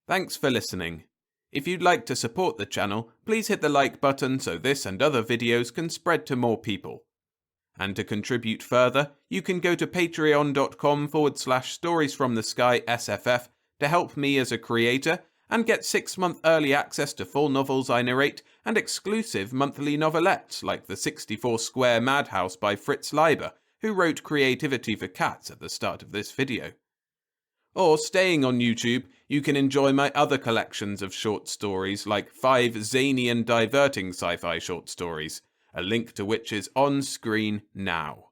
Thanks for listening. If you'd like to support the channel, please hit the like button so this and other videos can spread to more people. And to contribute further, you can go to patreon.com/storiesfromthesky_SFF to help me as a creator and get 6-month early access to full novels I narrate and exclusive monthly novelettes like The 64 Square Madhouse by Fritz Leiber, who wrote Kreativity for Cats at the start of this video. Or, staying on YouTube, you can enjoy my other collections of short stories like 5 zany and diverting sci-fi short stories, a link to which is on screen now.